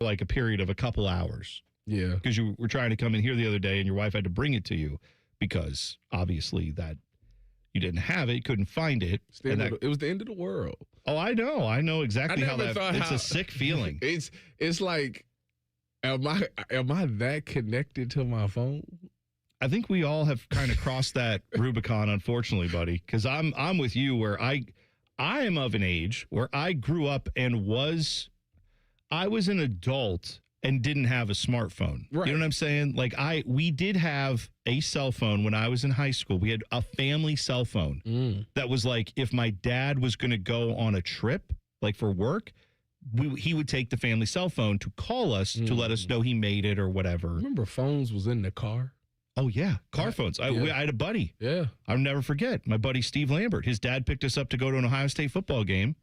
like a period of a couple hours. Yeah. Because you were trying to come in here the other day and your wife had to bring it to you because obviously that you didn't have it, you couldn't find it. It was the end of the world. Oh, I know exactly how that. It's a sick feeling. It's like, am I that connected to my phone? I think we all have kind of crossed that Rubicon, unfortunately, buddy. Because I'm with you, where I am of an age where I grew up and I was an adult and didn't have a smartphone. Right. You know what I'm saying? Like we did have a cell phone when I was in high school. We had a family cell phone that was like, if my dad was going to go on a trip, like for work, he would take the family cell phone to call us to let us know he made it or whatever. Remember phones was in the car? Oh, yeah. Car phones. I had a buddy. Yeah. I'll never forget. My buddy, Steve Lambert. His dad picked us up to go to an Ohio State football game.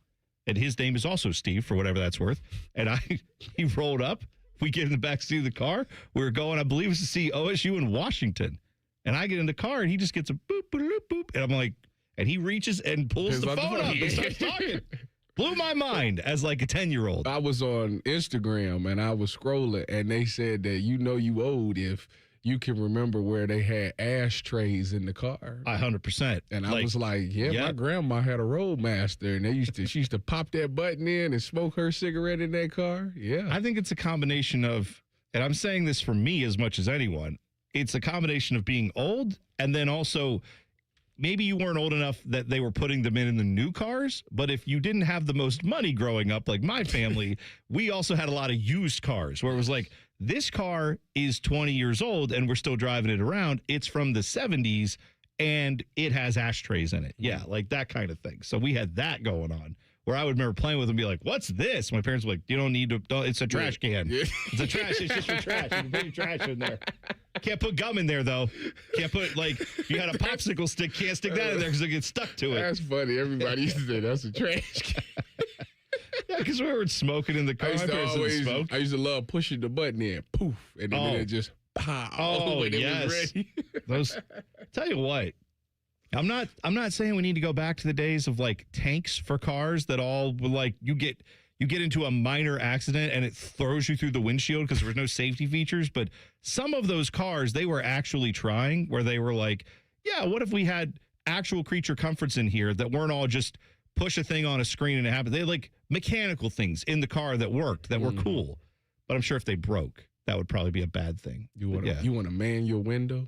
And his name is also Steve, for whatever that's worth. And he rolled up. We get in the backseat of the car. We were going, I believe, to see OSU in Washington. And I get in the car, and he just gets a boop, boop, boop. And I'm like, and he reaches and pulls the phone up and starts talking. Blew my mind as like a 10-year-old. I was on Instagram, and I was scrolling, and they said that you old if you can remember where they had ashtrays in the car. 100%. And I was like, my grandma had a Roadmaster, and she used to pop that button in and smoke her cigarette in that car. Yeah. I think it's a combination of, and I'm saying this for me as much as anyone, it's a combination of being old and then also maybe you weren't old enough that they were putting them in the new cars, but if you didn't have the most money growing up, like my family, we also had a lot of used cars where it was like, this car is 20 years old and we're still driving it around. It's from the 70s and it has ashtrays in it. Yeah, like that kind of thing. So we had that going on where I would remember playing with them and be like, what's this? My parents were like, you don't need to, it's a trash can. Yeah. It's a trash, it's just for trash. You can put your trash in there. Can't put gum in there, though. Can't put, like, you had a popsicle stick, can't stick that in there because it gets stuck to it. That's funny. Everybody used to say that's a trash can. Yeah, because we were smoking in the car. I used to love pushing the button in, poof, and then it just pow. Oh, when yes. it was ready. Those. Tell you what, I'm not saying we need to go back to the days of like tanks for cars that all like you get into a minor accident and it throws you through the windshield because there was no safety features. But some of those cars, they were actually trying where they were like, yeah, what if we had actual creature comforts in here that weren't all just push a thing on a screen and it happened. They had like mechanical things in the car that worked, that were cool. But I'm sure if they broke, that would probably be a bad thing. You want to man your window?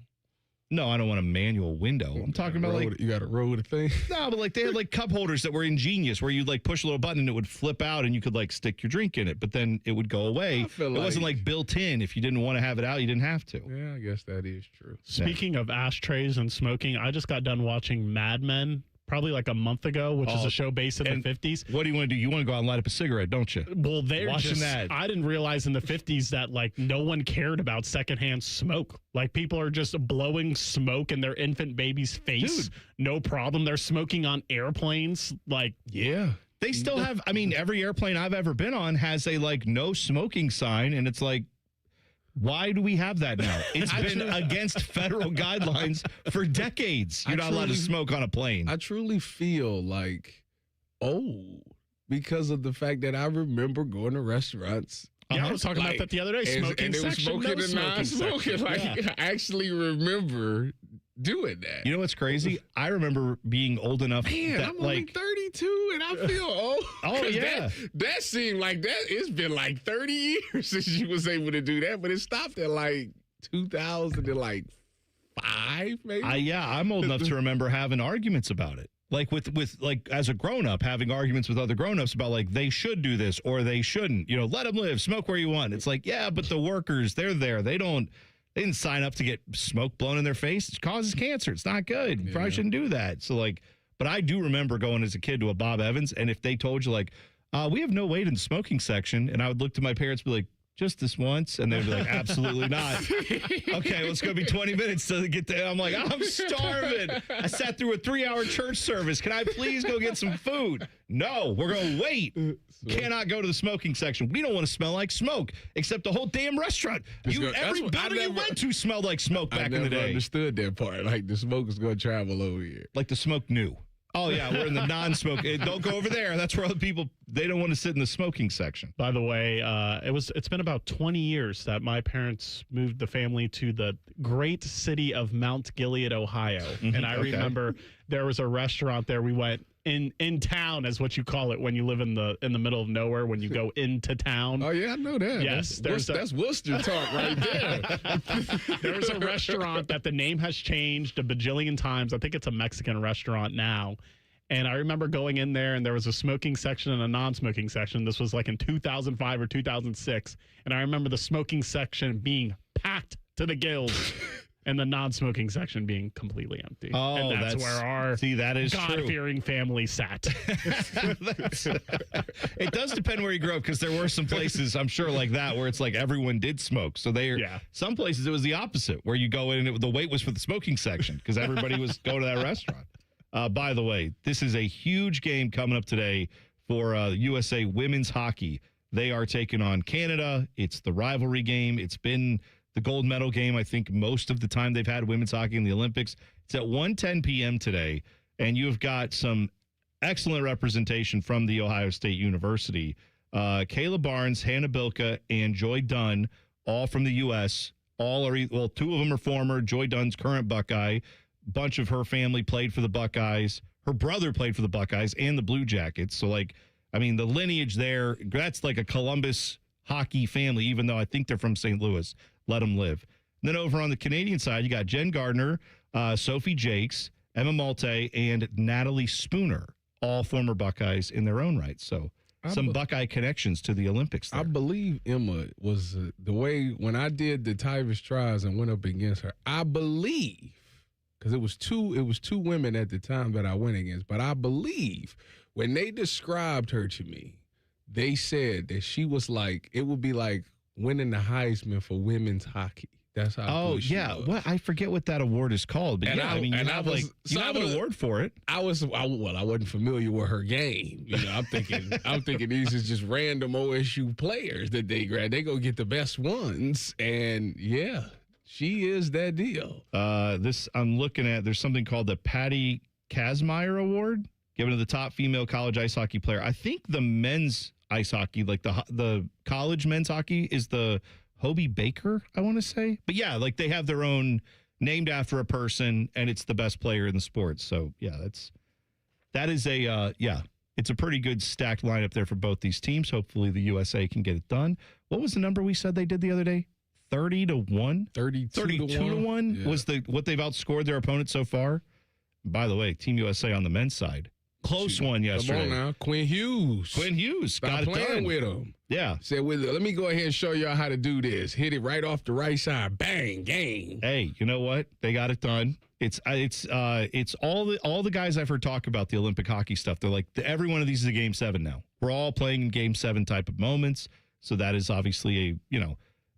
No, I don't want a manual window. I'm talking about like you got to roll the thing. No, but like they had like cup holders that were ingenious, where you'd like push a little button and it would flip out, and you could like stick your drink in it, but then it would go away. It wasn't like built in. If you didn't want to have it out, you didn't have to. Yeah, I guess that is true. Speaking of ashtrays and smoking, I just got done watching Mad Men. Probably like a month ago, which is a show based in the 50s. What do you want to do? You want to go out and light up a cigarette, don't you? Well, they're watching that. I didn't realize in the 50s that like no one cared about secondhand smoke. Like people are just blowing smoke in their infant baby's face. Dude. No problem. They're smoking on airplanes. Like, yeah. They still have, I mean, every airplane I've ever been on has a like no smoking sign, and it's like, why do we have that now? It's been against federal guidelines for decades. You're not allowed to smoke on a plane. I truly feel like old because of the fact that I remember going to restaurants. Yeah, I was talking about that the other day. Smoking and they were smoking and non-smoking. Like, I actually remember doing that. You know what's crazy? I rember being old enough that I'm only 32 and I feel old. Oh, yeah. That seemed like that. It's been like 30 years since you was able to do that, but it stopped at like 2005, maybe. I'm old enough to remember having arguments about it. Like with like as a grown-up, having arguments with other grown-ups about like they should do this or they shouldn't. You know, let them live, smoke where you want. It's like, yeah, but the workers, they're there. They didn't sign up to get smoke blown in their face. It causes cancer. It's not good. You probably shouldn't do that. So like, but I do remember going as a kid to a Bob Evans, and if they told you like, we have no weight in the smoking section, and I would look to my parents and be like, just this once, and they'd be like, absolutely not. Okay, well, it's going to be 20 minutes to get there. I'm like, I'm starving. I sat through a 3-hour church service. Can I please go get some food? No, we're going to wait. Cannot go to the smoking section. We don't want to smell like smoke, except the whole damn restaurant. Every building you went to smelled like smoke back in the day. I never understood that part. Like the smoke is going to travel over here. Like the smoke knew. Oh, yeah, we're in the non-smoking. Don't go over there. That's where other people, they don't want to sit in the smoking section. By the way, it's been about 20 years that my parents moved the family to the great city of Mount Gilead, Ohio. And I remember there was a restaurant there. We went in town, is what you call it when you live in the middle of nowhere, when you go into town. Oh, yeah, I know that. Yes. That's Worcester talk right there. There's a restaurant that the name has changed a bajillion times. I think it's a Mexican restaurant now. And I remember going in there, and there was a smoking section and a non-smoking section. This was like in 2005 or 2006. And I remember the smoking section being packed to the gills and the non-smoking section being completely empty. Oh, and that's where our that is God-fearing family sat. It does depend where you grew up, because there were some places, I'm sure, like that, where it's like everyone did smoke. So some places it was the opposite, where you go in and the wait was for the smoking section because everybody was going to that restaurant. By the way, this is a huge game coming up today for USA women's hockey. They are taking on Canada. It's the rivalry game. It's been the gold medal game, I think, most of the time they've had women's hockey in the Olympics. It's at 1:10 p.m. today, and you've got some excellent representation from the Ohio State University. Kayla Barnes, Hannah Bilka, and Joy Dunn, all from the U.S. Two of them are former. Joy Dunn's current Buckeye. Bunch of her family played for the Buckeyes. Her brother played for the Buckeyes and the Blue Jackets. So, the lineage there, that's like a Columbus hockey family, even though I think they're from St. Louis. Let them live. And then over on the Canadian side, you got Jen Gardner, Sophie Jakes, Emma Malte, and Natalie Spooner, all former Buckeyes in their own right. So some Buckeye connections to the Olympics there. I believe Emma was the way when I did the Tyvis trials and went up against her, I believe, because it was two women at the time that I went against, but I believe when they described her to me, they said that she was like, it would be like winning the Heisman for women's hockey. That's how. Oh yeah, what I forget what that award is called, but you have an award for it. I wasn't familiar with her game. I'm thinking these is just random OSU players that they grab. They go get the best ones, and yeah, she is that deal. I'm looking at. There's something called the Patty Kazmaier Award, given to the top female college ice hockey player. I think the men's ice hockey, like the college men's hockey, is the Hobie Baker, I want to say. But yeah, they have their own named after a person, and it's the best player in the sport. So yeah, it's a pretty good stacked lineup there for both these teams. Hopefully the USA can get it done. What was the number we said they did the other day? 30-1? 32-1 was what they've outscored their opponents so far. By the way, Team USA on the men's side. Close one yesterday. Come on now. Quinn Hughes got it done. With him. Yeah. Said, let me go ahead and show y'all how to do this. Hit it right off the right side. Bang, game. Hey, you know what? They got it done. It's all the guys I've heard talk about the Olympic hockey stuff. They're like, every one of these is a Game 7 now. We're all playing in Game 7 type of moments. So that is obviously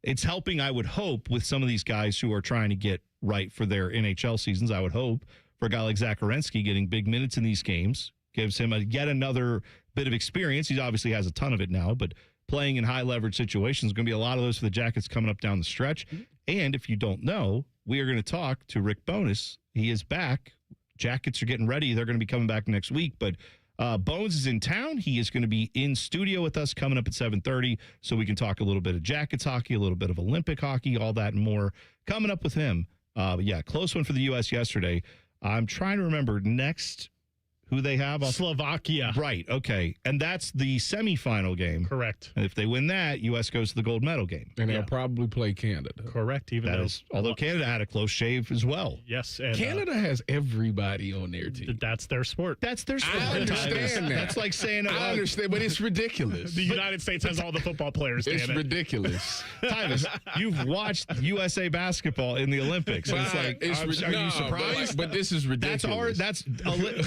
it's helping, I would hope, with some of these guys who are trying to get right for their NHL seasons. I would hope for a guy like Zach Werenski getting big minutes in these games gives him yet another bit of experience. He obviously has a ton of it now, but playing in high leverage situations, going to be a lot of those for the Jackets coming up down the stretch. And if you don't know, we are going to talk to Rick Bowness. He is back. Jackets are getting ready. They're going to be coming back next week, but Bones is in town. He is going to be in studio with us coming up at 7:30, so we can talk a little bit of Jackets hockey, a little bit of Olympic hockey, all that and more coming up with him. But yeah, close one for the U.S. yesterday. I'm trying to remember next who they have. Slovakia. Right, okay. And that's the semifinal game. Correct. And if they win that, U.S. goes to the gold medal game. And they'll probably play Canada. Correct. Although Canada had a close shave as well. Yes. And, Canada has everybody on their team. That's their sport. That's their sport. I understand that. That's like saying... I understand, but it's ridiculous. The United States has all the football players, It's ridiculous. Tyvis, you've watched USA basketball in the Olympics. It's like, are you surprised? But this is ridiculous. That's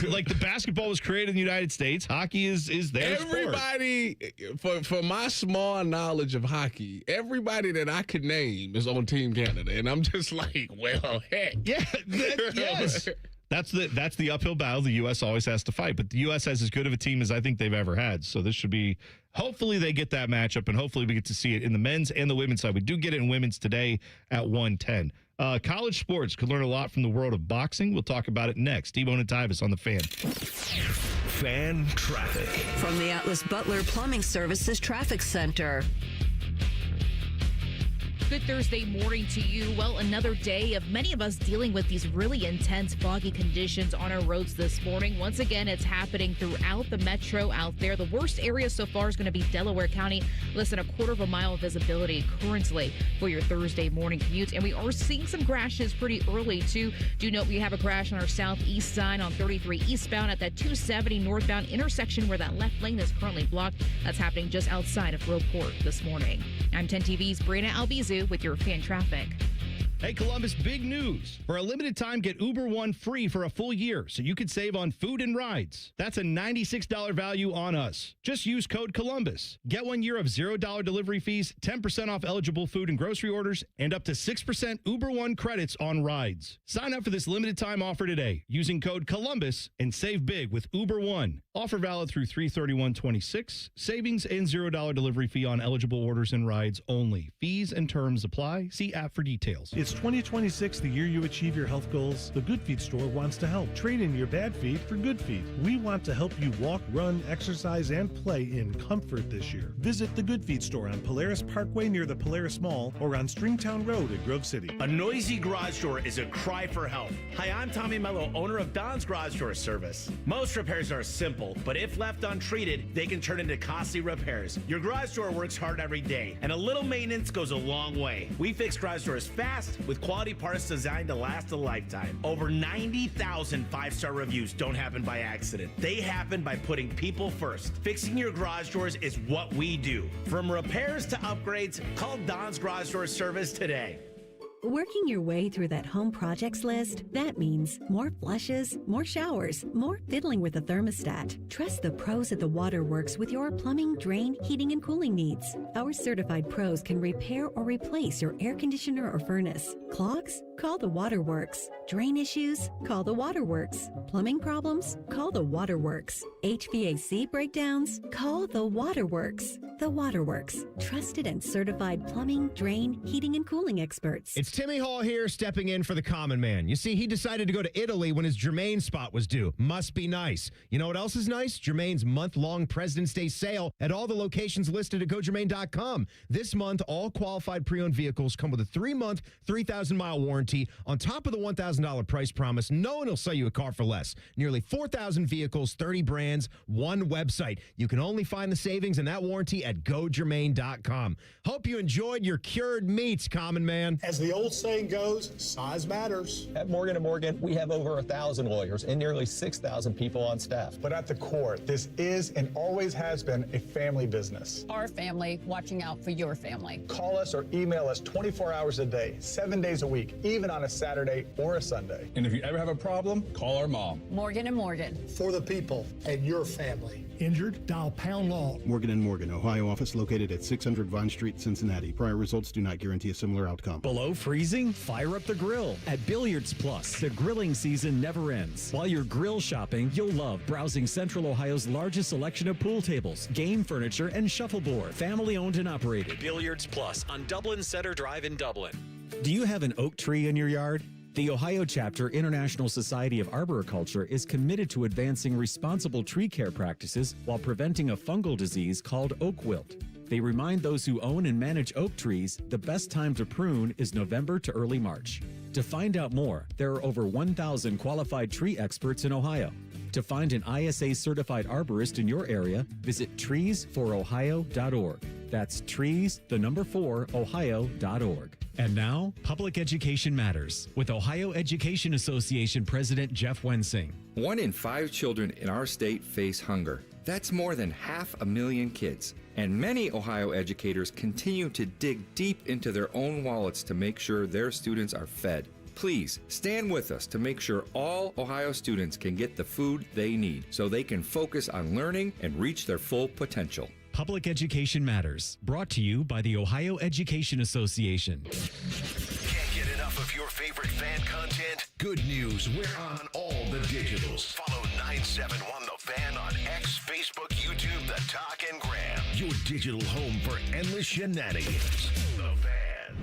like the basketball was created in the United States. Hockey is their everybody, sport. For my small knowledge of hockey, everybody that I could name is on Team Canada. And I'm just like, well, heck. Yeah, yes. That's the uphill battle the U.S. always has to fight. But the U.S. has as good of a team as I think they've ever had. So this should be, hopefully they get that matchup, and hopefully we get to see it in the men's and the women's side. We do get it in women's today at 1:10. College sports could learn a lot from the world of boxing. We'll talk about it next. T-Bone and Tyvis on the Fan. Fan traffic. From the Atlas Butler Plumbing Services Traffic Center. Good Thursday morning to you. Well, another day of many of us dealing with these really intense foggy conditions on our roads this morning. Once again, it's happening throughout the metro out there. The worst area so far is going to be Delaware County. Less than a quarter of a mile of visibility currently for your Thursday morning commute. And we are seeing some crashes pretty early, too. Do note we have a crash on our southeast side on 33 eastbound at that 270 northbound intersection where that left lane is currently blocked. That's happening just outside of Roadport this morning. I'm 10 TV's Brianna Albizu with your fan traffic. Hey, Columbus, big news. For a limited time, get Uber One free for a full year so you can save on food and rides. That's a $96 value on us. Just use code Columbus. Get 1 year of $0 delivery fees, 10% off eligible food and grocery orders, and up to 6% Uber One credits on rides. Sign up for this limited time offer today using code Columbus and save big with Uber One. Offer valid through 3/31/26. Savings and $0 delivery fee on eligible orders and rides only. Fees and terms apply. See app for details. It's 2026, the year you achieve your health goals. The Good Feet store wants to help. Trade in your bad feet for good feet. We want to help you walk, run, exercise, and play in comfort this year. Visit the Good Feet store on Polaris Parkway near the Polaris Mall or on Stringtown Road at Grove City. A noisy garage door is a cry for help. Hi, I'm Tommy Mello, owner of Don's Garage Door Service. Most repairs are simple, but if left untreated, they can turn into costly repairs. Your garage door works hard every day, and a little maintenance goes a long way. We fix garage doors fast with quality parts designed to last a lifetime. Over 90,000 five-star reviews don't happen by accident. They happen by putting people first. Fixing your garage doors is what we do. From repairs to upgrades, call Don's Garage Door Service today. Working your way through that home projects list, that means more flushes, more showers, more fiddling with the thermostat. Trust the pros at the Waterworks with your plumbing, drain, heating, and cooling needs. Our certified pros can repair or replace your air conditioner or furnace. Clogs? Call the Waterworks. Drain issues? Call the Waterworks. Plumbing problems? Call the Waterworks. HVAC breakdowns? Call the Waterworks. The Waterworks. Trusted and certified plumbing, drain, heating, and cooling experts. It's Timmy Hall here stepping in for the common man. You see, he decided to go to Italy when his Germain spot was due. Must be nice. You know what else is nice? Germain's month-long President's Day sale at all the locations listed at GoGermain.com. This month, all qualified pre-owned vehicles come with a 3-month, 3,000-mile warranty. On top of the $1,000 price promise, no one will sell you a car for less. Nearly 4,000 vehicles, 30 brands, one website. You can only find the savings and that warranty at GoGermain.com. Hope you enjoyed your cured meats, common man. As the old saying goes, size matters. At Morgan & Morgan, we have over 1,000 lawyers and nearly 6,000 people on staff. But at the core, this is and always has been a family business. Our family watching out for your family. Call us or email us 24 hours a day, 7 days a week, even on a Saturday or a Sunday. And if you ever have a problem, call our mom. Morgan & Morgan. For the people and your family. Injured? Dial pound law. Morgan & Morgan, Ohio office located at 600 Vine Street, Cincinnati. Prior results do not guarantee a similar outcome. Below freezing? Fire up the grill at Billiards Plus. The grilling season never ends. While you're grill shopping, you'll love browsing Central Ohio's largest selection of pool tables, game furniture, and shuffleboard. Family owned and operated. Billiards Plus on Dublin Center Drive in Dublin. Do you have an oak tree in your yard? The Ohio Chapter International Society of Arboriculture is committed to advancing responsible tree care practices while preventing a fungal disease called oak wilt. They remind those who own and manage oak trees the best time to prune is November to early March. To find out more, there are over 1,000 qualified tree experts in Ohio. To find an ISA-certified arborist in your area, visit treesforohio.org. That's trees4ohio.org. And now, Public Education Matters with Ohio Education Association President Jeff Wensing. 1 in 5 children in our state face hunger. That's more than 500,000 kids. And many Ohio educators continue to dig deep into their own wallets to make sure their students are fed. Please stand with us to make sure all Ohio students can get the food they need so they can focus on learning and reach their full potential. Public Education Matters, brought to you by the Ohio Education Association. Can't get enough Enough of your favorite fan content? Good news, we're on all the digitals. Follow 971 The Fan on X, Facebook, YouTube, The Talk, and Gram. Your digital home for endless shenanigans. The Fan.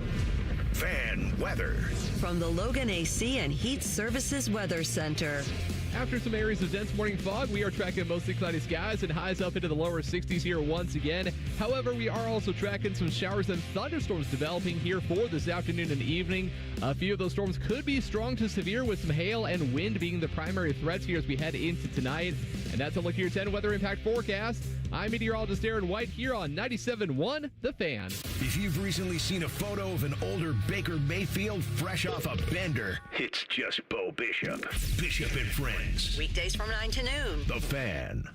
Fan weather. From the Logan AC and Heat Services Weather Center. After some areas of dense morning fog, we are tracking mostly cloudy skies and highs up into the lower 60s here once again. However, we are also tracking some showers and thunderstorms developing here for this afternoon and evening. A few of those storms could be strong to severe, with some hail and wind being the primary threats here as we head into tonight. And that's a look at your 10 weather impact forecast. I'm meteorologist Aaron White here on 97.1 The Fan. If you've recently seen a photo of an older Baker Mayfield fresh off a bender, it's just Bo Bishop. Bishop and Friends. Weekdays from 9 to noon. The Fan.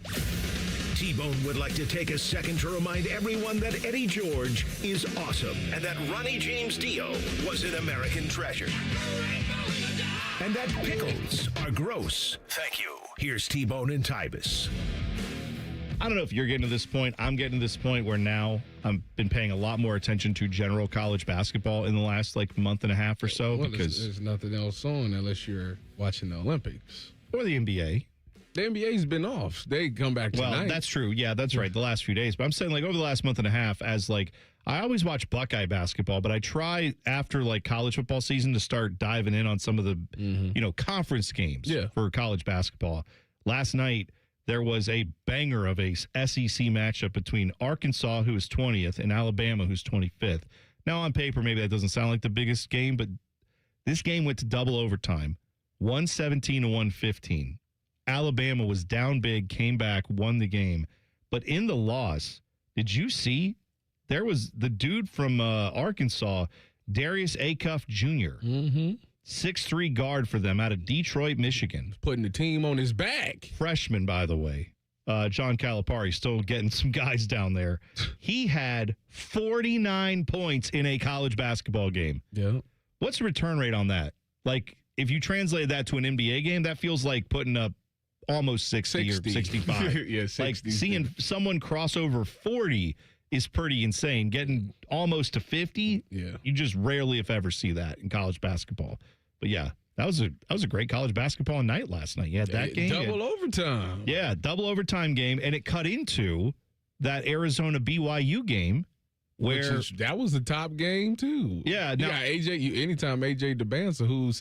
T-Bone would like to take a second to remind everyone that Eddie George is awesome and that Ronnie James Dio was an American treasure. And that pickles are gross. Thank you. Here's T-Bone and Tyvis. I don't know if you're getting to this point. I'm getting to this point where now I've been paying a lot more attention to general college basketball in the last month and a half or so. Well, because there's nothing else on unless you're watching the Olympics. Or the NBA. The NBA's been off. They come back tonight. Well, that's true. Yeah, that's right. The last few days. But I'm saying over the last month and a half, as I always watch Buckeye basketball, but I try after college football season to start diving in on some of the conference games for college basketball. Last night, there was a banger of a SEC matchup between Arkansas, who is 20th, and Alabama, who's 25th. Now, on paper, maybe that doesn't sound like the biggest game, but this game went to double overtime, 117 to 115. Alabama was down big, came back, won the game. But in the loss, did you see? There was the dude from Arkansas, Darius Acuff Jr., 6'3" guard for them out of Detroit, Michigan. Putting the team on his back. Freshman, by the way. John Calipari still getting some guys down there. He had 49 points in a college basketball game. Yeah. What's the return rate on that? If you translate that to an NBA game, that feels like putting up almost 60 or 65. Yeah, 60. Seeing someone cross over 40 is pretty insane. Getting almost to 50, you just rarely, if ever, see that in college basketball. But yeah, that was a great college basketball night last night. You had that game. Double overtime. Yeah, double overtime game. And it cut into that Arizona BYU game where that was the top game too. Yeah. You got AJ, anytime AJ DeBanza, who's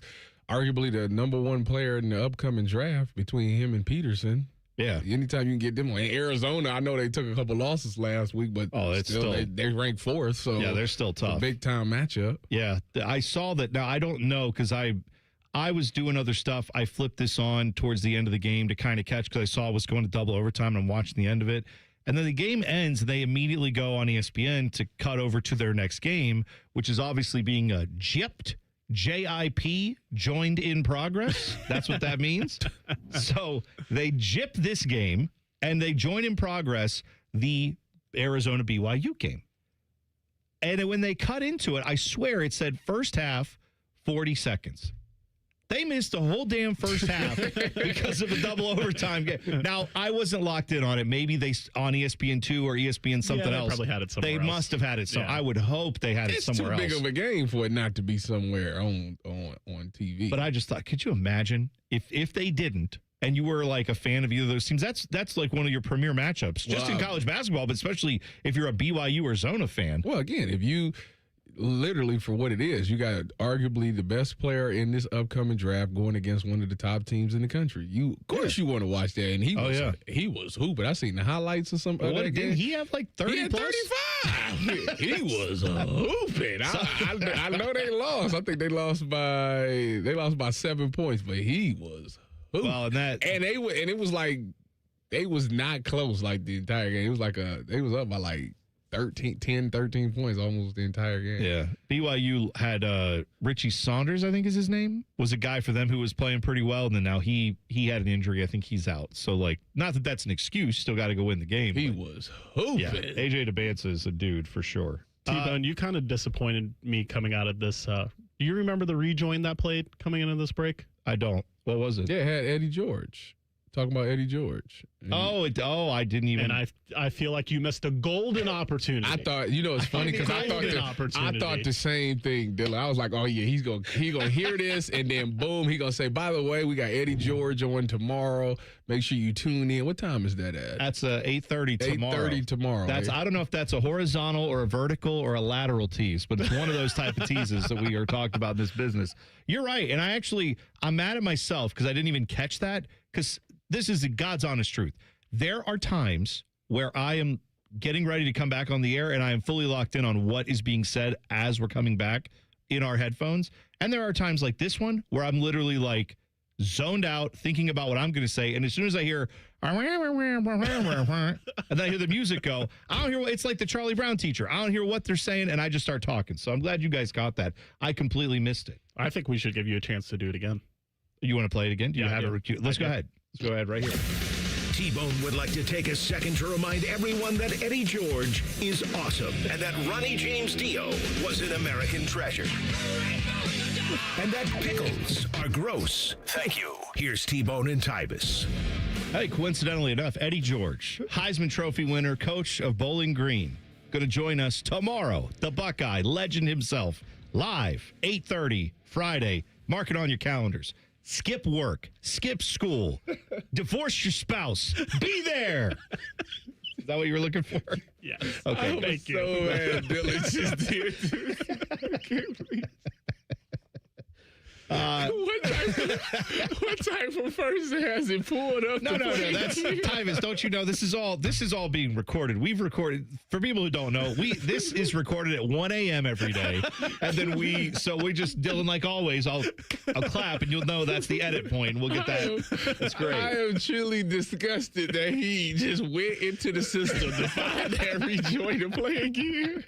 arguably the number one player in the upcoming draft between him and Peterson. Yeah. Anytime you can get them in Arizona, I know they took a couple losses last week, but they ranked fourth. So yeah, they're still tough. Big time matchup. Yeah. I saw that. Now, I don't know because I was doing other stuff. I flipped this on towards the end of the game to kind of catch because I saw it was going to double overtime and I'm watching the end of it. And then the game ends and they immediately go on ESPN to cut over to their next game, which is obviously being gypped. JIP, joined in progress. That's what that means. So they gyp this game and they join in progress the Arizona BYU game. And when they cut into it, I swear it said first half, 40 seconds. They missed the whole damn first half because of a double overtime game. Now, I wasn't locked in on it. Maybe they on ESPN2 or ESPN something else. They probably had it somewhere else. They must have had it. So I would hope they had it somewhere else. It's too big of a game for it not to be somewhere on TV. But I just thought, could you imagine if they didn't, and you were a fan of either of those teams? That's like one of your premier matchups, just in college basketball, but especially if you're a BYU or Zona fan. Well, again, if you literally for what it is, you got arguably the best player in this upcoming draft going against one of the top teams in the country. Of course you want to watch that. And he was hooping. I seen the highlights or something. Didn't he have 30 he had plus? 35. He was hooping. I know they lost. I think they lost by 7 points, but he was hooping. Well, and it was they was not close the entire game. It was they was up by 13 points almost the entire game. Yeah. BYU had Richie Saunders, I think is his name, was a guy for them who was playing pretty well, and then now he had an injury. I think he's out. So, not that that's an excuse. Still got to go win the game. He was hooping. Yeah, AJ DeBanza is a dude for sure. T-Bone, you kind of disappointed me coming out of this. Do you remember the rejoin that played coming into this break? I don't. What was it? Yeah, it had Eddie George. talking about Eddie George. I didn't even. And I feel like you missed a golden opportunity. I thought, it's funny because I thought the same thing, Dylan. I was like, oh yeah, he gonna hear this, and then boom, he gonna say, by the way, we got Eddie George on tomorrow. Make sure you tune in. What time is that at? That's 8:30 tomorrow. 8:30 tomorrow. That's I don't know if that's a horizontal or a vertical or a lateral tease, but it's one of those type of teases that we are talking about in this business. You're right, and I'm mad at myself because I didn't even catch that, because this is the God's honest truth. There are times where I am getting ready to come back on the air and I am fully locked in on what is being said as we're coming back in our headphones. And there are times like this one where I'm literally like zoned out thinking about what I'm going to say. And as soon as I hear, and then I hear the music go, I don't hear it's like the Charlie Brown teacher. I don't hear what they're saying, and I just start talking. So I'm glad you guys got that. I completely missed it. I think we should give you a chance to do it again. You want to play it again? Do you have it? Let's go ahead. Let's go ahead right here. T-Bone would like to take a second to remind everyone that Eddie George is awesome and that Ronnie James Dio was an American treasure. And that pickles are gross. Thank you. Here's T-Bone and Tyvis. Hey, coincidentally enough, Eddie George, Heisman Trophy winner, coach of Bowling Green, going to join us tomorrow. The Buckeye legend himself, live, 8:30, Friday. Mark it on your calendars. Skip work, skip school, divorce your spouse, be there. Is that what you were looking for? Yes. Okay. Thank you. So mad, Dylan just did. What type of person has it pulled up? No. That's Tyvis. Don't you know this is all being recorded? We've recorded for people who don't know. This is recorded at 1 a.m. every day, and then we just Dylan, like always. I'll clap and you'll know that's the edit point. We'll get that. That's great. I am truly disgusted that he just went into the system to find that rejoin to play again.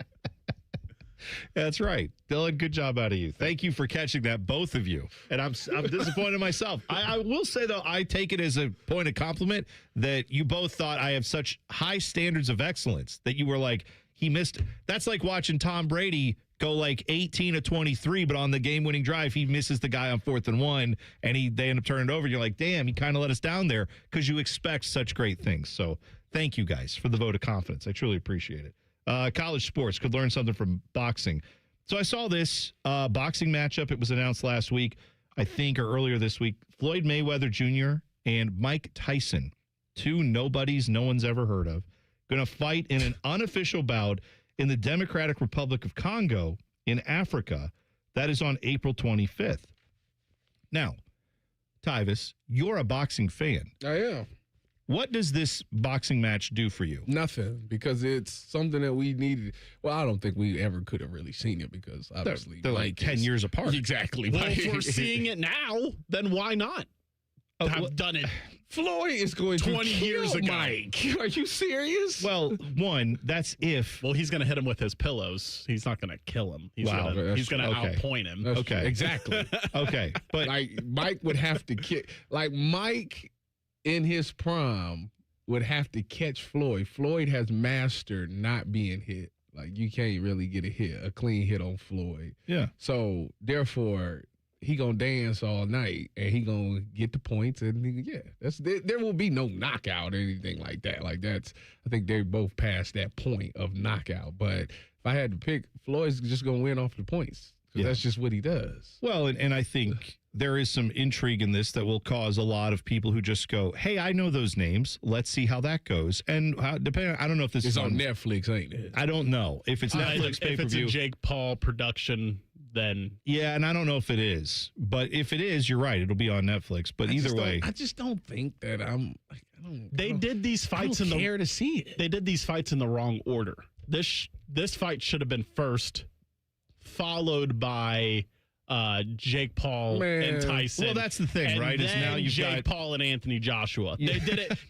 That's right. Dylan, good job out of you. Thank you for catching that, both of you. And I'm disappointed in myself. I will say, though, I take it as a point of compliment that you both thought I have such high standards of excellence that you were like, he missed. That's like watching Tom Brady go like 18 of 23, but on the game-winning drive, he misses the guy on 4th and 1, and they end up turning it over. And you're like, damn, he kind of let us down there, because you expect such great things. So thank you guys for the vote of confidence. I truly appreciate it. College sports, could learn something from boxing. So I saw this boxing matchup. It was announced last week, I think, or earlier this week. Floyd Mayweather Jr. and Mike Tyson, two nobodies no one's ever heard of, going to fight in an unofficial bout in the Democratic Republic of Congo in Africa. That is on April 25th. Now, Tyvis, you're a boxing fan. I am. What does this boxing match do for you? Nothing, because it's something that we needed. Well, I don't think we ever could have really seen it, because obviously they're like 10 years apart. Exactly. Well, if we're seeing it now, then why not have done it? Floyd is going 20 years ago. Mike. Are you serious? Well, one, that's if. Well, he's going to hit him with his pillows. He's not going to kill him. He's going to outpoint him. That's okay. True. Exactly. Okay. But like Mike would have to kick. Like Mike in his prime would have to catch Floyd. Floyd has mastered not being hit. Like, you can't really get a clean hit on Floyd. Yeah. So therefore, he gonna dance all night and he gonna get the points, and there will be no knockout or anything like that. Like, I think they're both past that point of knockout. But if I had to pick, Floyd's just gonna win off the points. That's just what he does. Well, and I think there is some intrigue in this that will cause a lot of people who just go, hey, I know those names. Let's see how that goes. And depending, I don't know if this is on Netflix, ain't it? I don't know. If it's Netflix pay-per-view. If it's a Jake Paul production, then. Yeah, and I don't know if it is. But if it is, you're right. It'll be on Netflix. But either way. I just don't think that They did these fights in the. care to see it. They did these fights in the wrong order. This fight should have been first, followed by Jake Paul and Tyson. Well, that's the thing, right? Is now you've Jake Paul and Anthony Joshua. Yeah.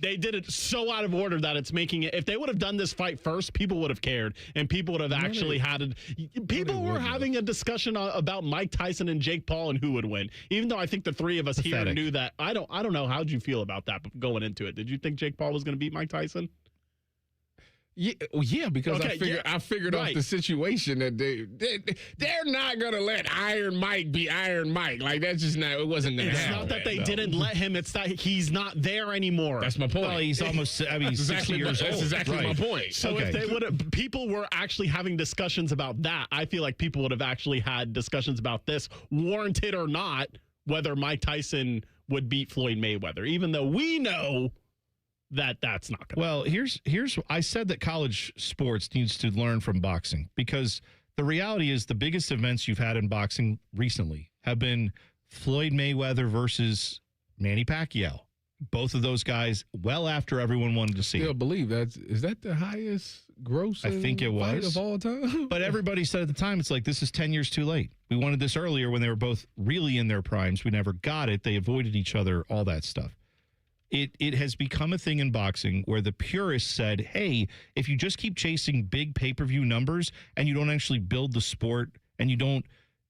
They did it so out of order that it's making it. If they would have done this fight first, people would have cared, and people would have actually had it. People were having a discussion about Mike Tyson and Jake Paul and who would win. Even though I think the three of us here knew that. I don't know. How'd you feel about that going into it? Did you think Jake Paul was going to beat Mike Tyson? Yeah, because Okay, I figured right. off the situation that they're not gonna let Iron Mike be Iron Mike. Like that's just not. It wasn't. It's not that they didn't let him. It's that he's not there anymore. That's my point. Well, he's almost. I mean, he's 60 years old. That's exactly Right. my point. So if they would have, people were actually having discussions about that. I feel like people would have actually had discussions about this, warranted or not, whether Mike Tyson would beat Floyd Mayweather, even though we know that's not going to. Well, here's I said that college sports needs to learn from boxing, because the reality is the biggest events you've had in boxing recently have been Floyd Mayweather versus Manny Pacquiao. Both of those guys well after everyone wanted to see Still it. believe is that the highest gross? I think it fight was of all time. But everybody said at the time, it's like, this is 10 years too late. We wanted this earlier when they were both really in their primes. We never got it. They avoided each other, all that stuff. It has become a thing in boxing where the purists said, hey, if you just keep chasing big pay-per-view numbers and you don't actually build the sport and you don't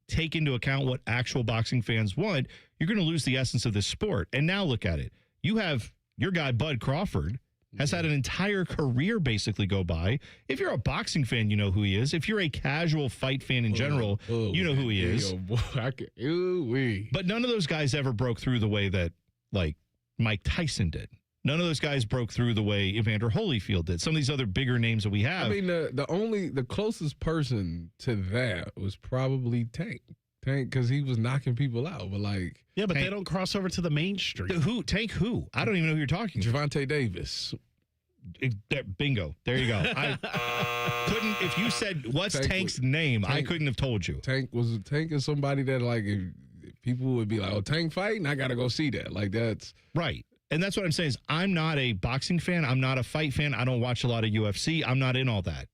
take into account what actual boxing fans want, you're going to lose the essence of this sport. And now look at it. You have your guy, Bud Crawford, has had an entire career basically go by. If you're a boxing fan, you know who he is. If you're a casual fight fan in general, you know who he is. But none of those guys ever broke through the way that, like, Mike Tyson did. None of those guys broke through the way Evander Holyfield did. Some of these other bigger names that we have. I mean, the closest person to that was probably Tank, because he was knocking people out. But like, yeah, but Tank, they don't cross over to the mainstream. Tank who? I don't even know who you're talking. Gervonta Davis. Bingo. There you go. I couldn't. If you said what's Tank's name, I couldn't have told you. Tank is somebody that, like, if people would be like, "Oh, Tank fighting, I gotta go see that." Like, that's right. And that's what I'm saying is I'm not a boxing fan. I'm not a fight fan. I don't watch a lot of UFC. I'm not in all that.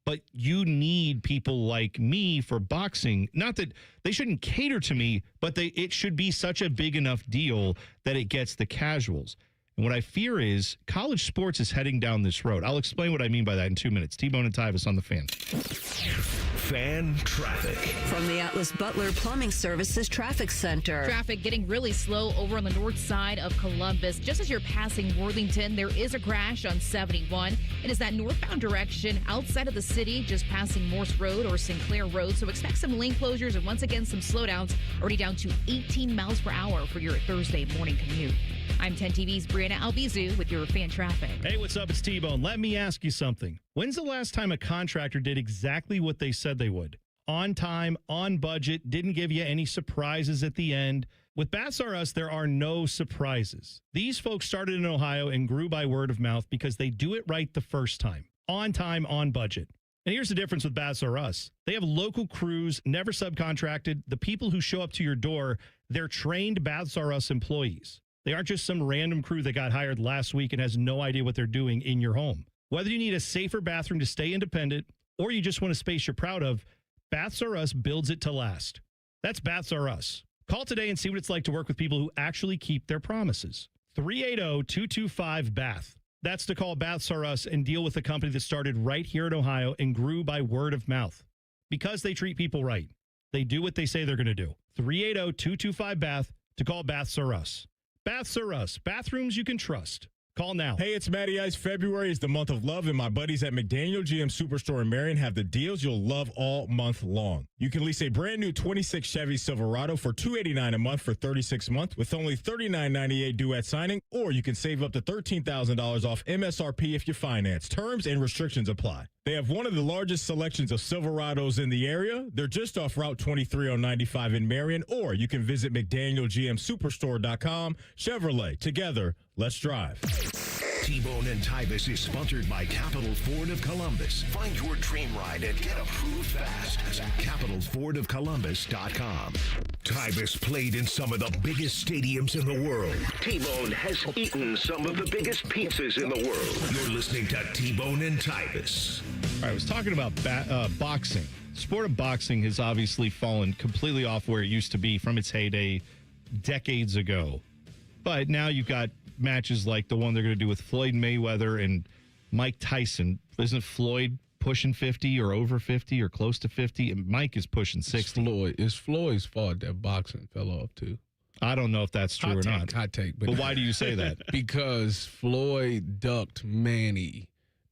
But you need people like me for boxing. Not that they shouldn't cater to me, but it should be such a big enough deal that it gets the casuals. And what I fear is college sports is heading down this road. I'll explain what I mean by that in 2 minutes. T-Bone and Tyvis on the Fan. Fan traffic. From the Atlas Butler Plumbing Services Traffic Center. Traffic getting really slow over on the north side of Columbus. Just as you're passing Worthington, there is a crash on 71. It is that northbound direction outside of the city, just passing Morse Road or Sinclair Road. So expect some lane closures and once again some slowdowns, already down to 18 miles per hour for your Thursday morning commute. I'm 10 TV's Brianna Albizu with your fan traffic. Hey, what's up? It's T-Bone. Let me ask you something. When's the last time a contractor did exactly what they said they would? On time, on budget, didn't give you any surprises at the end. With Baths R Us, there are no surprises. These folks started in Ohio and grew by word of mouth because they do it right the first time. On time, on budget. And here's the difference with Baths R Us. They have local crews, never subcontracted. The people who show up to your door, they're trained Baths R Us employees. They aren't just some random crew that got hired last week and has no idea what they're doing in your home. Whether you need a safer bathroom to stay independent or you just want a space you're proud of, Baths R Us builds it to last. That's Baths R Us. Call today and see what it's like to work with people who actually keep their promises. 380-225-BATH. That's to call Baths R Us and deal with a company that started right here in Ohio and grew by word of mouth. Because they treat people right. They do what they say they're going to do. 380-225-BATH to call Baths R Us. Baths R Us. Bathrooms you can trust. Call now. Hey, it's Matty Ice. February is the month of love, and my buddies at McDaniel GM Superstore in Marion have the deals you'll love all month long. You can lease a brand new 26 Chevy Silverado for $289 a month for 36 months with only $39.98 due at signing, or you can save up to $13,000 off MSRP if you finance. Terms and restrictions apply. They have one of the largest selections of Silverados in the area. They're just off Route 23 on 95 in Marion, or you can visit McDanielGMSuperstore.com. Chevrolet, together, let's drive. T-Bone and Tyvis is sponsored by Capital Ford of Columbus. Find your dream ride and get approved fast at CapitalFordOfColumbus.com. Tyvis played in some of the biggest stadiums in the world. T-Bone has eaten some of the biggest pizzas in the world. You're listening to T-Bone and Tyvis. All right, I was talking about boxing. The sport of boxing has obviously fallen completely off where it used to be from its heyday decades ago. But now you've got matches like the one they're going to do with Floyd Mayweather and Mike Tyson. Isn't Floyd pushing 50 or over 50 or close to 50? And Mike is pushing 60. It's Floyd's fault that boxing fell off, too. I don't know if that's true or not. Hot take. But why do you say that? Because Floyd ducked Manny,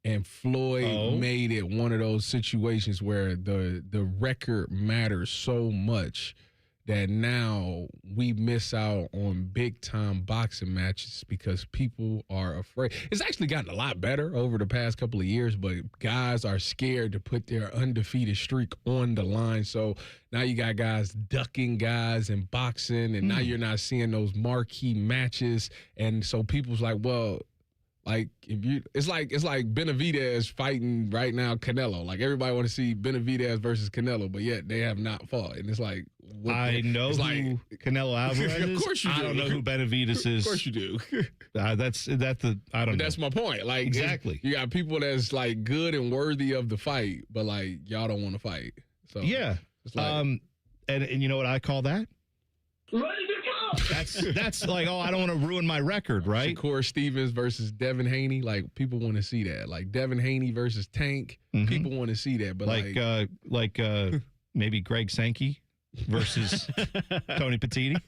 And Floyd made it one of those situations where the record matters so much that now we miss out on big-time boxing matches because people are afraid. It's actually gotten a lot better over the past couple of years, but guys are scared to put their undefeated streak on the line. So now you got guys ducking guys in boxing, and now you're not seeing those marquee matches. And so people's like, well, like it's like Benavidez fighting right now Canelo. Like everybody want to see Benavidez versus Canelo, but yet they have not fought. And it's like I know who Canelo Alvarez is. Of course you do. I don't know who Benavidez is. Of course you do. I don't know. That's my point. Like exactly. You got people that's like good and worthy of the fight, but like y'all don't want to fight. So yeah. It's like, and you know what I call that? Ready to go! That's like, oh, I don't want to ruin my record, right? Shakur Stevens versus Devin Haney. Like people want to see that. Like Devin Haney versus Tank. People want to see that. But like maybe Greg Sankey versus Tony Petiti.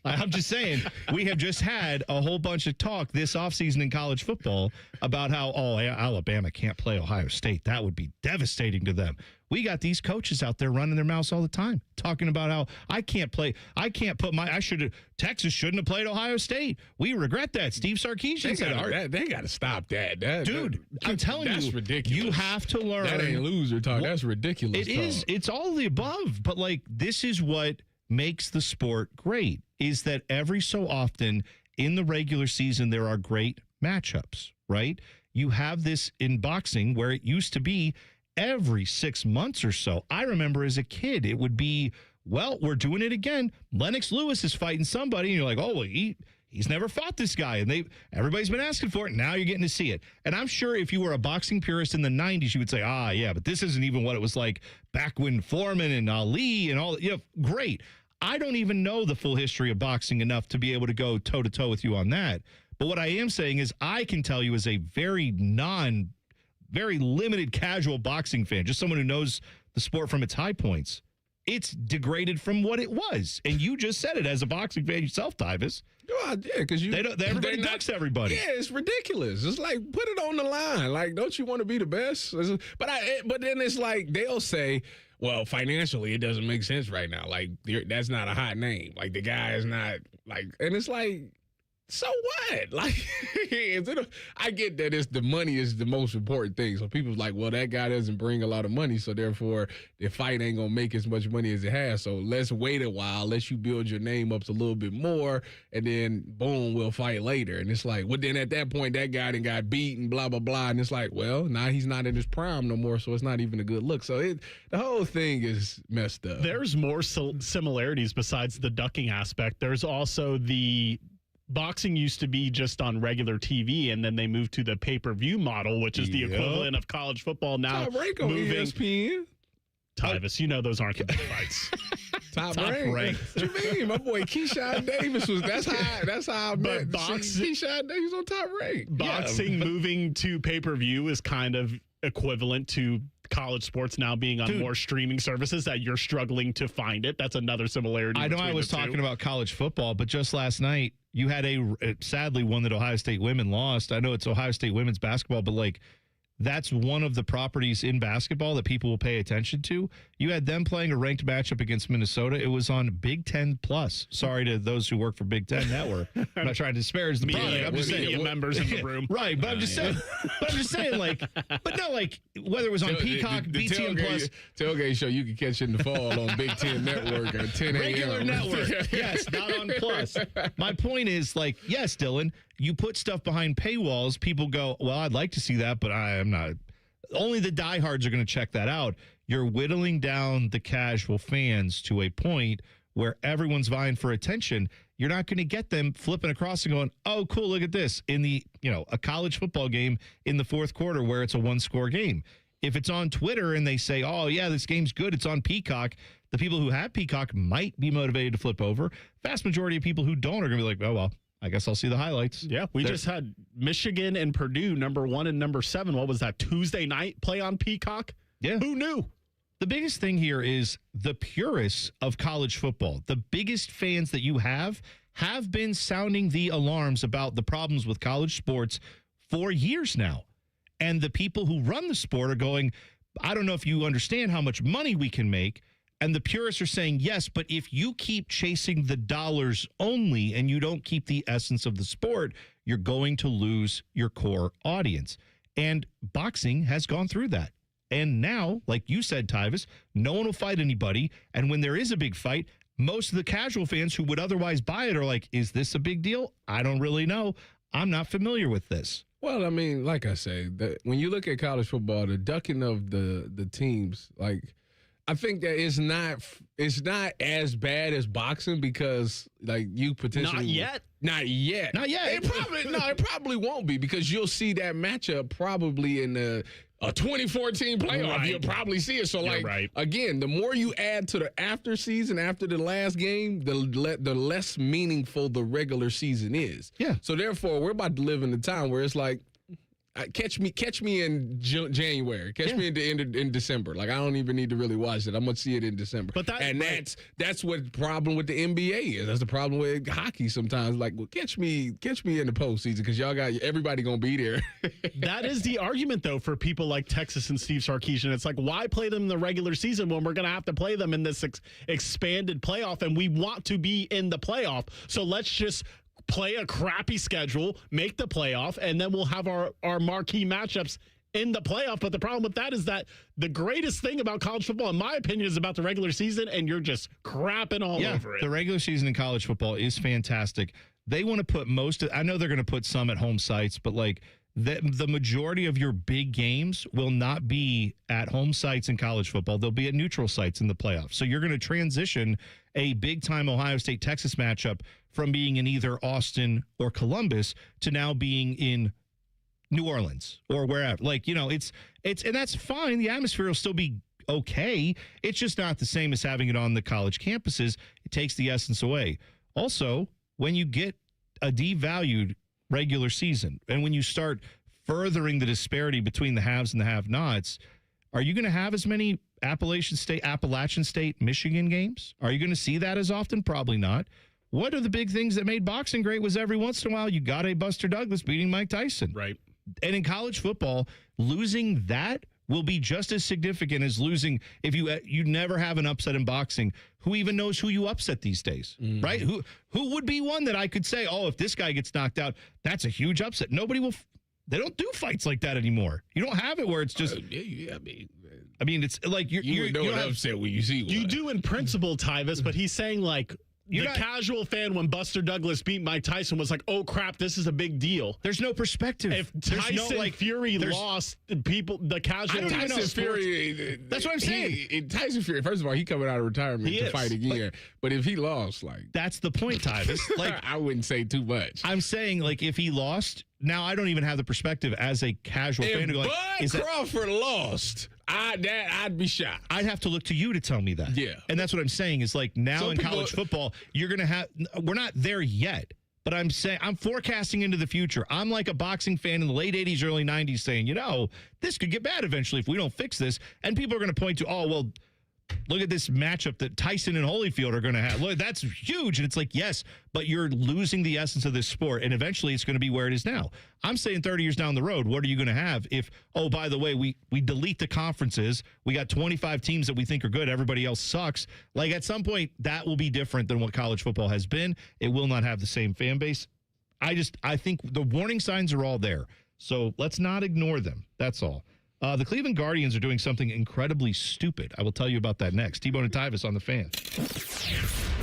I'm just saying, we have just had a whole bunch of talk this offseason in college football about how, Alabama can't play Ohio State. That would be devastating to them. We got these coaches out there running their mouths all the time, talking about how Texas shouldn't have played Ohio State. We regret that. Steve Sarkisian said they got to stop that. Dude, I'm telling you, that's ridiculous. You have to learn. That ain't loser talk. That's ridiculous. It is. It's all of the above. But like, this is what makes the sport great, is that every so often in the regular season, there are great matchups, right? You have this in boxing where it used to be every 6 months or so. I remember as a kid, it would be, well, we're doing it again. Lennox Lewis is fighting somebody, and you're like, oh, well, he's never fought this guy, and everybody's been asking for it. Now you're getting to see it. And I'm sure if you were a boxing purist in the 90s, you would say, yeah, but this isn't even what it was like back when Foreman and Ali and all, great. I don't even know the full history of boxing enough to be able to go toe-to-toe with you on that. But what I am saying is I can tell you as a very limited casual boxing fan, just someone who knows the sport from its high points, it's degraded from what it was. And you just said it as a boxing fan yourself, Tyvis. Yeah, because everybody ducks everybody. Yeah, it's ridiculous. It's like, put it on the line. Like, don't you want to be the best? But then it's like they'll say, well, financially, it doesn't make sense right now. Like, that's not a hot name. Like, the guy is not like, and it's like, so what? Like, I get that the money is the most important thing. So people's like, well, that guy doesn't bring a lot of money, so therefore the fight ain't gonna make as much money as it has. So let's wait a while, let you build your name up a little bit more, and then boom, we'll fight later. And it's like, well, then at that point, that guy then got beaten, blah blah blah, and it's like, well, now he's not in his prime no more, so it's not even a good look. So the whole thing is messed up. There's more similarities besides the ducking aspect. There's also the boxing used to be just on regular TV, and then they moved to the pay-per-view model, which is the equivalent of college football now. Top rank on ESPN. Tyvis, you know those aren't the big fights. Top rank. What you mean? My boy Keyshawn Davis was. That's how I met. Keyshawn Davis on Top Rank. Boxing moving to pay-per-view is kind of equivalent to college sports now being on more streaming services that you're struggling to find it. That's another similarity. I know I was talking about college football, but just last night you had sadly one that Ohio State women lost. I know it's Ohio State women's basketball, but like that's one of the properties in basketball that people will pay attention to. You had them playing a ranked matchup against Minnesota. It was on Big Ten Plus. Sorry to those who work for Big Ten Network. I'm not trying to disparage the product. I'm just saying members in the room. Right, but I'm just saying. But I'm just saying, like, but no, like whether it was on Peacock, BTN Plus, tailgate show you can catch in the fall on Big Ten Network at 10 a.m. Regular network, yes, not on Plus. My point is, like, yes, Dylan, you put stuff behind paywalls. People go, well, I'd like to see that, but I am not. Only the diehards are going to check that out. You're whittling down the casual fans to a point where everyone's vying for attention. You're not going to get them flipping across and going, oh, cool, look at this in the, a college football game in the fourth quarter where it's a one-score game. If it's on Twitter and they say, oh, yeah, this game's good, it's on Peacock, the people who have Peacock might be motivated to flip over. Vast majority of people who don't are going to be like, oh, well, I guess I'll see the highlights. Yeah, we just had Michigan and Purdue, number 1 and number 7. What was that, Tuesday night play on Peacock? Yeah. Who knew? The biggest thing here is the purists of college football, the biggest fans that you have been sounding the alarms about the problems with college sports for years now. And the people who run the sport are going, I don't know if you understand how much money we can make. And the purists are saying, yes, but if you keep chasing the dollars only and you don't keep the essence of the sport, you're going to lose your core audience. And boxing has gone through that. And now, like you said, Tyvis, no one will fight anybody. And when there is a big fight, most of the casual fans who would otherwise buy it are like, is this a big deal? I don't really know. I'm not familiar with this. Well, I mean, like I say, when you look at college football, the ducking of the teams, like, I think that it's not as bad as boxing because, like, you potentially not yet. It probably won't be because you'll see that matchup probably in a 2014 playoff. Right. You'll probably see it. So, again, the more you add to the after season after the last game, the less meaningful the regular season is. Yeah. So therefore, we're about to live in a time where it's like, catch me in January. Catch me in December. Like, I don't even need to really watch it. I'm gonna see it in December. But that's what the problem with the NBA is. That's the problem with hockey sometimes. Like, well, catch me in the postseason because y'all got everybody gonna be there. That is the argument, though, for people like Texas and Steve Sarkisian. It's like, why play them in the regular season when we're gonna have to play them in this expanded playoff, and we want to be in the playoff? So let's just play a crappy schedule, make the playoff, and then we'll have our marquee matchups in the playoff. But the problem with that is that the greatest thing about college football, in my opinion, is about the regular season, and you're just crapping all over it. The regular season in college football is fantastic. They want to put I know they're going to put some at home sites, but like the majority of your big games will not be at home sites in college football. They'll be at neutral sites in the playoffs. So you're going to transition a big-time Ohio State-Texas matchup from being in either Austin or Columbus to now being in New Orleans or wherever. Like, you know, it's and that's fine. The atmosphere will still be okay. It's just not the same as having it on the college campuses. It takes the essence away. Also, when you get a devalued regular season and when you start furthering the disparity between the haves and the have-nots, are you going to have as many Appalachian State, Michigan games? Are you going to see that as often? Probably not. What are the big things that made boxing great was every once in a while you got a Buster Douglas beating Mike Tyson. Right. And in college football, losing that will be just as significant as losing if you never have an upset in boxing. Who even knows who you upset these days, right? Who would be one that I could say, oh, if this guy gets knocked out, that's a huge upset. Nobody will. They don't do fights like that anymore. You don't have it where it's just. I mean, it's like you know an upset when you see one. You do in principle, Tyvis, but he's saying like. The casual fan, when Buster Douglas beat Mike Tyson, was like, oh, crap, this is a big deal. There's no perspective. If Tyson Fury lost, the casual Fury, that's what I'm saying. Tyson Fury, first of all, he coming out of retirement to fight again. But if he lost, like. That's the point, Tyvis. Like, I wouldn't say too much. I'm saying, like, if he lost, now I don't even have the perspective as a casual fan to go, like, Bud Crawford lost. I'd be shocked. I'd have to look to you to tell me that. Yeah. And that's what I'm saying is like now in college football, you're going to have, we're not there yet, but I'm saying I'm forecasting into the future. I'm like a boxing fan in the late 80s, early 90s saying, you know, this could get bad eventually if we don't fix this. And people are going to point to, oh, well, look at this matchup that Tyson and Holyfield are going to have. Look, that's huge. And it's like, yes, but you're losing the essence of this sport. And eventually it's going to be where it is now. I'm saying 30 years down the road, what are you going to have if, oh, by the way, we delete the conferences. We got 25 teams that we think are good. Everybody else sucks. Like at some point, that will be different than what college football has been. It will not have the same fan base. I think the warning signs are all there. So let's not ignore them. That's all. The Cleveland Guardians are doing something incredibly stupid. I will tell you about that next. T-Bone and Tyvis on the Fan.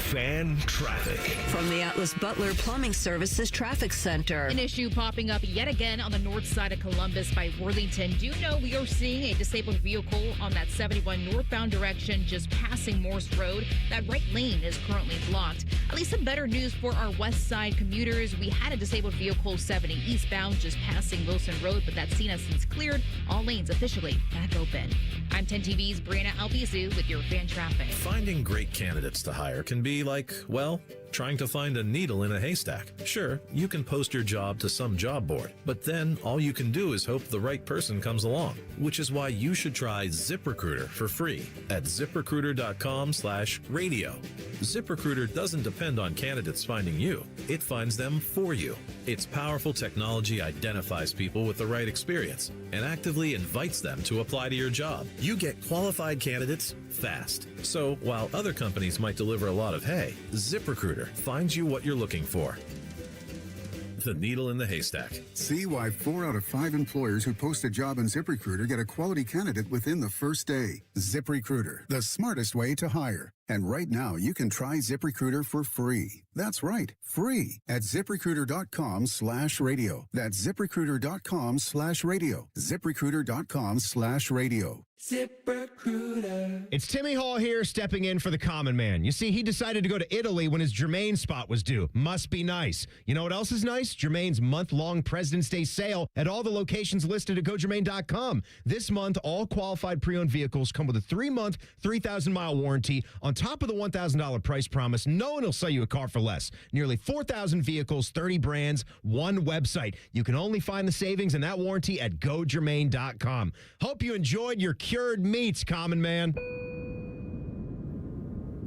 Fan traffic. From the Atlas Butler Plumbing Services Traffic Center. An issue popping up yet again on the north side of Columbus by Worthington. Do you know we are seeing a disabled vehicle on that 71 northbound direction just passing Morse Road? That right lane is currently blocked. At least some better news for our west side commuters. We had a disabled vehicle 70 eastbound just passing Wilson Road, but that scene has since cleared. All lanes officially back open. I'm 10 TV's Brianna Albizu with your fan traffic. Finding great candidates to hire can be like, well, Trying to find a needle in a haystack? Sure, you can post your job to some job board, but then all you can do is hope the right person comes along, which is why you should try ZipRecruiter for free at ZipRecruiter.com/radio. ZipRecruiter doesn't depend on candidates finding you. It finds them for you. Its powerful technology identifies people with the right experience and actively invites them to apply to your job. You get qualified candidates fast. So while other companies might deliver a lot of hay, ZipRecruiter finds you what you're looking for. The needle in the haystack. See why 4 out of 5 employers who post a job on ZipRecruiter get a quality candidate within the first day. ZipRecruiter, the smartest way to hire. And right now, you can try ZipRecruiter for free. That's right, free at ZipRecruiter.com/radio. That's ZipRecruiter.com/radio. ZipRecruiter.com/radio. ZipRecruiter. It's Timmy Hall here stepping in for the common man. You see, he decided to go to Italy when his Germain spot was due. Must be nice. You know what else is nice? Germain's month-long President's Day sale at all the locations listed at GoGermain.com. This month, all qualified pre-owned vehicles come with a 3-month, 3,000-mile warranty. On top of the $1,000 price promise, no one will sell you a car for less. Nearly 4,000 vehicles, 30 brands, one website. You can only find the savings and that warranty at GoGermain.com. Hope you enjoyed your cured meats, common man.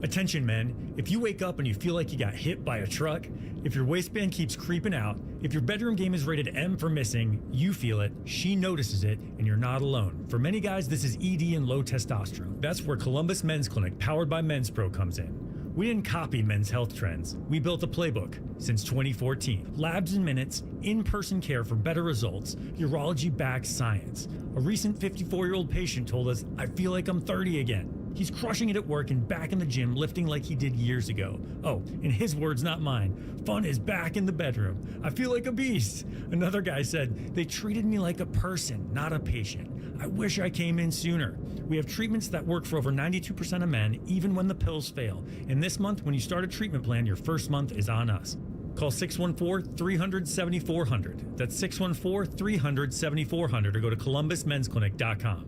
Attention, men. If you wake up and you feel like you got hit by a truck, if your waistband keeps creeping out, if your bedroom game is rated M for missing, you feel it, she notices it, and you're not alone. For many guys, this is ED and low testosterone. That's where Columbus Men's Clinic, powered by Men's Pro, comes in. We didn't copy men's health trends. We built a playbook since 2014. Labs in minutes, in-person care for better results, urology-backed science. A recent 54-year-old patient told us, "I feel like I'm 30 again." He's crushing it at work and back in the gym, lifting like he did years ago. Oh, in his words, not mine, fun is back in the bedroom. I feel like a beast. Another guy said, "They treated me like a person, not a patient. I wish I came in sooner." We have treatments that work for over 92% of men, even when the pills fail. And this month, when you start a treatment plan, your first month is on us. Call 614-300-7400. That's 614-300-7400 or go to columbusmensclinic.com.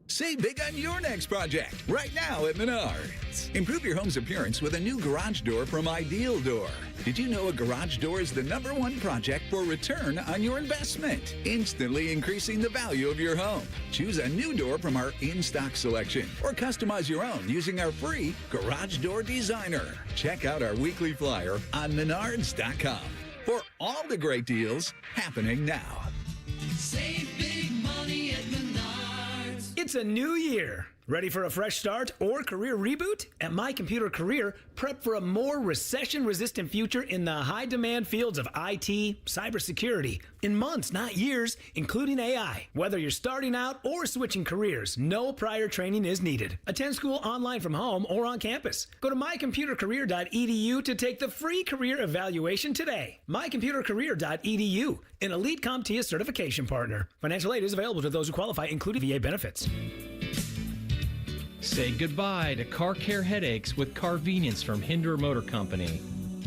Save big on your next project right now at Menards. Improve your home's appearance with a new garage door from Ideal Door. Did you know a garage door is the #1 project for return on your investment, instantly increasing the value of your home? Choose a new door from our in-stock selection or customize your own using our free Garage Door Designer. Check out our weekly flyer on Menards.com for all the great deals happening now. Save big money at Menards. It's a new year. Ready for a fresh start or career reboot? At My Computer Career, prep for a more recession-resistant future in the high-demand fields of IT, cybersecurity, in months, not years, including AI. Whether you're starting out or switching careers, no prior training is needed. Attend school online from home or on campus. Go to mycomputercareer.edu to take the free career evaluation today. mycomputercareer.edu, an elite CompTIA certification partner. Financial aid is available to those who qualify, including VA benefits. Say goodbye to car care headaches with Carvenience from Hinderer Motor Company.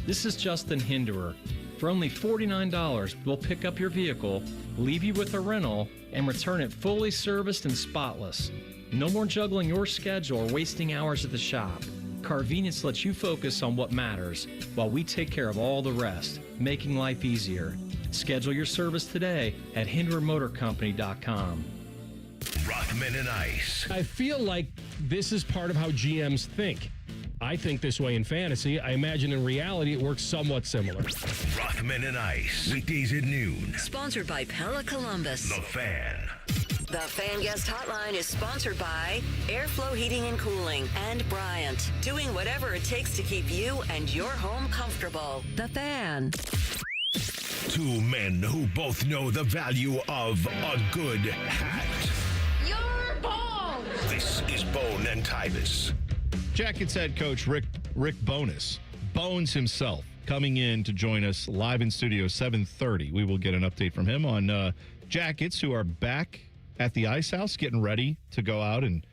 This is Justin Hinderer. For only $49, we'll pick up your vehicle, leave you with a rental, and return it fully serviced and spotless. No more juggling your schedule or wasting hours at the shop. Carvenience lets you focus on what matters while we take care of all the rest, making life easier. Schedule your service today at HindererMotorCompany.com. Rothman and Ice. I feel like this is part of how GMs think. I think this way in fantasy. I imagine in reality it works somewhat similar. Rothman and Ice. Weekdays at noon. Sponsored by Pella Columbus. The Fan. The Fan Guest Hotline is sponsored by Airflow Heating and Cooling and Bryant. Doing whatever it takes to keep you and your home comfortable. The Fan. Two men who both know the value of a good hat. You're bald! This is Bone and Tyvis. Jackets head coach Rick Bowness, Bones himself, coming in to join us live in studio 7:30. We will get an update from him on Jackets, who are back at the Ice House, getting ready to go out and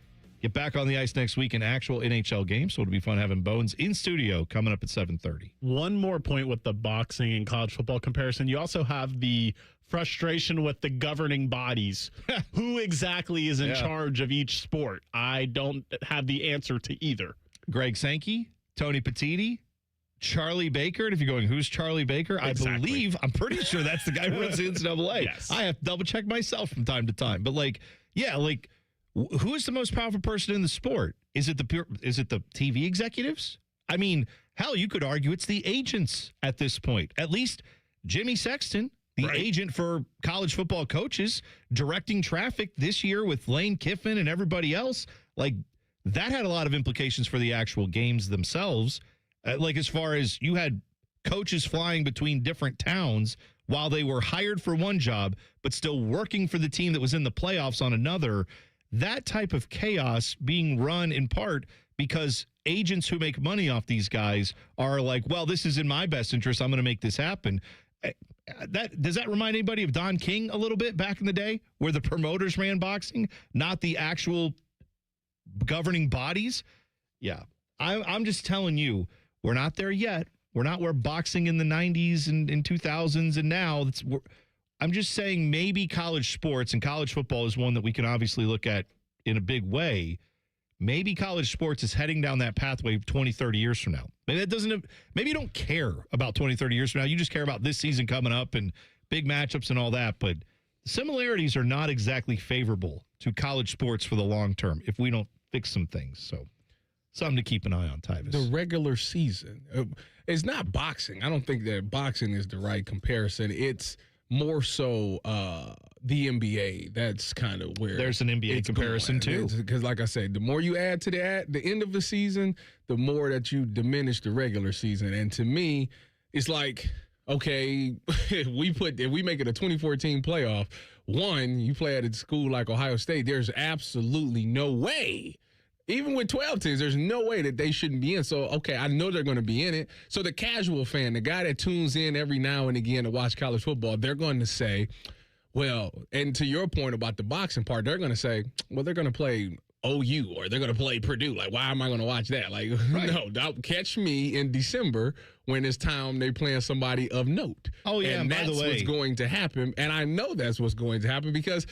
get back on the ice next week in actual NHL games. So it'll be fun having Bones in studio coming up at 7:30. One more point with the boxing and college football comparison. You also have the frustration with the governing bodies. Who exactly is in charge of each sport? I don't have the answer to either. Greg Sankey, Tony Petitti, Charlie Baker. And if you're going, who's Charlie Baker? Exactly. I'm pretty sure that's the guy who runs the NCAA. Yes. I have to double check myself from time to time. But who is the most powerful person in the sport? Is it the TV executives? I mean, hell, you could argue it's the agents at this point. At least Jimmy Sexton, the agent for college football coaches, directing traffic this year with Lane Kiffin and everybody else. Like, that had a lot of implications for the actual games themselves. As far as you had coaches flying between different towns while they were hired for one job, but still working for the team that was in the playoffs on another. That type of chaos being run in part because agents who make money off these guys are like, well, this is in my best interest. I'm going to make this happen. Does that remind anybody of Don King a little bit back in the day where the promoters ran boxing, not the actual governing bodies? Yeah, I'm just telling you, we're not there yet. We're not where boxing in the 90s and 2000s and now. I'm just saying maybe college sports and college football is one that we can obviously look at in a big way. Maybe college sports is heading down that pathway 20, 30 years from now. Maybe you don't care about 20, 30 years from now. You just care about this season coming up and big matchups and all that. But the similarities are not exactly favorable to college sports for the long term if we don't fix some things. So something to keep an eye on, Tyvis. The regular season. It's not boxing. I don't think that boxing is the right comparison. It's more so the NBA. That's kind of where there's an NBA comparison too. Because, like I said, the more you add to the end of the season, the more that you diminish the regular season. And to me, it's like, okay, if we make it a 2014 playoff, you play at a school like Ohio State, there's absolutely no way. Even with 12 teams, there's no way that they shouldn't be in. So, okay, I know they're going to be in it. So the casual fan, the guy that tunes in every now and again to watch college football, they're going to say, well, and to your point about the boxing part, they're going to say, well, they're going to play OU or they're going to play Purdue. Like, why am I going to watch that? Like, no, don't catch me in December when it's time they're playing somebody of note. Oh, yeah, and by the way, what's going to happen. And I know that's what's going to happen because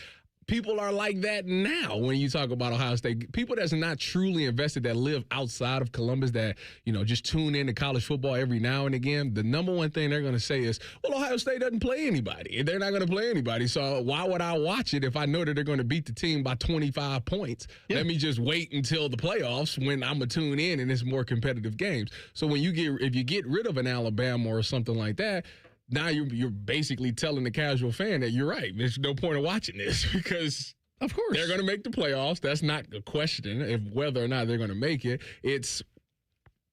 people are like that now when you talk about Ohio State. People that's not truly invested, that live outside of Columbus, that, just tune in to college football every now and again, the number one thing they're going to say is, well, Ohio State doesn't play anybody. They're not going to play anybody. So why would I watch it if I know that they're going to beat the team by 25 points? Yeah. Let me just wait until the playoffs when I'm going to tune in and it's more competitive games. So if you get rid of an Alabama or something like that, now you're basically telling the casual fan that you're right. There's no point of watching this because, of course, they're going to make the playoffs. That's not a question of whether or not they're going to make it. It's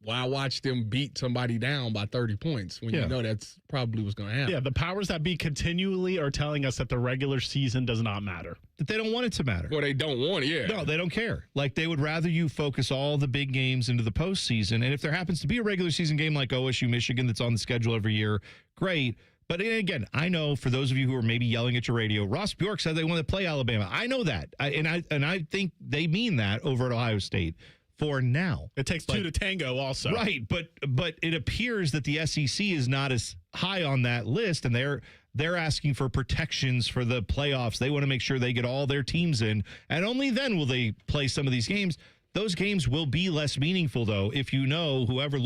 why watch them beat somebody down by 30 points when you know that's probably what's going to happen. Yeah, the powers that be continually are telling us that the regular season does not matter. That they don't want it to matter. Well, they don't want it, yeah. No, they don't care. Like, they would rather you focus all the big games into the postseason. And if there happens to be a regular season game like OSU, Michigan that's on the schedule every year, great. But again, I know for those of you who are maybe yelling at your radio, Ross Bjork said they want to play Alabama. I know that. I think they mean that over at Ohio State. For now. It takes two to tango also. Right, but it appears that the SEC is not as high on that list, and they're asking for protections for the playoffs. They want to make sure they get all their teams in, and only then will they play some of these games. Those games will be less meaningful, though, if you know whoever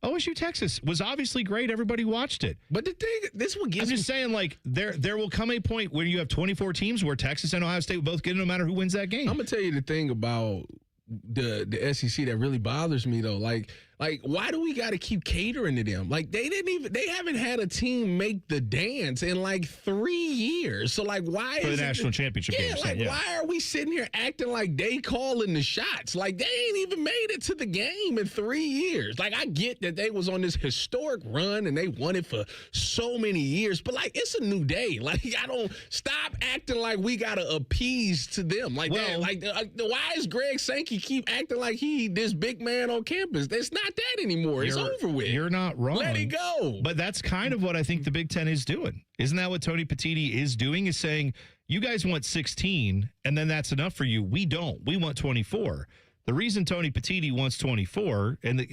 OSU Texas was obviously great. Everybody watched it. But the thing, this one gets I'm just saying, like, there will come a point where you have 24 teams where Texas and Ohio State will both get in no matter who wins that game. I'm going to tell you the thing about the SEC that really bothers me, though. Like why do we got to keep catering to them? Like, they haven't had a team make the dance in like 3 years. So like, why for the national championship game? Why are we sitting here acting like they calling the shots? Like, they ain't even made it to the game in 3 years. Like, I get that they was on this historic run and they won it for so many years, but like, it's a new day. Like, I don't stop acting like we got to appease to them. Like, that. Like, why is Greg Sankey keep acting like he this big man on campus? That's not that anymore. It's over with. You're not wrong. Let it go. But that's kind of what I think the Big Ten is doing. Isn't that what Tony Petitti is doing? Is saying, you guys want 16, and then that's enough for you. We don't. We want 24. The reason Tony Petitti wants 24, and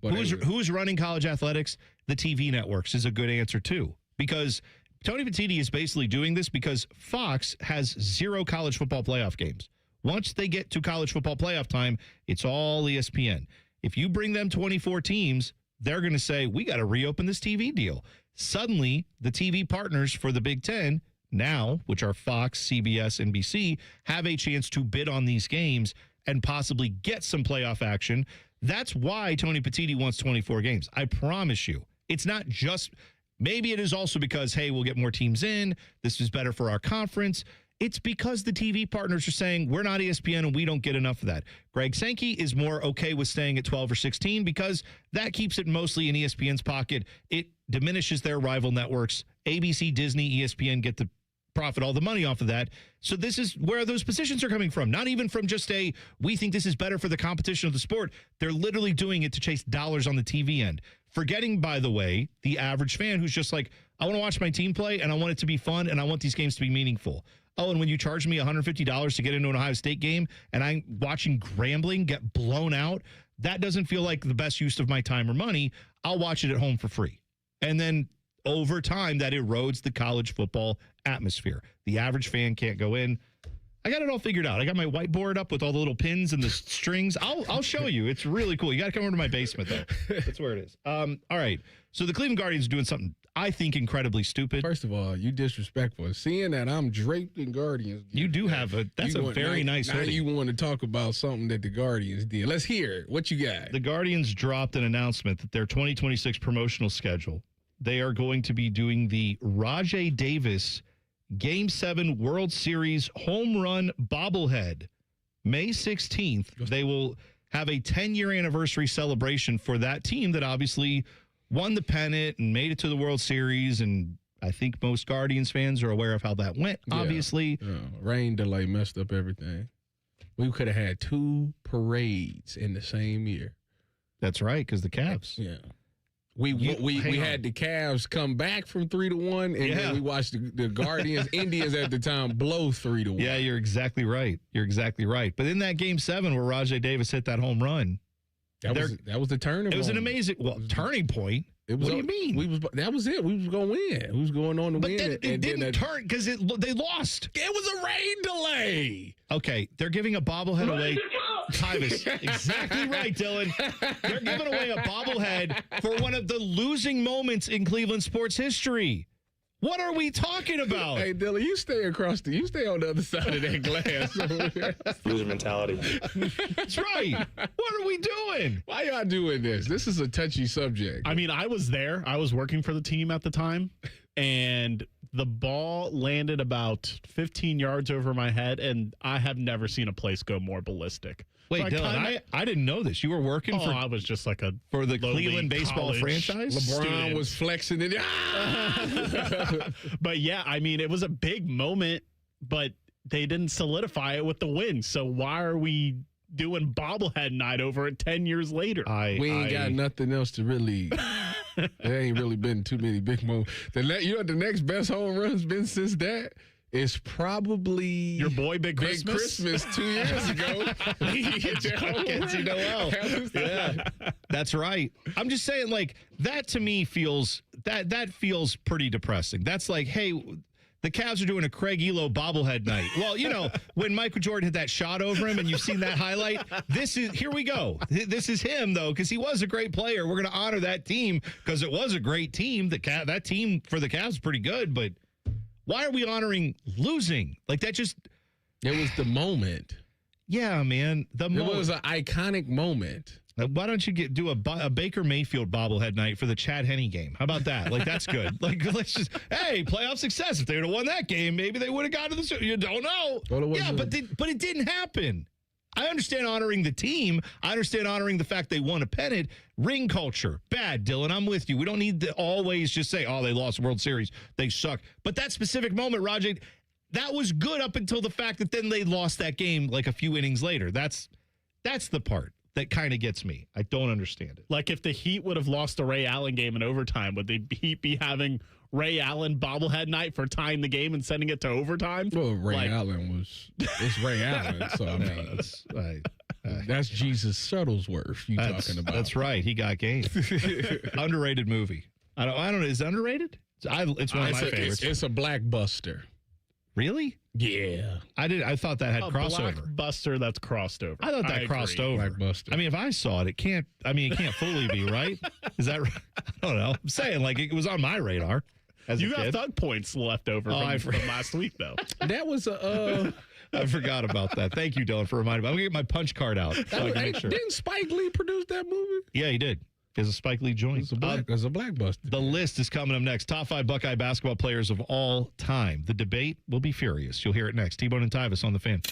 who's running college athletics? The TV networks is a good answer, too. Because Tony Petitti is basically doing this because Fox has 0 college football playoff games. Once they get to college football playoff time, it's all ESPN. If you bring them 24 teams, they're going to say, we got to reopen this TV deal. Suddenly, the TV partners for the Big Ten now, which are Fox, CBS, NBC, have a chance to bid on these games and possibly get some playoff action. That's why Tony Petitti wants 24 games. I promise you. It's not just, maybe it is also because, hey, we'll get more teams in. This is better for our conference. It's because the TV partners are saying, we're not ESPN and we don't get enough of that. Greg Sankey is more okay with staying at 12 or 16 because that keeps it mostly in ESPN's pocket. It diminishes their rival networks. ABC, Disney, ESPN get to profit all the money off of that. So this is where those positions are coming from. Not even from just we think this is better for the competition of the sport. They're literally doing it to chase dollars on the TV end. Forgetting, by the way, the average fan who's just like, I want to watch my team play and I want it to be fun and I want these games to be meaningful. Oh, and when you charge me $150 to get into an Ohio State game and I'm watching Grambling get blown out, that doesn't feel like the best use of my time or money. I'll watch it at home for free. And then over time, that erodes the college football atmosphere. The average fan can't go in. I got it all figured out. I got my whiteboard up with all the little pins and the strings. I'll show you. It's really cool. You got to come over to my basement, though. That's where it is. All right. So the Cleveland Guardians are doing something I think incredibly stupid. First of all, you disrespectful. Seeing that I'm draped in Guardians. You do have that's a very nice hoodie. Now you want to talk about something that the Guardians did. Let's hear it. What you got? The Guardians dropped an announcement that their 2026 promotional schedule, they are going to be doing the Rajai Davis Game 7 World Series home run bobblehead. May 16th, they will have a 10-year anniversary celebration for that team that obviously won the pennant and made it to the World Series. And I think most Guardians fans are aware of how that went, obviously. Yeah. Rain delay messed up everything. We could have had 2 parades in the same year. That's right, because the Cavs. Yeah. We had the Cavs come back from 3-1, and then we watched the Guardians, Indians at the time, blow 3-1. Yeah, you're exactly right. You're exactly right. But in that Game 7 where Rajai Davis hit that home run, that was the turning point. It was an amazing turning point. What do you mean? That was it. We was going to win. We was going on to win. But it didn't turn because they lost. It was a rain delay. Okay, they're giving a bobblehead away. Tyvis, exactly right, Dylan. They're giving away a bobblehead for one of the losing moments in Cleveland sports history. What are we talking about? Hey, Dylan, you stay on the other side of that glass. Loser mentality. That's right. What are we doing? Why y'all doing this? This is a touchy subject. I mean, I was there. I was working for the team at the time, and the ball landed about 15 yards over my head, and I have never seen a place go more ballistic. Wait, so Dylan, I didn't know this. You were working for... I was just like for the Cleveland baseball franchise? LeBron was flexing it. But yeah, I mean, it was a big moment, but they didn't solidify it with the win. So why are we doing bobblehead night over it 10 years later? We ain't got nothing else to really... There ain't really been too many big moments. The next best home run's been since that is probably your boy Big Christmas 2 years ago. Yeah, that's right. I'm just saying, like, that to me feels that feels pretty depressing. That's like, hey, the Cavs are doing a Craig Elo bobblehead night. Well, you know, when Michael Jordan hit that shot over him and you've seen that highlight, here we go. This is him, though, because he was a great player. We're going to honor that team because it was a great team. That team for the Cavs is pretty good, but why are we honoring losing? Like, that just... It was the moment. Yeah, man. It was an iconic moment. Why don't you do a Baker Mayfield bobblehead night for the Chad Henne game? How about that? Like, that's good. Like, let's just, hey, playoff success. If they would have won that game, maybe they would have gotten to the... You don't know. Yeah, but it didn't happen. I understand honoring the team. I understand honoring the fact they won a pennant. Ring culture. Bad, Dylan. I'm with you. We don't need to always just say, oh, they lost World Series. They suck. But that specific moment, Rajai, that was good up until the fact that then they lost that game like a few innings later. That's the part that kind of gets me. I don't understand it. Like, if the Heat would have lost the Ray Allen game in overtime, would the Heat be having Ray Allen bobblehead night for tying the game and sending it to overtime? Well, Allen it's Ray Allen, so I mean, that's Jesus Shuttlesworth talking about. That's right. He got game. Underrated movie. I don't know. Is it underrated? It's one of my favorites. It's a blackbuster. Really? Yeah. I thought that had A crossover. Blockbuster that's crossed over. I thought that crossed agree. over. Blockbuster. I mean, if I saw it, it can't fully be right. Is that right? I don't know. I'm saying, like, it was on my radar as You a got kid. thug points left over from last week, though. That was a. I forgot about that. Thank you, Dylan, for reminding me. I'm going to get my punch card out so I can make sure. Didn't Spike Lee produce that movie? Yeah, he did. It's a Spike Lee joint. It's a Blackbuster. The list is coming up next. Top 5 Buckeye basketball players of all time. The debate will be furious. You'll hear it next. T-Bone and Tyvis on the Fan.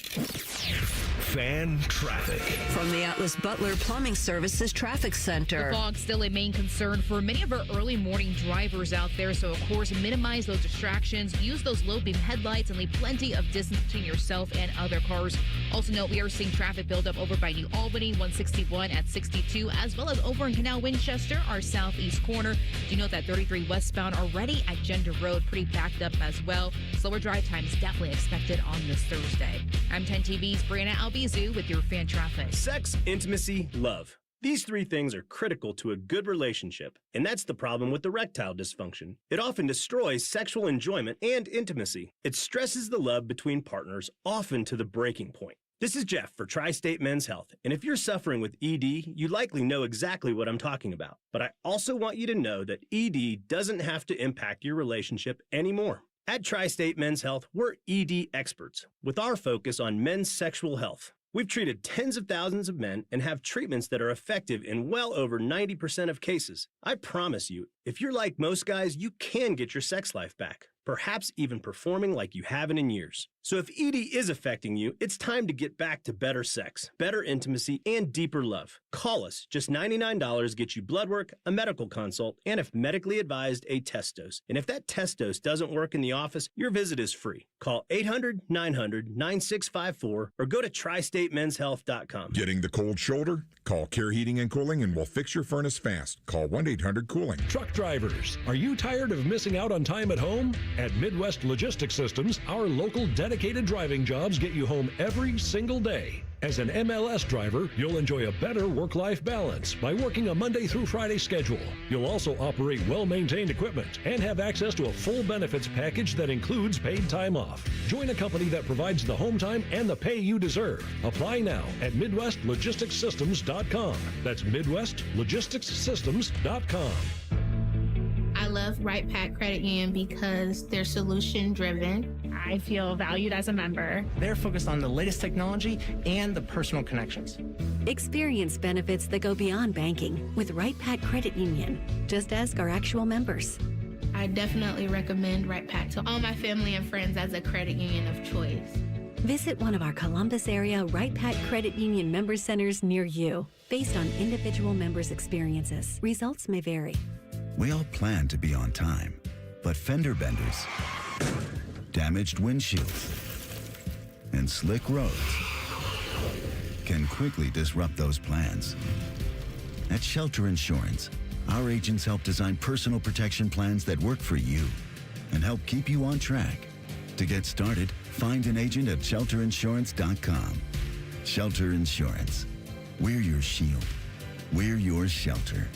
Fan traffic. From the Atlas Butler Plumbing Services Traffic Center. The fog still a main concern for many of our early morning drivers out there. So, of course, minimize those distractions. Use those low beam headlights and leave plenty of distance between yourself and other cars. Also note we are seeing traffic buildup over by New Albany, 161 at 62, as well as over in Canal Winchester, our southeast corner. Do note that 33 westbound already at Gender Road, pretty backed up as well. Slower drive times definitely expected on this Thursday. I'm 10 TV's Brianna Albizu with your fan traffic. Sex, intimacy, love. These 3 things are critical to a good relationship, and that's the problem with erectile dysfunction. It often destroys sexual enjoyment and intimacy. It stresses the love between partners, often to the breaking point. This is Jeff for Tri-State Men's Health, and if you're suffering with ED, you likely know exactly what I'm talking about. But I also want you to know that ED doesn't have to impact your relationship anymore. At Tri-State Men's Health, we're ED experts, with our focus on men's sexual health. We've treated tens of thousands of men and have treatments that are effective in well over 90% of cases. I promise you, if you're like most guys, you can get your sex life back, perhaps even performing like you haven't in years. So if ED is affecting you, it's time to get back to better sex, better intimacy, and deeper love. Call us. Just $99 gets you blood work, a medical consult, and if medically advised, a test dose. And if that test dose doesn't work in the office, your visit is free. Call 800-900-9654 or go to tristatemenshealth.com. Getting the cold shoulder? Call Care Heating and Cooling and we'll fix your furnace fast. Call 1-800-COOLING. Truck drivers, are you tired of missing out on time at home? At Midwest Logistics Systems, our local dedicated driving jobs get you home every single day. As an MLS driver, you'll enjoy a better work-life balance by working a Monday through Friday schedule. You'll also operate well-maintained equipment and have access to a full benefits package that includes paid time off. Join a company that provides the home time and the pay you deserve. Apply now at MidwestLogisticsSystems.com. That's MidwestLogisticsSystems.com. I love Right Pack Credit Union because they're solution driven. I feel valued as a member. They're focused on the latest technology and the personal connections. Experience benefits that go beyond banking with Right Pack Credit Union. Just ask our actual members. I definitely recommend Right Pack to all my family and friends as a credit union of choice. Visit one of our Columbus area Right Pack Credit Union member centers near you. Based on individual members' experiences, results may vary. We all plan to be on time, but fender benders, damaged windshields, and slick roads can quickly disrupt those plans. At Shelter Insurance, our agents help design personal protection plans that work for you and help keep you on track. To get started, find an agent at shelterinsurance.com. Shelter Insurance. We're your shield. We're your shelter.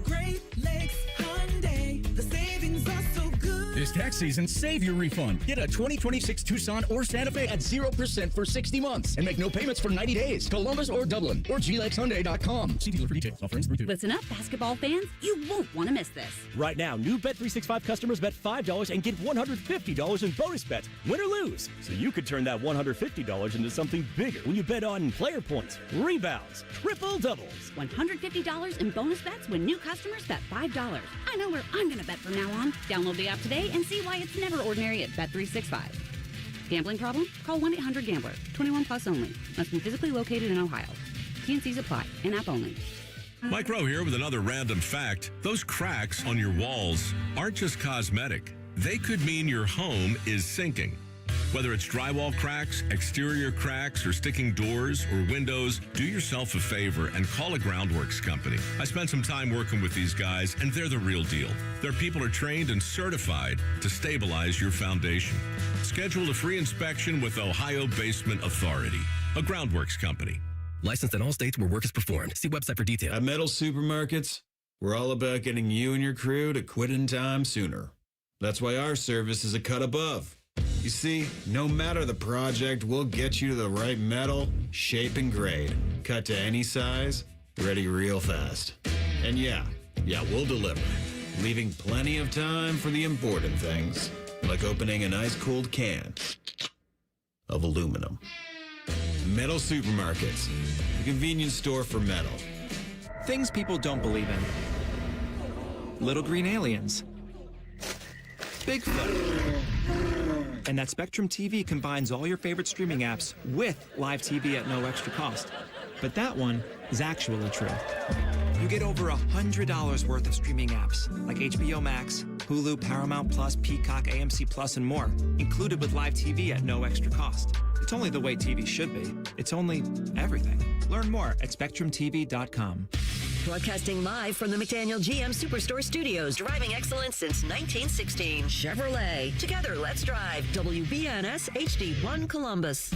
Great Lakes Hyundai. The savings are so good. This tax season, save your refund. Get a 2026 Tucson or Santa Fe at 0% for 60 months and make no payments for 90 days. Columbus or Dublin or glakeshyundai.com. See dealer for details. Offer ends 3/2. Listen up, basketball fans. You won't want to miss this. Right now, new Bet365 customers bet $5 and get $150 in bonus bets, win or lose. So you could turn that $150 into something bigger when you bet on player points, rebounds, triple doubles. $150 in bonus bets when new customers bet $5. I know where I'm going to bet from now on. Download the app today and see why it's never ordinary at Bet365. Gambling problem? Call 1-800-GAMBLER. 21 plus only. Must be physically located in Ohio. T&Cs apply. In-app only. Mike Rowe here with another random fact. Those cracks on your walls aren't just cosmetic. They could mean your home is sinking. Whether it's drywall cracks, exterior cracks, or sticking doors or windows, do yourself a favor and call a Groundworks company. I spent some time working with these guys, and they're the real deal. Their people are trained and certified to stabilize your foundation. Schedule a free inspection with Ohio Basement Authority, a Groundworks company. Licensed in all states where work is performed. See website for details. At Metal Supermarkets, we're all about getting you and your crew to quit in time sooner. That's why our service is a cut above. You see, no matter the project, we'll get you to the right metal, shape, and grade. Cut to any size, ready real fast. And yeah, we'll deliver. Leaving plenty of time for the important things, like opening an ice-cold can of aluminum. Metal Supermarkets, the convenience store for metal. Things people don't believe in. Little green aliens. Bigfoot. And that Spectrum TV combines all your favorite streaming apps with live TV at no extra cost. But that one is actually true. You get over $100 worth of streaming apps like HBO Max, Hulu, Paramount Plus, Peacock, AMC Plus, and more, included with live TV at no extra cost. It's only the way TV should be. It's only everything. Learn more at SpectrumTV.com. Broadcasting live from the McDaniel GM Superstore Studios, driving excellence since 1916. Chevrolet. Together, let's drive. WBNS HD1 Columbus.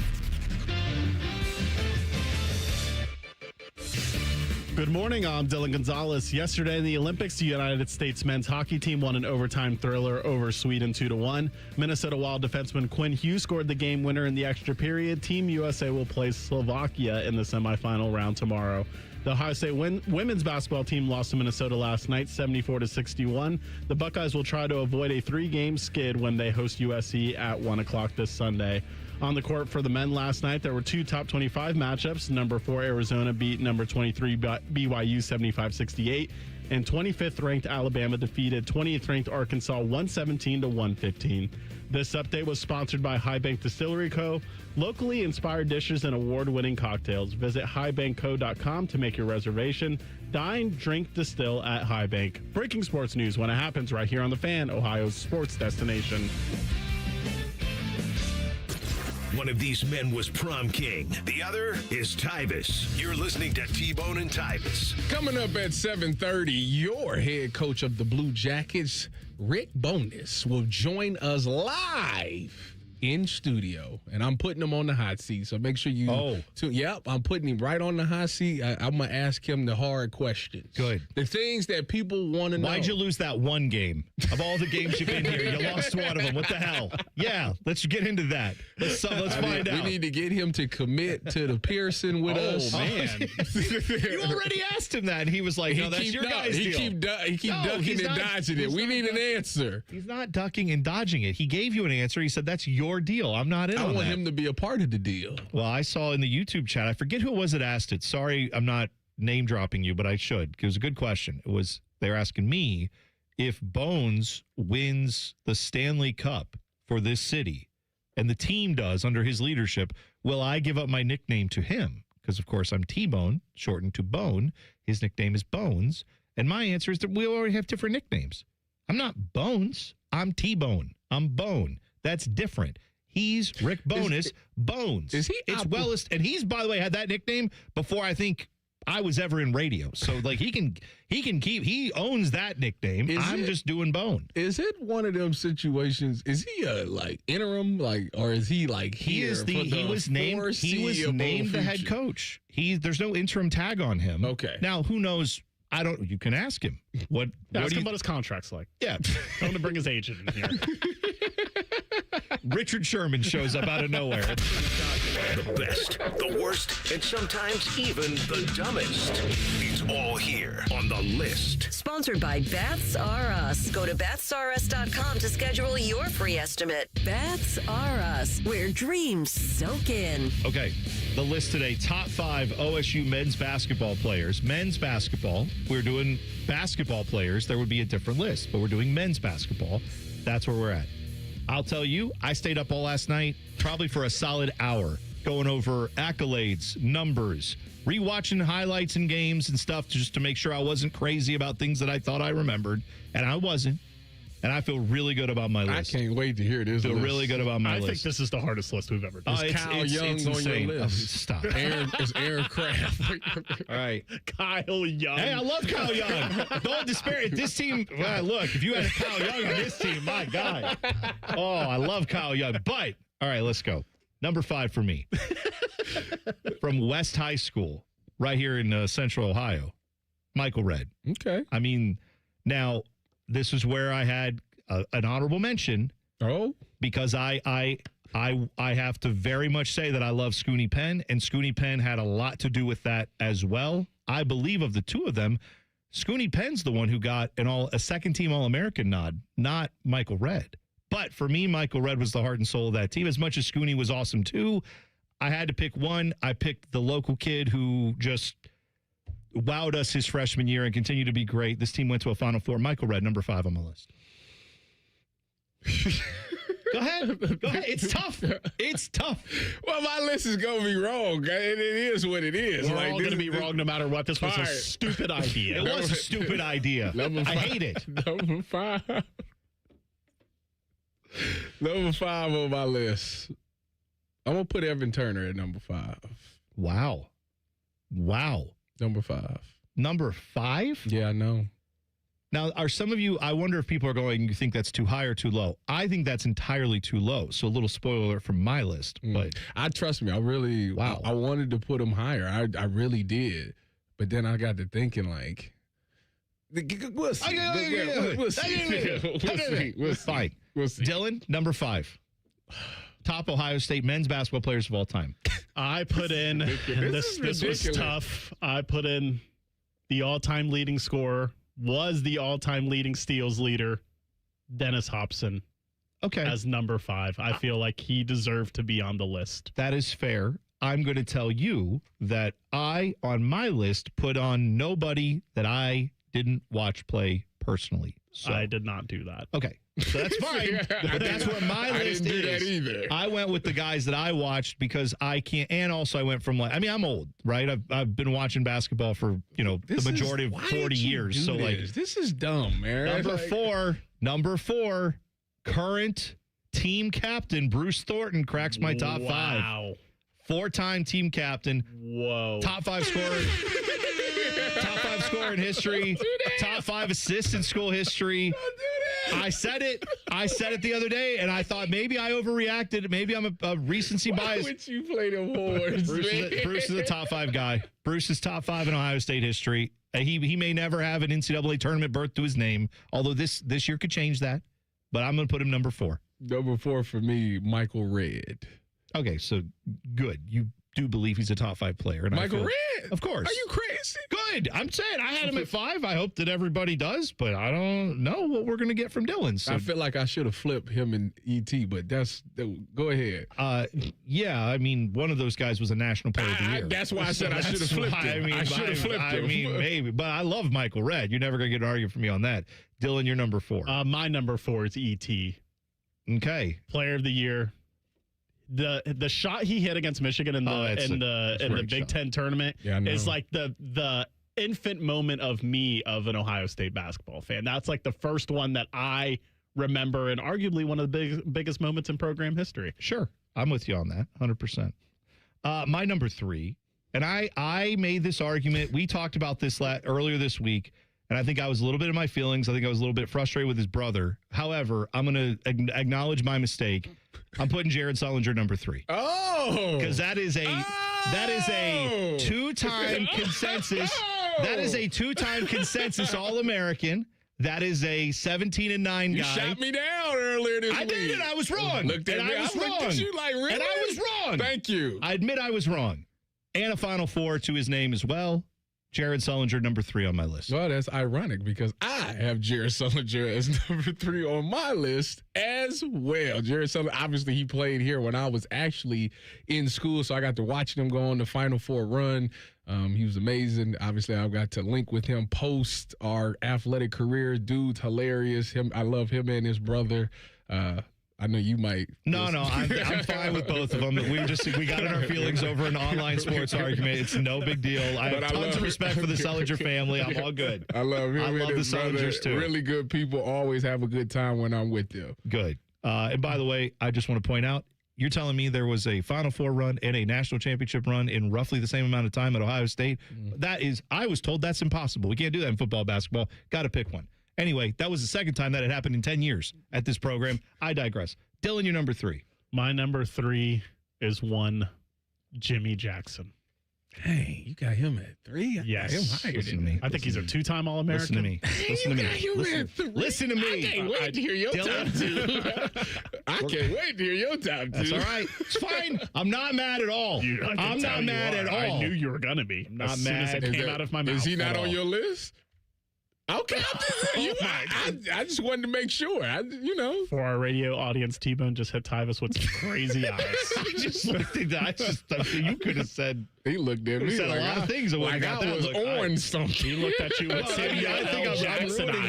Good morning, I'm Dylan Gonzalez. Yesterday in the Olympics, the United States men's hockey team won an overtime thriller over Sweden 2-1. Minnesota Wild defenseman Quinn Hughes scored the game winner in the extra period. Team USA will play Slovakia in the semifinal round tomorrow. The Ohio State women's basketball team lost to Minnesota last night, 74-61. The Buckeyes will try to avoid a 3-game skid when they host USC at 1 o'clock this Sunday. On the court for the men last night, there were 2 top 25 matchups. Number 4 Arizona beat number 23 BYU 75-68, and 25th ranked Alabama defeated 20th ranked Arkansas 117-115. This update was sponsored by High Bank Distillery Co., locally inspired dishes and award-winning cocktails. Visit highbankco.com to make your reservation. Dine, drink, distill at High Bank. Breaking sports news when it happens right here on The Fan, Ohio's sports destination. One of these men was prom king. The other is Tyvis. You're listening to T-Bone and Tyvis. Coming up at 7:30, your head coach of the Blue Jackets, Rick Bowness, will join us live in studio, and I'm putting him on the hot seat, so make sure you I'm putting him right on the hot seat. I'm gonna ask him the hard questions. Good. The things that people want to know. Why'd you lose that one game? Of all the games you've been here, you lost one of them. What the hell? Yeah, let's get into that. Let's find out. We need to get him to commit to the Pearson with us. Oh, man. You already asked him that, and he was like, no, that's your guy's deal. He keep ducking and dodging it. We need an answer. He's not ducking and dodging it. He gave you an answer. He said, that's your deal. I'm not in on that. I want him to be a part of the deal. Well, I saw in the YouTube chat, I forget who it was that asked it. Sorry, I'm not name dropping you, but I should. It was a good question. They're asking me if Bones wins the Stanley Cup for this city and the team does under his leadership, will I give up my nickname to him? Because, of course, I'm T-Bone, shortened to Bone. His nickname is Bones. And my answer is that we already have different nicknames. I'm not Bones. I'm T-Bone. I'm Bone. That's different. He's Rick Bowness, Bones. Is he? And he's, by the way, had that nickname before I think I was ever in radio. So like he owns that nickname. I'm just doing Bone. Is it one of them situations? Is he a interim or is he he was named the head coach. There's no interim tag on him. Okay. Now who knows? You can ask him. Ask him what his contract's like. Yeah. Tell him to bring his agent in here. Richard Sherman shows up out of nowhere. The best, the worst, and sometimes even the dumbest. It's all here on The List. Sponsored by Baths R Us. Go to bathsrus.com to schedule your free estimate. Baths R Us, where dreams soak in. Okay, the list today, top 5 OSU men's basketball players. Men's basketball. If we're doing basketball players, there would be a different list, but we're doing men's basketball. That's where we're at. I'll tell you, I stayed up all last night, probably for a solid hour, going over accolades, numbers, rewatching highlights and games and stuff just to make sure I wasn't crazy about things that I thought I remembered. And I wasn't. And I feel really good about my list. I can't wait to hear this. I feel really good about my list. I think this is the hardest list we've ever done. Is Kyle Young on your list? Stop. Is Aaron Kraft. All right. Kyle Young. Hey, I love Kyle Young. Don't disparage this team. Well, look, if you had Kyle Young on this team, my God. Oh, I love Kyle Young. But, all right, let's go. Number 5 for me. From West High School, right here in Central Ohio, Michael Redd. Okay. I mean, now, this is where I had an honorable mention, Oh, because I have to very much say that I love Scooney Penn, and Scooney Penn had a lot to do with that as well. I believe of the two of them, Scooney Penn's the one who got a second-team All-American nod, not Michael Redd. But for me, Michael Redd was the heart and soul of that team. As much as Scooney was awesome too, I had to pick one. I picked the local kid who just wowed us his freshman year and continued to be great. This team went to a Final Four. Michael Redd, number 5 on my list. Go ahead. It's tough. It's tough. Well, my list is going to be wrong. It is what it is. We're all going to be wrong no matter what. This was a stupid idea. It was a stupid idea. I hate it. Number 5. Number 5 on my list. I'm going to put Evan Turner at number 5. Wow. Number 5. Number 5? Yeah, I know. Now, are some of you, I wonder if people are going, you think that's too high or too low? I think that's entirely too low. So a little spoiler from my list. But trust me, I really, wow. I wanted to put him higher. I really did. But then I got to thinking like, we'll see. Fine. We'll see. Dylan, number 5. Top Ohio State men's basketball players of all time. I put in, this was tough. I put in the all-time leading scorer, was the all-time leading steals leader, Dennis Hobson. Okay. As number 5. I feel like he deserved to be on the list. That is fair. I'm going to tell you that I, on my list, put on nobody that I didn't watch play personally. So. I did not do that. Okay. So that's fine. But that's what my list I didn't do is. that either. I went with the guys that I watched because I can't, and also I went from I'm old, right? I've been watching basketball for, the majority of 40 years. So this is dumb, man. Number four, current team captain Bruce Thornton cracks my top 5. Wow. 4-time team captain. Whoa. Top 5 scorer. Top 5 scorer in history. Top 5 assists in school history. I said it the other day, and I thought maybe I overreacted. Maybe I'm a recency bias. Why would you play them horns, Bruce is a top 5 guy. Bruce is top 5 in Ohio State history. He may never have an NCAA tournament berth to his name, although this year could change that. But I'm going to put him number 4. Number 4 for me, Michael Redd. Okay, so good. You do believe he's a top 5 player. And Michael Redd? Of course. Are you crazy? Good. I'm saying I had him at 5. I hope that everybody does, but I don't know what we're going to get from Dylan. So. I feel like I should have flipped him and E.T., but go ahead. Yeah, I mean, one of those guys was a National Player of the Year. That's why I said I should have flipped him. I should have flipped him. I mean, maybe. But I love Michael Redd. You're never going to get an argument from me on that. Dylan, you're number 4. My number 4 is E.T. Okay. Player of the Year. The shot he hit against Michigan in the Big Ten tournament is like the infant moment of an Ohio State basketball fan. That's like the first one that I remember, and arguably one of the biggest moments in program history. Sure, I'm with you on that, 100%. My number 3, and I made this argument. We talked about this earlier this week. And I think I was a little bit in my feelings. I think I was a little bit frustrated with his brother. However, I'm going to acknowledge my mistake. I'm putting Jared Sullinger number 3. Oh, because that is a 2-time consensus. That is a 2-time consensus All-American. That is a 17-9 guy. You shot me down earlier this week. I did, and I was wrong. Looked at me. I was wrong. Looked at you like, really? And I was wrong. Thank you. I admit I was wrong. And a Final Four to his name as well. Jared Sullinger, number 3 on my list. Well, that's ironic because I have Jared Sullinger as number 3 on my list as well. Jared Sullinger, obviously, he played here when I was actually in school, so I got to watch him go on the Final Four run. He was amazing. Obviously, I got to link with him post our athletic career. Dude's hilarious. I love him and his brother. I know you might. No, I'm fine with both of them. We got in our feelings over an online sports argument. It's no big deal. I have tons of respect for the Sullinger family. I'm all good. I love him. I love the Sullingers too. Really good people. Always have a good time when I'm with them. Good. And by the way, I just want to point out, you're telling me there was a Final Four run and a national championship run in roughly the same amount of time at Ohio State? I was told that's impossible. We can't do that in football, basketball. Got to pick one. Anyway, that was the second time that had happened in 10 years at this program. I digress. Dylan, you're number 3. My number 3 is one Jimmy Jackson. Dang, you got him at 3? Yes. I got him higher Listen than to me. I think he's a two-time All-American. Listen to me. Listen to me. Listen to me. I can't wait to hear your Dylan. top two. I can't wait to hear your top two. That's all right. It's fine. I'm not mad at all. I'm not mad at all. I knew you were going to be. Not as soon as mad. it came out of my mouth. Is he not at on all. your list? Okay, I just wanted to make sure. For our radio audience, T-Bone just hit Tyvis with some crazy eyes. I just looked at that. You could have said. He looked at me said like a lot of things. Like I was on something. He looked at you with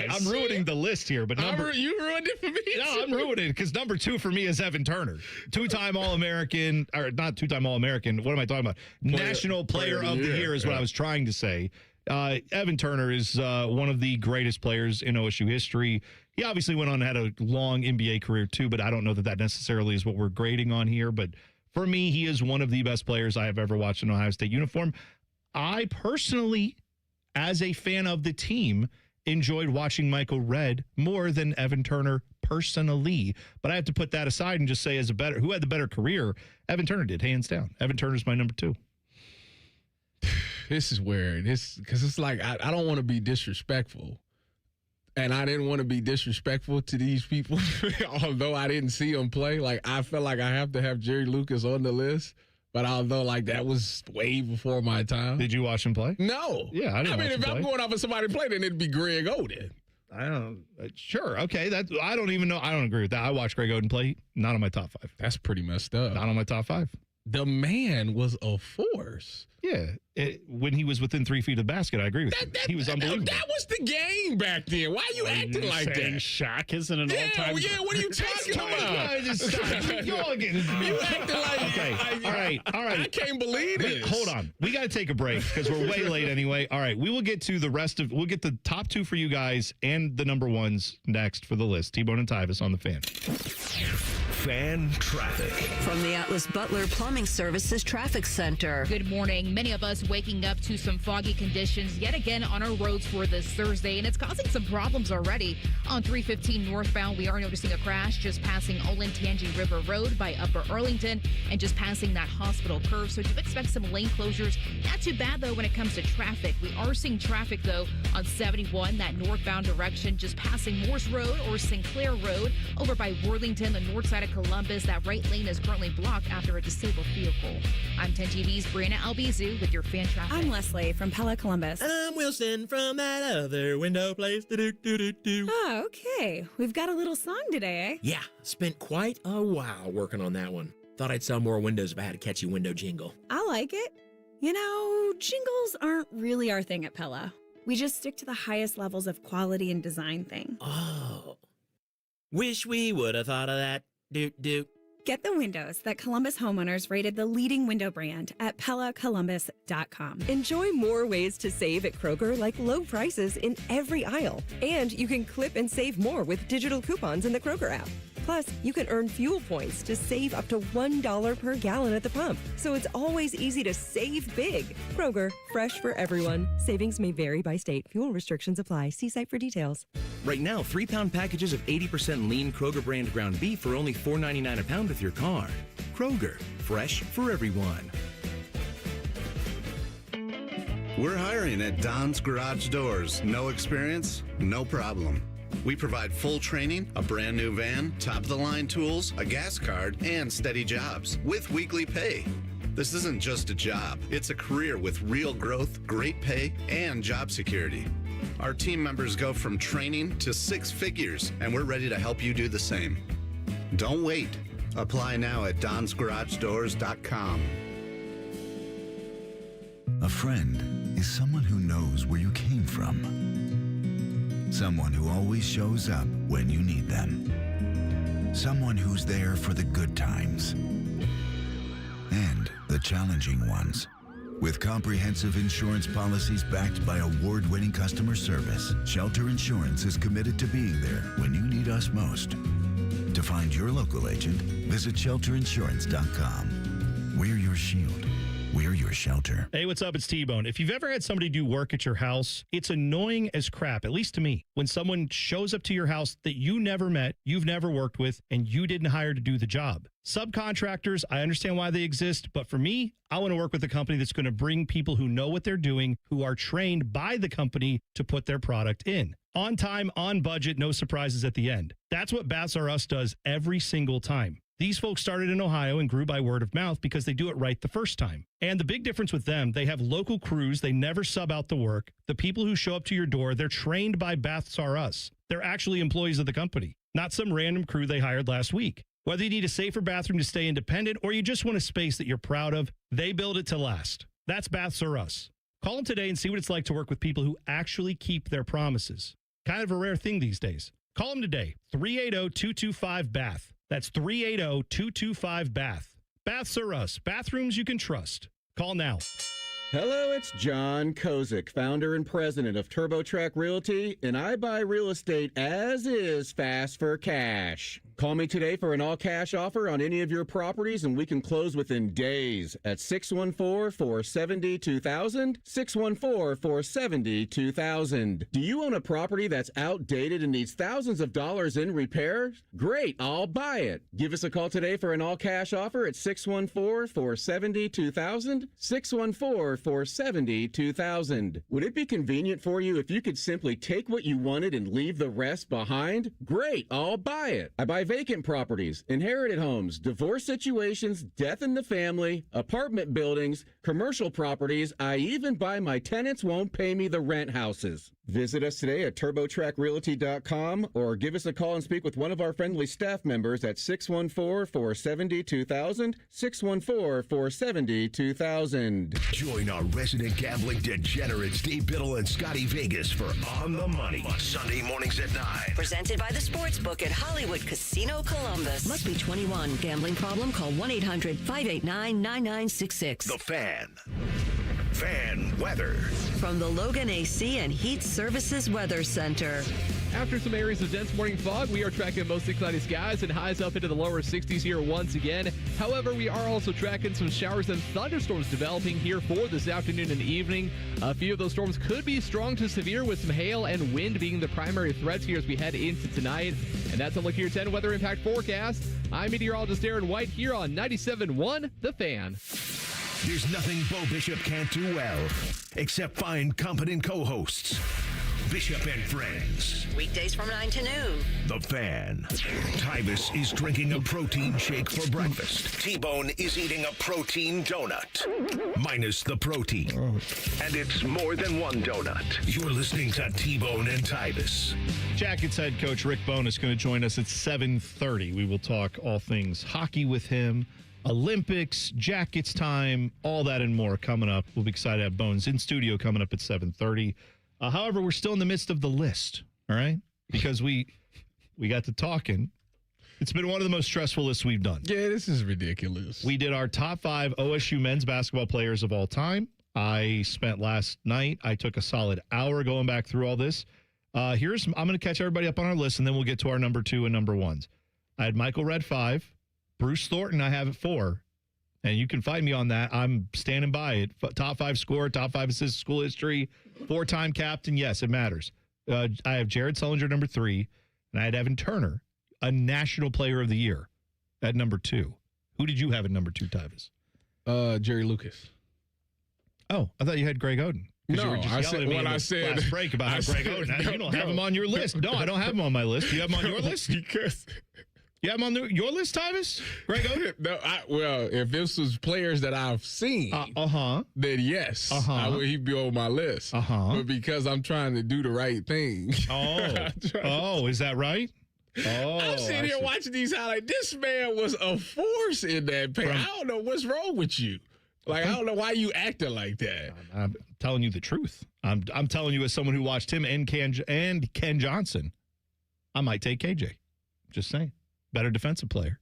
I'm ruining the list here, but you ruined it for me. No, I'm ruining it because number 2 for me is Evan Turner, two-time All-American, or not two-time All-American. What am I talking about? National Player of the Year is what I was trying to say. Evan Turner is one of the greatest players in OSU history. He obviously went on and had a long NBA career too, but I don't know that necessarily is what we're grading on here. But for me, he is one of the best players I have ever watched in Ohio State uniform. I personally, as a fan of the team, enjoyed watching Michael Redd more than Evan Turner personally. But I have to put that aside and just say who had the better career? Evan Turner did, hands down. Evan Turner's my number 2. This is weird. Because it's like I don't want to be disrespectful, and I didn't want to be disrespectful to these people, although I didn't see them play. Like I felt like I have to have Jerry Lucas on the list, but although like that was way before my time. Did you watch him play? No. Yeah, I didn't. I mean, if I'm going off of somebody play, then it'd be Greg Oden. I don't. Sure, okay. I don't even know. I don't agree with that. I watched Greg Oden play. Not on my top 5. That's pretty messed up. Not on my top 5. The man was a force. Yeah, when he was within 3 feet of the basket, I agree with you. He was unbelievable. That was the game back then. Why are you acting like that? Shaq isn't an all-time. Yeah, what are you talking about? You acting like Okay, all right. I can't believe it. Hold on, we got to take a break because we're way late anyway. All right, we will get to we'll get the top 2 for you guys and the number 1s next for the list. T-Bone and Tyvis on the Fan. Fan traffic. From the Atlas Butler Plumbing Services Traffic Center. Good morning. Many of us waking up to some foggy conditions yet again on our roads for this Thursday, and it's causing some problems already. On 315 northbound, we are noticing a crash just passing Olentangy River Road by Upper Arlington and just passing that hospital curve. So do expect some lane closures. Not too bad, though, when it comes to traffic. We are seeing traffic, though, on 71, that northbound direction, just passing Morse Road or Sinclair Road over by Worthington, the north side of Columbus. That right lane is currently blocked after a disabled vehicle. I'm 10 TV's Brianna Albizu with your fan traffic. I'm Leslie from Pella, Columbus. And I'm Wilson from that other window place. Do-do-do-do-do. Oh, okay. We've got a little song today, eh? Yeah, spent quite a while working on that one. Thought I'd sell more windows if I had a catchy window jingle. I like it. You know, jingles aren't really our thing at Pella. We just stick to the highest levels of quality and design thing. Oh. Wish we would have thought of that. Do. Get the windows that Columbus homeowners rated the leading window brand at PellaColumbus.com. Enjoy more ways to save at Kroger, like low prices in every aisle. And you can clip and save more with digital coupons in the Kroger app. Plus, you can earn fuel points to save up to $1 per gallon at the pump. So it's always easy to save big. Kroger, fresh for everyone. Savings may vary by state. Fuel restrictions apply. See site for details. Right now, 3-pound packages of 80% lean Kroger brand ground beef are only $4.99 a pound with your car. Kroger, fresh for everyone. We're hiring at Don's Garage Doors. No experience? No problem. We provide full training, a brand new van, top-of-the-line tools, a gas card, and steady jobs with weekly pay. This isn't just a job. It's a career with real growth, great pay, and job security. Our team members go from training to 6 figures, and we're ready to help you do the same. Don't wait. Apply now at donsgaragedoors.com. A friend is someone who knows where you came from. Someone who always shows up when you need them. Someone who's there for the good times and the challenging ones. With comprehensive insurance policies backed by award-winning customer service, Shelter Insurance is committed to being there when you need us most. To find your local agent, visit shelterinsurance.com. We're your shield. we're your shelter. Hey, what's up? It's T-Bone. If you've ever had somebody do work at your house, it's annoying as crap, at least to me, when someone shows up to your house that you never met, you've never worked with, and you didn't hire to do the job. Subcontractors, I understand why they exist, but for me, I want to work with a company that's going to bring people who know what they're doing, who are trained by the company to put their product in. On time, on budget, no surprises at the end. That's what Baths R Us does every single time. These folks started in Ohio and grew by word of mouth because they do it right the first time. And the big difference with them, they have local crews. They never sub out the work. The people who show up to your door, they're trained by Baths R Us. They're actually employees of the company, not some random crew they hired last week. Whether you need a safer bathroom to stay independent or you just want a space that you're proud of, they build it to last. That's Baths R Us. Call them today and see what it's like to work with people who actually keep their promises. Kind of a rare thing these days. Call them today, 380-225-BATH. That's 380-225-BATH. Baths R Us. Bathrooms you can trust. Call now. Hello, it's John Kozik, founder and president of TurboTrack Realty, and I buy real estate as is fast for cash. Call me today for an all-cash offer on any of your properties, and we can close within days at 614-470-2000, 614-470-2000. Do you own a property that's outdated and needs thousands of dollars in repairs? Great, I'll buy it. Give us a call today for an all-cash offer at 614-470-2000, 614-470-2000. Would it be convenient for you if you could simply take what you wanted and leave the rest behind? Great, I'll buy it. I buy vacant properties, inherited homes, divorce situations, death in the family, apartment buildings, commercial properties. I even buy my tenants won't pay me the rent houses. Visit us today at TurboTrackRealty.com or give us a call and speak with one of our friendly staff members at 614-470-2000, 614-470-2000. Join our resident gambling degenerates Dave Biddle and Scotty Vegas for On the Money, Sunday mornings at 9. Presented by the Sportsbook at Hollywood Casino Columbus. Must be 21. Gambling problem? Call 1-800-589-9966. The Fan. Fan weather. From the Logan AC and Heat Services Weather Center. After some areas of dense morning fog, we are tracking mostly cloudy skies and highs up into the lower 60s here once again. However, we are also tracking some showers and thunderstorms developing here for this afternoon and evening. A few of those storms could be strong to severe, with some hail and wind being the primary threats here as we head into tonight. And that's a look at your 10 weather impact forecast. I'm meteorologist Aaron White here on 97.1 The Fan. There's nothing Bo Bishop can't do well, except find competent co-hosts. Bishop and Friends. Weekdays from 9 to noon. The Fan. Tyvis is drinking a protein shake for breakfast. T-Bone is eating a protein donut, minus the protein. And it's more than one donut. You're listening to T-Bone and Tyvis. Jackets head coach Rick Bone is going to join us at 7:30. We will talk all things hockey with him. Olympics, Jackets time, all that and more coming up. We'll be excited to have Bones in studio coming up at 7:30. However, we're still in the midst of the list, all right? Because we got to talking. It's been one of the most stressful lists we've done. Yeah, this is ridiculous. We did our top 5 OSU men's basketball players of all time. I spent last night, I took a solid hour going back through all this. I'm going to catch everybody up on our list, and then we'll get to our number 2 and number 1s. I had Michael Redd 5. Bruce Thornton, I have at 4. And you can find me on that. I'm standing by it. Top 5 scorer, top 5 assists, school history, 4-time captain. Yes, it matters. I have Jared Sullinger, number 3. And I had Evan Turner, a National Player of the Year, at number 2. Who did you have at number 2, Tyvis? Jerry Lucas. Oh, I thought you had Greg Oden. No, I said when I said last break about Greg Oden. You don't have him on your list. No, I don't have him on my list. Do you have him on your list? Because you have him on your list, Tyvis? Greg Oden? No, well, if this was players that I've seen, then yes, he'd be on my list. But because I'm trying to do the right thing. Is that right? I'm sitting here watching these highlights. This man was a force in that paint. I don't know what's wrong with you. Like, I don't know why you acting like that. I'm telling you the truth. I'm telling you as someone who watched him and Ken Johnson, I might take KJ. Just saying. Better defensive player.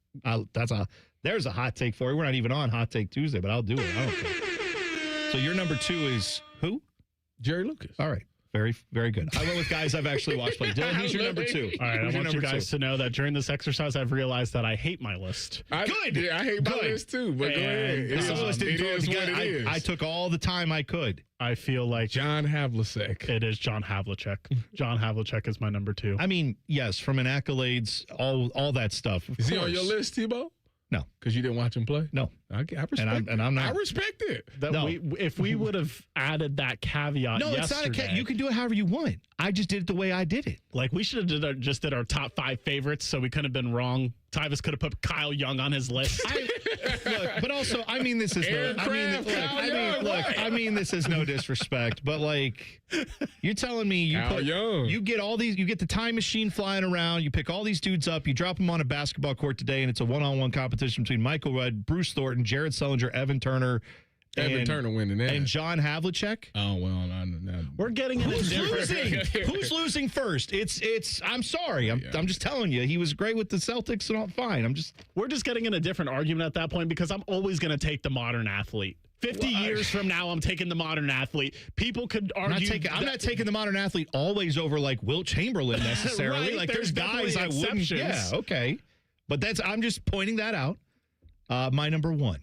There's a hot take for you. We're not even on Hot Take Tuesday, but I'll do it. I don't care. So your number 2 is who? Jerry Lucas. All right. Very, very good. I went with guys I've actually watched play. Dylan, who's your number 2? All right, I want you guys to know that during this exercise, I've realized that I hate my list. Good. Yeah, I hate my list too, but go ahead. It is what it is. I took all the time I could. I feel like John Havlicek. It is John Havlicek. John Havlicek is my number 2. I mean, yes, from an accolades, all that stuff. Is he on your list, Tebow? No, because you didn't watch him play. No, I respect. I'm not. I respect it. If we would have added that caveat, no, it's not a caveat. You can do it however you want. I just did it the way I did it. Like we should have just did our top 5 favorites, so we couldn't have been wrong. Tyvis could have put Kyle Young on his list. Look, but also, I mean, this is I mean, this is no disrespect, but like, you're telling me you get all these, you get the time machine flying around, you pick all these dudes up, you drop them on a basketball court today, and it's a one-on-one competition between Michael Rudd, Bruce Thornton, Jared Sellinger, Evan Turner. Turner winning that. And John Havlicek. Oh, well, we're getting Who's losing? Who's losing first? It's I'm sorry. I'm just telling you. He was great with the Celtics and all fine. We're just getting in a different argument at that point because I'm always going to take the modern athlete. 50 years from now, I'm taking the modern athlete. People could argue. I'm not taking the modern athlete always over like Wilt Chamberlain necessarily. Right, like there's guys I wouldn't. Yeah, okay. But I'm just pointing that out. My number 1.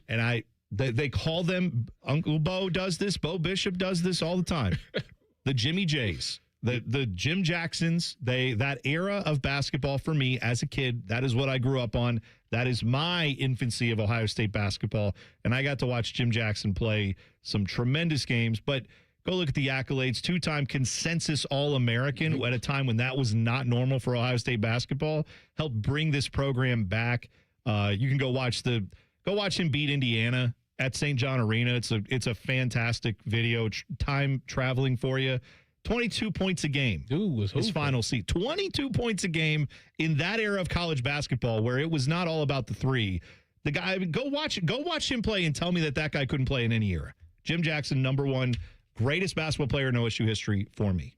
And They call them, Uncle Bo does this, Bo Bishop does this all the time. The Jimmy Jays, the Jim Jacksons, that era of basketball for me as a kid, that is what I grew up on. That is my infancy of Ohio State basketball. And I got to watch Jim Jackson play some tremendous games. But go look at the accolades. 2-time consensus All-American at a time when that was not normal for Ohio State basketball. Helped bring this program back. You can go watch him beat Indiana at St. John Arena. It's a fantastic video. Time traveling for you. 22 points a game. Dude was his final seat. 22 points a game in that era of college basketball where it was not all about the three. The guy, go watch him play and tell me that guy couldn't play in any era. Jim Jackson, number 1 greatest basketball player in OSU history for me.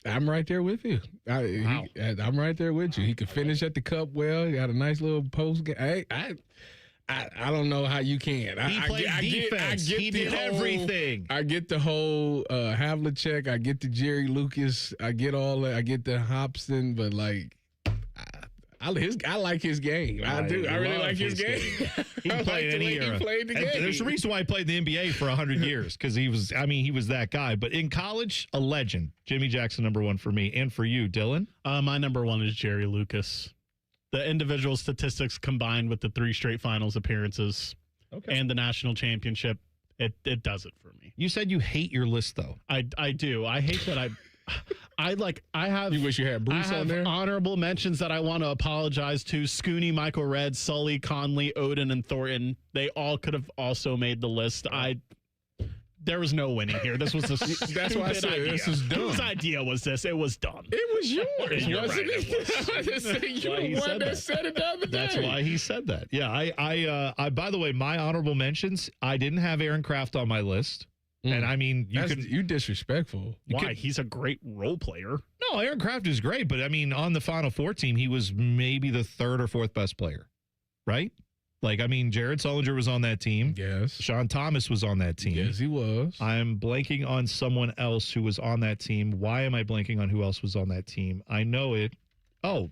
I'm right there with you. I'm right there with you. He could finish at the cup well. He got a nice little post game. I don't know how you can. He played defense. He did everything. I get the whole Havlicek. I get the Jerry Lucas. I get all that. I get the Hobson. But like, I like his game. I do. I really like his game. He played any era. He played the game. There's a reason why he played in the NBA for 100 years because he was that guy. But in college, a legend. Jimmy Jackson, number 1 for me, and for you, Dylan. My number 1 is Jerry Lucas. The individual statistics combined with the 3 straight finals appearances and the national championship, it does it for me. You said you hate your list, though. I do. I hate that I have. You wish you had Bruce on there? Honorable mentions that I want to apologize to: Scooney, Michael Redd, Sully, Conley, Oden, and Thornton. They all could have also made the list. There was no winning here. This was a That's why I said idea. This is dumb. Whose idea was this? It was dumb. It was yours. You're wasn't right, it? You were the one that said it the other day. That's why he said that. Yeah. I by the way, my honorable mentions, I didn't have Aaron Kraft on my list. And I mean, you disrespectful. Why? He's a great role player. No, Aaron Kraft is great, but I mean, on the Final Four team, he was maybe the 3rd or 4th best player, right? Like, I mean, Jared Sullinger was on that team. Yes. Sean Thomas was on that team. Yes, he was. I'm blanking on someone else who was on that team. Why am I blanking on who else was on that team? I know it. Oh,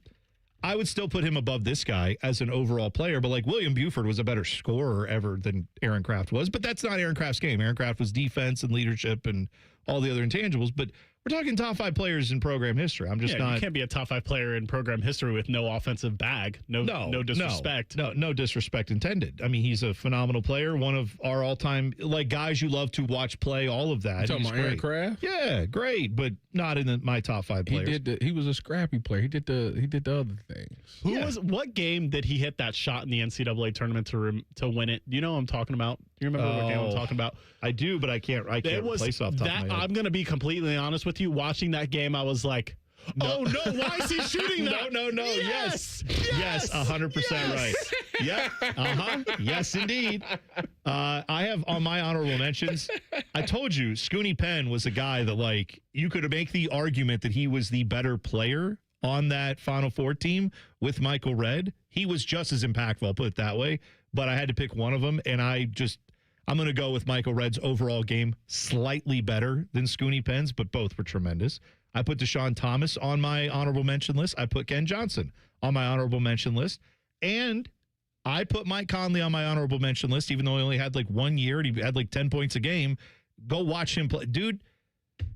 I would still put him above this guy as an overall player, but like William Buford was a better scorer ever than Aaron Kraft was, but that's not Aaron Kraft's game. Aaron Kraft was defense and leadership and all the other intangibles, but we're talking top 5 players in program history. I'm just not. You can't be a top 5 player in program history with no offensive bag. No disrespect. No disrespect intended. I mean, he's a phenomenal player. One of our all-time guys you love to watch play. All of that. You talking about Aaron Kraft? Yeah, great, but not in my top 5 players. He was a scrappy player. He did the other things. What game did he hit that shot in the NCAA tournament to win it? Do you know what I'm talking about? Do you remember what game I'm talking about? I do, but I can't place off the top of my head. I'm going to be completely honest with you. Watching that game, I was like, oh no, why is he shooting that? No. Yes, 100% right. Yeah. Yes, indeed. I have on my honorable mentions, I told you, Scooney Penn was a guy that, you could make the argument that he was the better player on that Final Four team with Michael Redd. He was just as impactful, I'll put it that way. But I had to pick one of them, and I I'm going to go with Michael Redd's overall game slightly better than Scooney Penn's, but both were tremendous. I put Deshaun Thomas on my honorable mention list. I put Ken Johnson on my honorable mention list. And I put Mike Conley on my honorable mention list, even though he only had like 1 year and he had like 10 points a game. Go watch him play. Dude,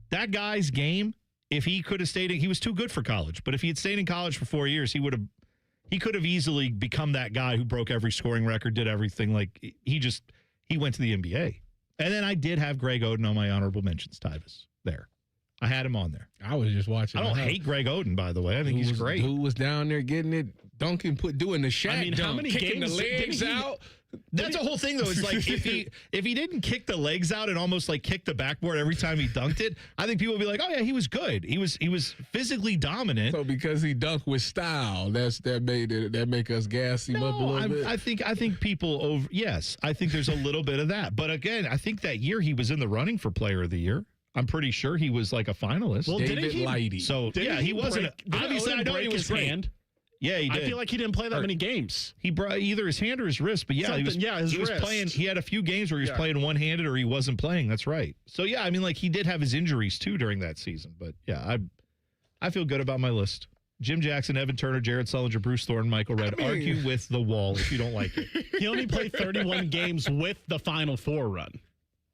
that guy's game, if he could have stayed in, he was too good for college. But if he had stayed in college for 4 years, he could have easily become that guy who broke every scoring record, did everything. Like he went to the NBA. And then I did have Greg Oden on my honorable mentions, Tyvis. There. I had him on there. I was just watching. I don't hate Greg Oden, by the way. I think he's great. Who was down there getting it, dunking, doing the Shaq how many kicking games the legs out? That's the whole thing, though. It's like if he didn't kick the legs out and almost like kick the backboard every time he dunked it, I think people would be like, "Oh yeah, he was good. He was physically dominant." So because he dunked with style, that make us gas him up a little bit. I think people yes, I think there's a little bit of that. But again, I think that year he was in the running for Player of the Year. I'm pretty sure he was like a finalist. Well, David Lighty. So he wasn't. Obviously, I know he was great. Hand? Yeah, he did. I feel like he didn't play that many games. He brought either his hand or his wrist, but yeah, his he was wrist. playing. He had a few games where he was playing one-handed or he wasn't playing. That's right. So yeah, I mean, like he did have his injuries too during that season, but yeah, I feel good about my list. Jim Jackson, Evan Turner, Jared Sullinger, Bruce Thornton, Michael Redd. Argue with the wall if you don't like it. He only played 31 games with the Final Four run.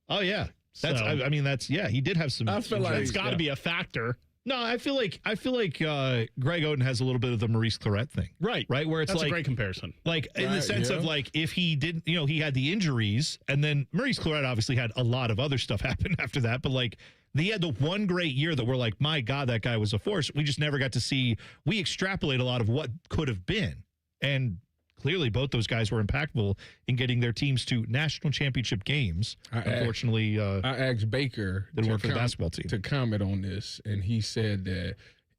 Oh yeah, he did have some. I feel like it's got to be a factor. No, I feel like Greg Oden has a little bit of the Maurice Claret thing. Right. Where it's That's like a great comparison. Like in the sense of like if he didn't, he had the injuries and then Maurice Claret obviously had a lot of other stuff happen after that, but like he had the one great year that we're like, my God, that guy was a force. We just never got to see. We extrapolate a lot of what could have been. And clearly both those guys were impactful in getting their teams to national championship games. Unfortunately, I asked Baker didn't work for the basketball team to comment on this, and he said that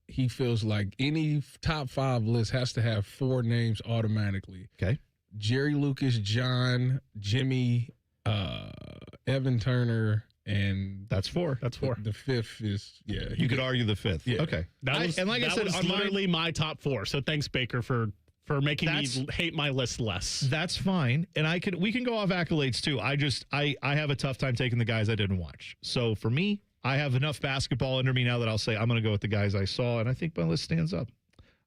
he feels like any top 5 list has to have 4 names automatically. Okay. Jerry Lucas, John, Jimmy, Evan Turner, and that's 4. That's 4. The 5th is You could argue the 5th. Yeah. Okay. That was literally my top 4. So thanks, Baker, for making me hate my list less. That's fine. And we can go off accolades too. I have a tough time taking the guys I didn't watch. So for me, I have enough basketball under me now that I'll say I'm going to go with the guys I saw, and I think my list stands up.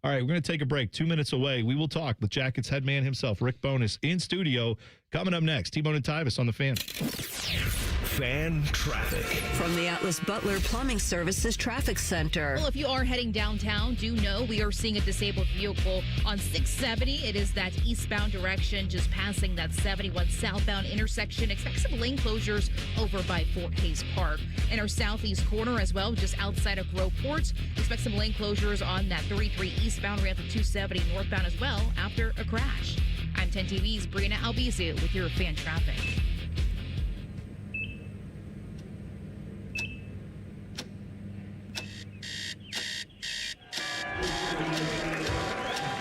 All right, we're going to take a break. 2 minutes away. We will talk with Jackets head man himself, Rick Bowness, in studio. Coming up next, T-Bone and Tyvis on the Fan. Fan traffic. From the Atlas Butler Plumbing Services Traffic Center. Well, if you are heading downtown, do know we are seeing a disabled vehicle on 670. It is that eastbound direction, just passing that 71 southbound intersection. Expect some lane closures over by Fort Hayes Park. In our southeast corner as well, just outside of Groveport. Expect some lane closures on that 33 eastbound ramp to 270 northbound as well after a crash. I'm 10 TV's Brianna Albizu with your fan traffic.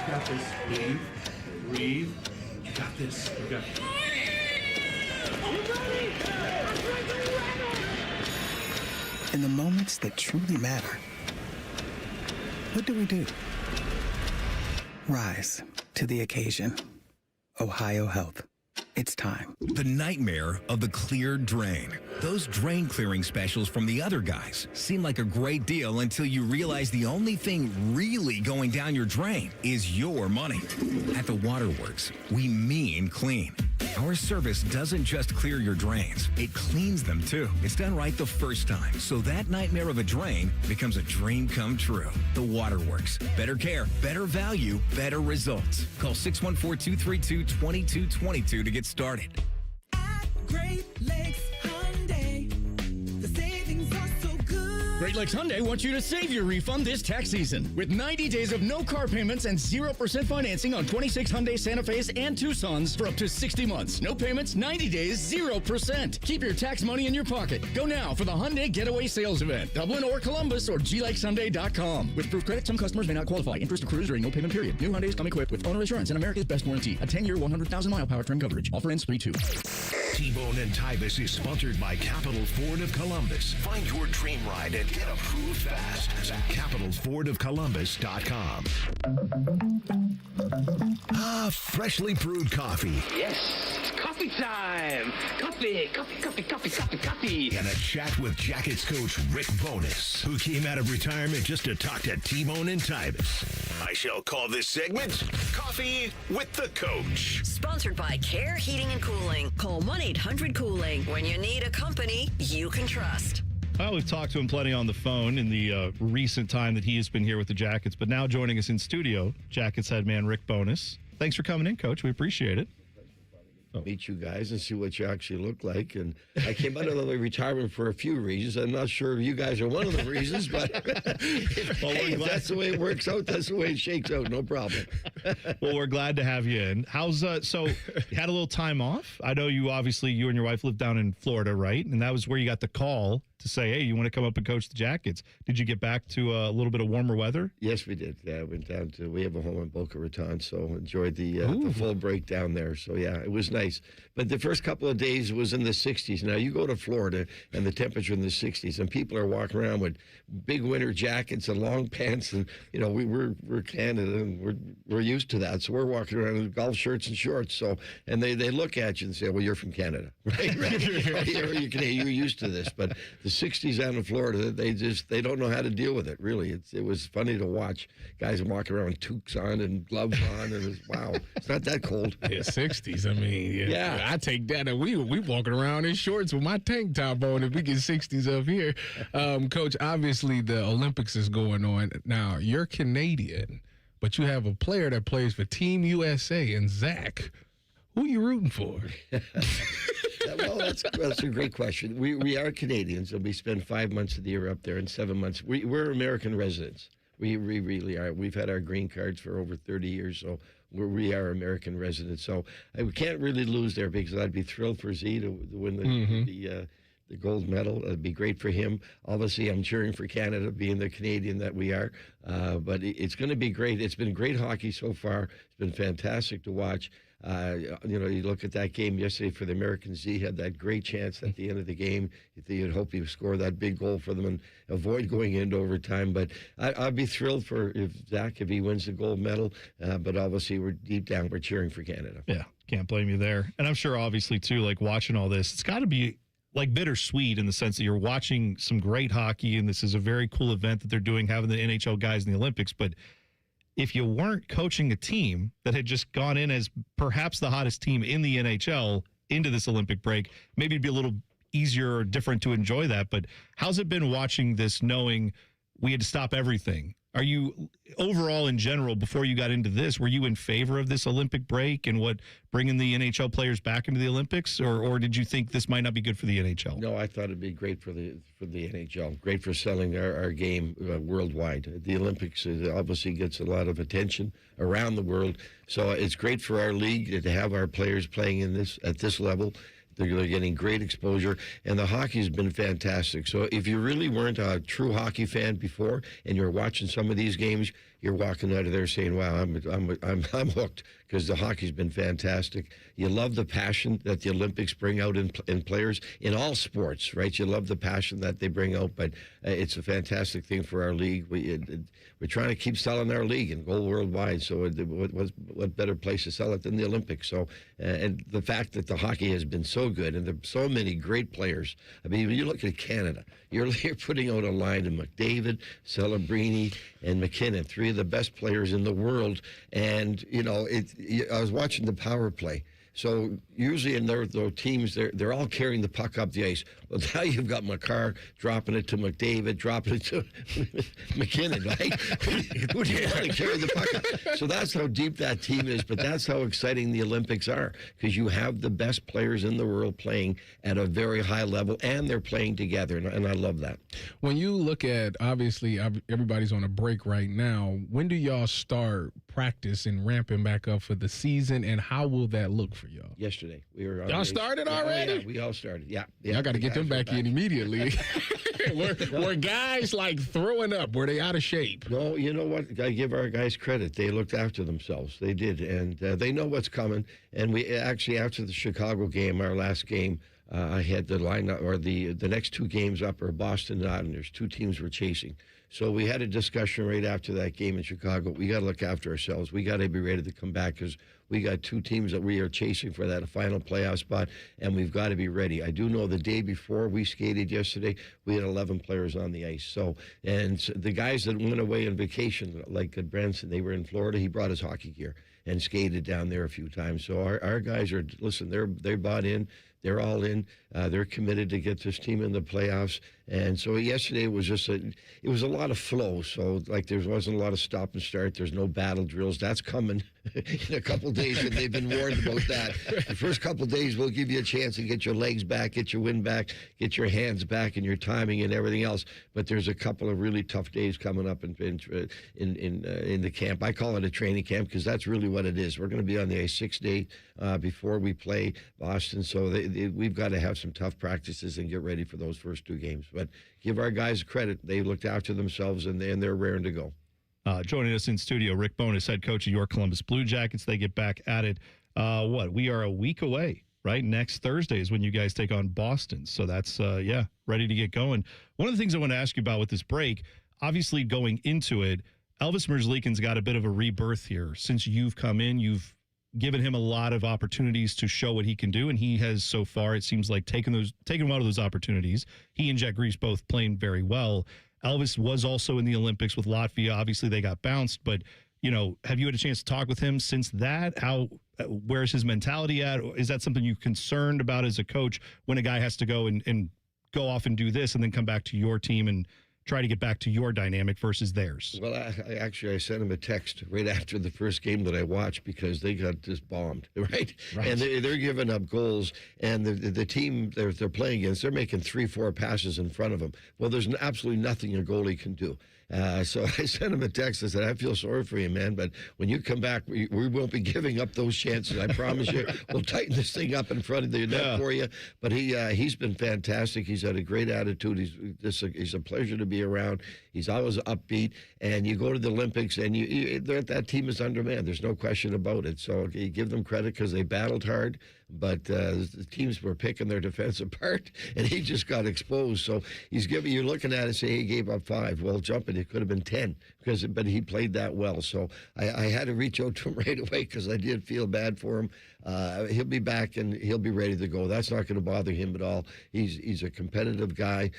Got this. Breathe. You got this. You got it. In the moments that truly matter, what do? Rise to the occasion. Ohio Health. It's time. The nightmare of the cleared drain. Those drain clearing specials from the other guys seem like a great deal until you realize the only thing really going down your drain is your money. At the Waterworks, we mean clean. Our service doesn't just clear your drains, it cleans them too. It's done right the first time, so that nightmare of a drain becomes a dream come true. The Waterworks. Better care, better value, better results. Call 614-232-2222 to get started. Great Lakes Hyundai. The savings are so good. Great Lakes Hyundai wants you to save your refund this tax season with 90 days of no car payments and 0% financing on 26 Hyundai Santa Fe's and Tucsons for up to 60 months. No payments, 90 days, 0%. Keep your tax money in your pocket. Go now for the Hyundai Getaway Sales Event. Dublin or Columbus or glakeshyundai.com. With proof credit, some customers may not qualify. Interest accrues during no payment period. New Hyundais come equipped with owner assurance and America's best warranty. A 10-year, 100,000-mile powertrain coverage. Offer ends 3/2. T-Bone and Tyvis is sponsored by Capital Ford of Columbus. Find your dream ride and get approved fast at CapitalFordOfColumbus.com. Freshly brewed coffee. Yes, coffee. Coffee time! Coffee! And a chat with Jackets coach Rick Bowness, who came out of retirement just to talk to T-Bone and Tyvis. I shall call this segment Coffee with the Coach. Sponsored by Care Heating and Cooling. Call 1-800-COOLING. When you need a company you can trust. Well, we've talked to him plenty on the phone in the recent time that he has been here with the Jackets, but now joining us in studio, Jackets head man Rick Bowness. Thanks for coming in, Coach. We appreciate it. Meet you guys and see what you actually look like. And I came out of the retirement for a few reasons. I'm not sure if you guys are one of the reasons, but if that's the way it works out, that's the way it shakes out. No problem. Well, we're glad to have you in. How's so you had a little time off? I know you and your wife live down in Florida, right? And that was where you got the call to say, hey, you want to come up and coach the Jackets. Did you get back to a little bit of warmer weather? Yes, we did. Yeah, I went down to, we have a home in Boca Raton, so enjoyed the full break down there. So, yeah, it was nice. But the first couple of days was in the 60s. Now, you go to Florida, and the temperature in the 60s, and people are walking around with big winter jackets and long pants. And, you know, we're Canada, and we're used to that. So we're walking around in golf shirts and shorts. So, and they look at you and say, well, you're from Canada, right? You're used to this. But the 60s out in Florida, they don't know how to deal with it, really. It was funny to watch guys walking around with toques on and gloves on. And it was, wow, it's not that cold. Yeah, 60s. I mean, yeah. I take that. And we walking around in shorts with my tank top on if we get 60s up here. Coach, obviously the Olympics is going on. Now, you're Canadian, but you have a player that plays for Team USA, and Zach. Who are you rooting for? Well, that's a great question. We are Canadians, and we spend 5 months of the year up there and 7 months. We're American residents. We really are. We've had our green cards for over 30 years, so we are American residents. So we can't really lose there because I'd be thrilled for Z to win the gold medal. It'd be great for him. Obviously, I'm cheering for Canada, being the Canadian that we are. But it's going to be great. It's been great hockey so far. It's been fantastic to watch. You look at that game yesterday for the Americans. He had that great chance at the end of the game. You'd hope he would score that big goal for them and avoid going into overtime. But I'd be thrilled if he wins the gold medal. But obviously, deep down, we're cheering for Canada. Yeah, can't blame you there. And I'm sure, obviously, too, like watching all this, it's got to be like bittersweet in the sense that you're watching some great hockey, and this is a very cool event that they're doing, having the NHL guys in the Olympics. But if you weren't coaching a team that had just gone in as perhaps the hottest team in the NHL into this Olympic break, maybe it'd be a little easier or different to enjoy that. But how's it been watching this, knowing we had to stop everything? Are you, overall in general, before you got into this, were you in favor of this Olympic break and bringing the NHL players back into the Olympics, or did you think this might not be good for the NHL? No, I thought it'd be great for the NHL, great for selling our game worldwide. The Olympics obviously gets a lot of attention around the world, so it's great for our league to have our players playing at this level. They're getting great exposure, and the hockey's been fantastic. So if you really weren't a true hockey fan before, and you're watching some of these games, you're walking out of there saying, "Wow, I'm hooked," because the hockey's been fantastic. You love the passion that the Olympics bring out in players in all sports, right? You love the passion that they bring out, but it's a fantastic thing for our league. We're trying to keep selling our league and go worldwide. So what better place to sell it than the Olympics? So and the fact that the hockey has been so good and there are so many great players. I mean, when you look at Canada, you're putting out a line of McDavid, Celebrini, and McKinnon, three of the best players in the world. And, I was watching the power play. So usually in their teams, they're all carrying the puck up the ice. Well, now you've got McCarr dropping it to McDavid, dropping it to McKinnon, right? Who do you want to carry the puck up? So that's how deep that team is, but that's how exciting the Olympics are, because you have the best players in the world playing at a very high level, and they're playing together, and I love that. When you look at, obviously, everybody's on a break right now, when do y'all start practice and ramping back up for the season, and how will that look for y'all? Yesterday. Y'all started already? Yeah, we all started. Yeah. Y'all got to get them back in immediately. Were guys like throwing up? Were they out of shape? No, you know what? I give our guys credit. They looked after themselves. They did, and they know what's coming. And we actually, after the Chicago game, our last game, I had the lineup or the next two games up are Boston and Islanders. Two teams we're chasing. So we had a discussion right after that game in Chicago. We got to look after ourselves. We got to be ready to come back because we got two teams that we are chasing for that final playoff spot, and we've got to be ready. I do know the day before we skated yesterday, we had 11 players on the ice. So the guys that went away on vacation, like Branson, they were in Florida. He brought his hockey gear and skated down there a few times. So our guys are, listen, they're bought in. They're all in. They're committed to get this team in the playoffs. And so yesterday was just it was a lot of flow. So like there wasn't a lot of stop and start. There's no battle drills. That's coming in a couple of days, and they've been warned about that. The first couple of days we'll give you a chance to get your legs back, get your wind back, get your hands back, and your timing and everything else. But there's a couple of really tough days coming up in the camp. I call it a training camp because that's really what it is. We're going to be on the ice 6 days before we play Boston. So we've got to have some tough practices and get ready for those first two games. But give our guys credit. They looked after themselves, and they're raring to go. Joining us in studio, Rick Bowness, head coach of your Columbus Blue Jackets. They get back at it. We are a week away, right? Next Thursday is when you guys take on Boston. So that's, ready to get going. One of the things I want to ask you about with this break, obviously going into it, Elvis Merzlikins got a bit of a rebirth here. Since you've come in, you've given him a lot of opportunities to show what he can do, and he has so far, it seems like, taken one of those opportunities. He and Jack Grease both playing very well. Elvis was also in the Olympics with Latvia. Obviously, they got bounced, but have you had a chance to talk with him since that? Where's his mentality at? Is that something you're concerned about as a coach when a guy has to go and go off and do this and then come back to your team and try to get back to your dynamic versus theirs? Well, I sent him a text right after the first game that I watched because they got just bombed, right? And they're giving up goals, and the team they're playing against, they're making 3-4 passes in front of them. Well, there's absolutely nothing a goalie can do. So I sent him a text. I said, I feel sorry for you, man, but when you come back, we won't be giving up those chances. I promise you. We'll tighten this thing up in front of the net for you. But he's been fantastic. He's had a great attitude. He's a pleasure to be around. He's always upbeat. And you go to the Olympics, and that team is undermanned. There's no question about it. So you give them credit because they battled hard. But the teams were picking their defense apart, and he just got exposed. So you're looking at it and say he gave up 5. Well, jumping, it could have been 10 but he played that well. So I had to reach out to him right away because I did feel bad for him. He'll be back and he'll be ready to go. That's not going to bother him at all. He's a competitive guy.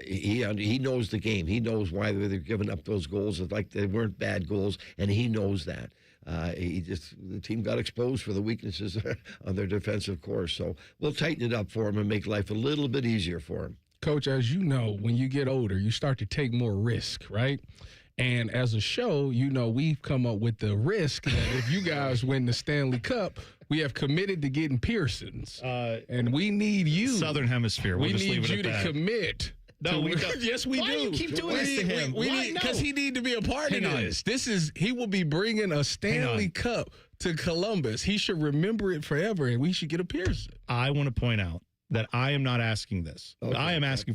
He knows the game. He knows why they're giving up those goals. It's like they weren't bad goals, and he knows that. The team got exposed for the weaknesses on their defensive core. So we'll tighten it up for him and make life a little bit easier for him. Coach, as you know, when you get older, you start to take more risk, right? And as a show, we've come up with the risk that if you guys win the Stanley Cup, we have committed to getting Pearsons. And we need you. Southern Hemisphere. We need you to commit. No, we don't. Yes, we do. Why do you keep doing this to him? Because he need to be a part of this. He will be bringing a Stanley Cup to Columbus. He should remember it forever, and we should get a Pearson. I want to point out that I am not asking this. Okay, I am asking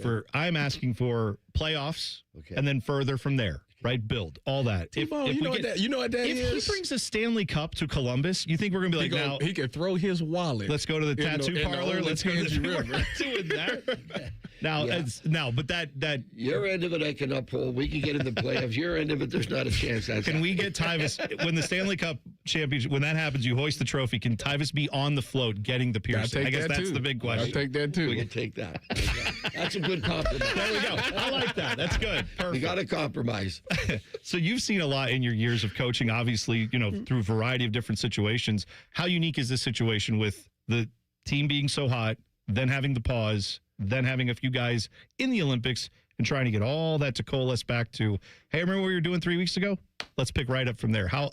for playoffs, and then further from there. Right, build all that. T-Bone, you know what that is? If he brings a Stanley Cup to Columbus, you think we're gonna be like, he could throw his wallet. Let's go to the tattoo parlor. Let's go to the river. We're not doing that. But that your end of it I can uphold. We can get in the playoffs. Your end of it, there's not a chance. Can we get Tyvis when the Stanley Cup championship? When that happens, you hoist the trophy. Can Tyvis be on the float getting the Pearson? I guess that's the big question. I'll take that too. We can take that. That's a good compromise. There we go. I like that. That's good. Perfect. We got to compromise. So you've seen a lot in your years of coaching, obviously, through a variety of different situations. How unique is this situation with the team being so hot, then having the pause, then having a few guys in the Olympics and trying to get all that to coalesce back to, hey, remember what you were doing 3 weeks ago? Let's pick right up from there. How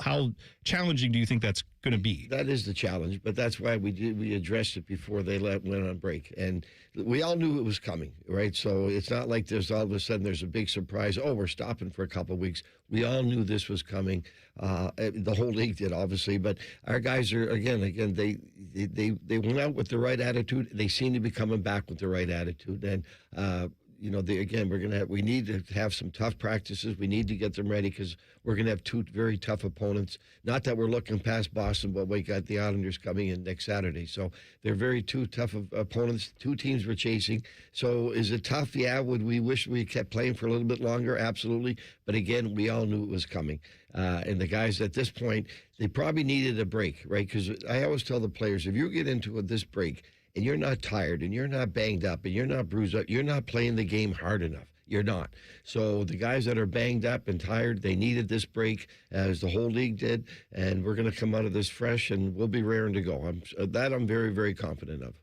challenging do you think that's going to be? That is the challenge, but that's why we addressed it before they went on break. And we all knew it was coming, right? So it's not like there's all of a sudden there's a big surprise. Oh, we're stopping for a couple of weeks. We all knew this was coming. The whole league did, obviously, but our guys are again they went out with the right attitude. They seem to be coming back with the right attitude, and we need to have some tough practices. We need to get them ready because we're going to have two very tough opponents. Not that we're looking past Boston, but we got the Islanders coming in next Saturday. So they're two tough opponents. Two teams we're chasing. So is it tough? Yeah. Would we wish we kept playing for a little bit longer? Absolutely. But again, we all knew it was coming. And the guys at this point, they probably needed a break, right? Because I always tell the players, if you get into this break and you're not tired and you're not banged up and you're not bruised up, you're not playing the game hard enough. You're not. So the guys that are banged up and tired, they needed this break, as the whole league did, and we're going to come out of this fresh, and we'll be raring to go. I'm very, very confident of.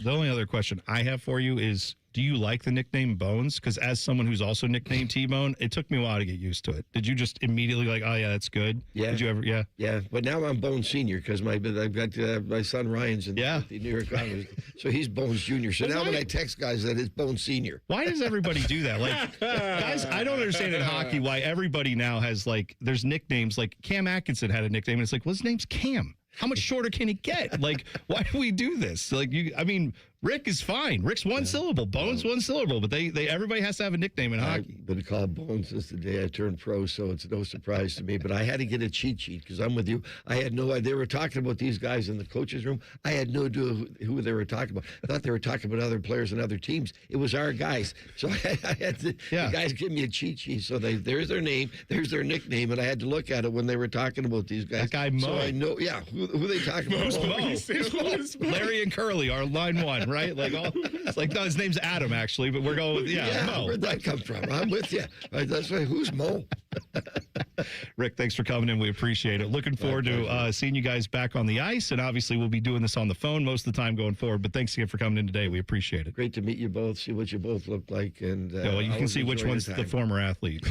The only other question I have for you is, do you like the nickname Bones? Because as someone who's also nicknamed T-Bone, it took me a while to get used to it. Did you just immediately oh yeah, that's good? Yeah. Did you ever? Yeah. Yeah. But now I'm Bones Senior because I've got my son Ryan's in the New York Islanders, so he's Bones Junior. So now when I text guys, that is Bones Senior. Why does everybody do that? Like, guys, I don't understand in hockey why everybody now has there's nicknames. Like Cam Atkinson had a nickname, and it's like, well, his name's Cam. How much shorter can he get? Like, why do we do this? Rick is fine. Rick's one syllable. Bones one syllable. But everybody has to have a nickname in hockey. I've been called Bones since the day I turned pro, so it's no surprise to me. But I had to get a cheat sheet because I'm with you. I had no idea. They were talking about these guys in the coaches' room. I had no idea who they were talking about. I thought they were talking about other players and other teams. It was our guys. So I had to, the guys give me a cheat sheet. So there's their name, there's their nickname, and I had to look at it when they were talking about these guys. That guy Mo. So I know, who they talking about. Who's Mo? Larry and Curly are line one, right? It's like, no, his name's Adam, actually, but we're going with, Mo. Where'd that come from? I'm with you. That's right. Who's Mo? Rick, thanks for coming in. We appreciate it. Looking forward to seeing you guys back on the ice, and obviously we'll be doing this on the phone most of the time going forward, but thanks again for coming in today. We appreciate it. Great to meet you both, see what you both look like. And you can see which one's the former athlete.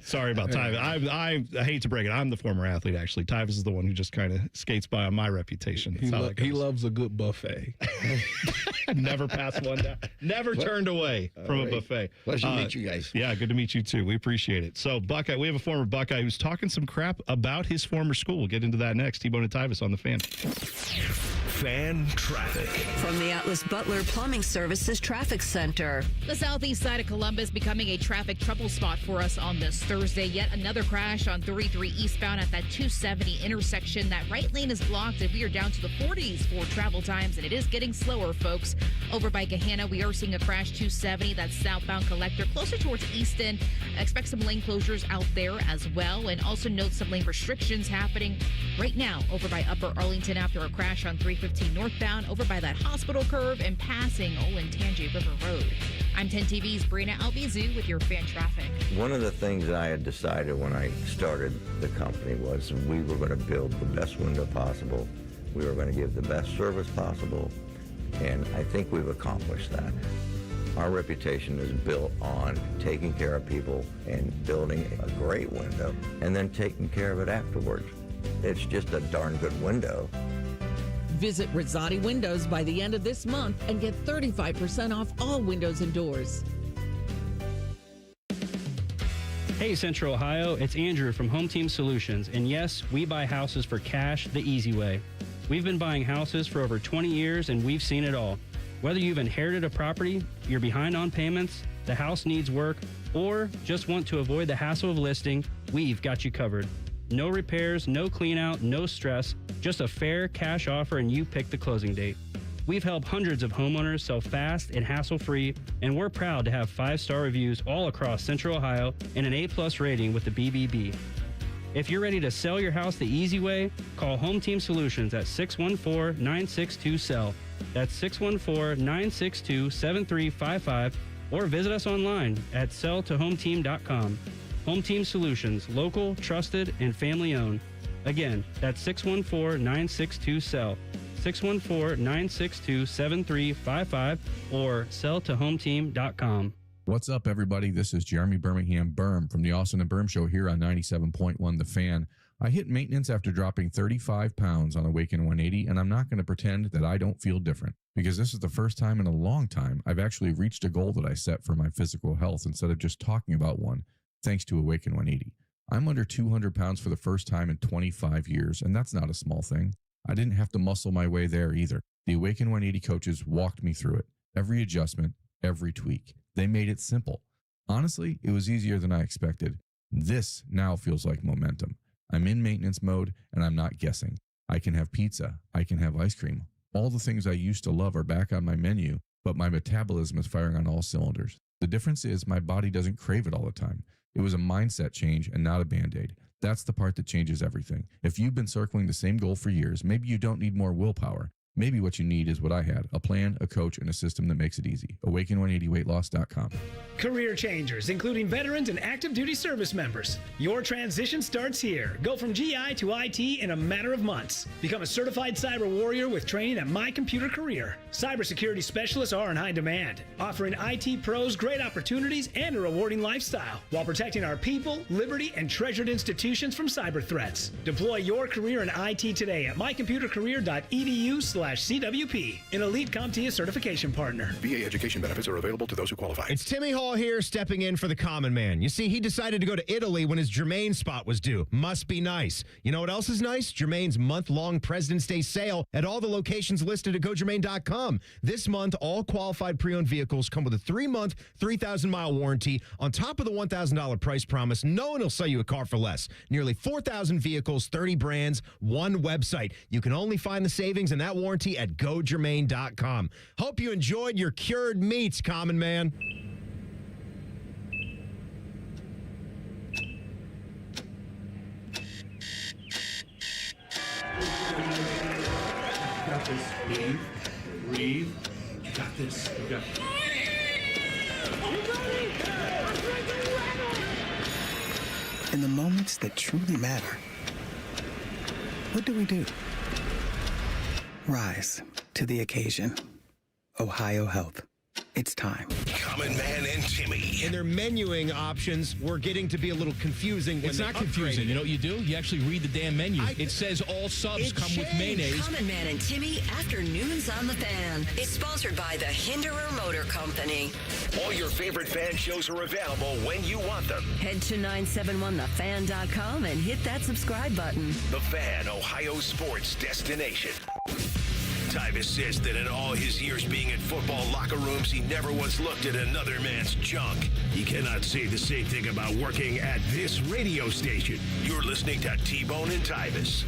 Sorry about Tyvis. I hate to break it. I'm the former athlete, actually. Tyvis is the one who just kind of skates by on my reputation. He loves a good buffet. Never passed one down. Never turned away from a buffet. Pleasure to meet you guys. Yeah, good to meet you too. We appreciate it. So, Buckeye, we have a former Buckeye who's talking some crap about his former school. We'll get into that next. T-Bone and Tyvis on the Fan. Fan traffic. From the Atlas Butler Plumbing Services Traffic Center. The southeast side of Columbus becoming a traffic trouble spot for us on this Thursday. Yet another crash on 33 eastbound at that 270 intersection. That right lane is blocked, and we are down to the 40s for travel times, and it is getting slower, folks. Over by Gahanna, we are seeing a crash 270. That's southbound collector closer towards Easton. Expect some lane closures out there as well, and also note some lane restrictions happening right now over by Upper Arlington after a crash on 315 northbound over by that hospital curve and passing Olentangy River Road. I'm 10 TV's Brina Albizu with your fan traffic. One of the things I had decided when I started the company was we were going to build the best window possible. We were going to give the best service possible, and I think we've accomplished that. Our reputation is built on taking care of people and building a great window and then taking care of it afterwards. It's just a darn good window. Visit Rosati Windows by the end of this month and get 35% off all windows and doors. Hey Central Ohio, it's Andrew from Home Team Solutions, and yes, we buy houses for cash the easy way. We've been buying houses for over 20 years and we've seen it all. Whether you've inherited a property, you're behind on payments, the house needs work, or just want to avoid the hassle of listing, we've got you covered. No repairs, no clean out, no stress, just a fair cash offer and you pick the closing date. We've helped hundreds of homeowners sell fast and hassle-free, and we're proud to have 5-star reviews all across Central Ohio and an A+ rating with the BBB. If you're ready to sell your house the easy way, call Home Team Solutions at 614-962-SELL. That's 614-962-7355, or visit us online at selltohometeam.com. Home Team Solutions, local, trusted, and family-owned. Again, that's 614-962-SELL. 614-962-7355 or selltohometeam.com. What's up, everybody? This is Jeremy Birmingham Berm from the Austin and Berm Show here on 97.1 The Fan. I hit maintenance after dropping 35 pounds on Awaken 180, and I'm not going to pretend that I don't feel different, because this is the first time in a long time I've actually reached a goal that I set for my physical health instead of just talking about one, thanks to Awaken 180. I'm under 200 pounds for the first time in 25 years, and that's not a small thing. I didn't have to muscle my way there either. The Awaken 180 coaches walked me through it. Every adjustment, every tweak. They made it simple. Honestly, it was easier than I expected. This now feels like momentum. I'm in maintenance mode and I'm not guessing. I can have pizza. I can have ice cream. All the things I used to love are back on my menu, but my metabolism is firing on all cylinders. The difference is my body doesn't crave it all the time. It was a mindset change and not a Band-Aid. That's the part that changes everything. If you've been circling the same goal for years, maybe you don't need more willpower. Maybe what you need is what I had, a plan, a coach, and a system that makes it easy. Awaken180weightloss.com. Career changers, including veterans and active duty service members. Your transition starts here. Go from GI to IT in a matter of months. Become a certified cyber warrior with training at My Computer Career. Cybersecurity specialists are in high demand, offering IT pros great opportunities and a rewarding lifestyle while protecting our people, liberty, and treasured institutions from cyber threats. Deploy your career in IT today at mycomputercareer.edu/CWP, an elite CompTIA certification partner. VA education benefits are available to those who qualify. It's Timmy Hall here, stepping in for the common man. You see, he decided to go to Italy when his Germain spot was due. Must be nice. You know what else is nice? Germain's month-long President's Day sale at all the locations listed at GoGermain.com. This month, all qualified pre-owned vehicles come with a 3-month, 3,000-mile warranty. On top of the $1,000 price promise, no one will sell you a car for less. Nearly 4,000 vehicles, 30 brands, one website. You can only find the savings and that warranty at GoGermain.com. Hope you enjoyed your cured meats, common man. Got this. Breathe. You got this. You got this. In the moments that truly matter, what do? Rise to the occasion. Ohio Health. It's time. Common Man and Timmy. And their menuing options were getting to be a little confusing. It's not confusing. You know what you do? You actually read the damn menu. It says all subs come with mayonnaise. Common Man and Timmy, afternoons on the Fan. It's sponsored by the Hinderer Motor Company. All your favorite fan shows are available when you want them. Head to 971thefan.com and hit that subscribe button. The Fan, Ohio sports destination. Tyvis says that in all his years being in football locker rooms, he never once looked at another man's junk. He cannot say the same thing about working at this radio station. You're listening to T-Bone and Tyvis.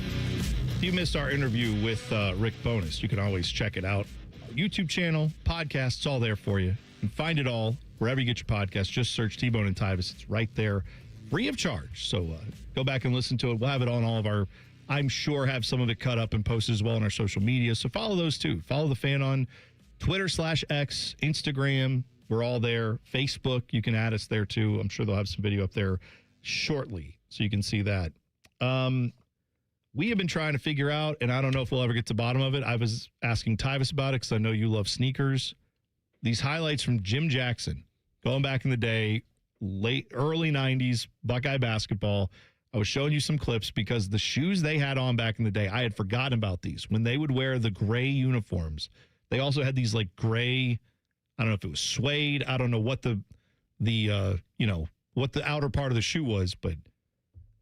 If you missed our interview with Rick Bonus, you can always check it out. YouTube channel, podcasts, it's all there for you. You can find it all wherever you get your podcasts. Just search T-Bone and Tyvis. It's right there, free of charge. So go back and listen to it. We'll have it on all of our, I'm sure, have some of it cut up and posted as well on our social media. So follow those too. Follow the Fan on Twitter/X, Instagram. We're all there. Facebook, you can add us there too. I'm sure they'll have some video up there shortly so you can see that. We have been trying to figure out, and I don't know if we'll ever get to the bottom of it. I was asking Tyvis about it because I know you love sneakers. These highlights from Jim Jackson, going back in the day, early 90s, Buckeye basketball. I was showing you some clips because the shoes they had on back in the day, I had forgotten about these. When they would wear the gray uniforms, they also had these like gray, I don't know if it was suede. I don't know what what the outer part of the shoe was, but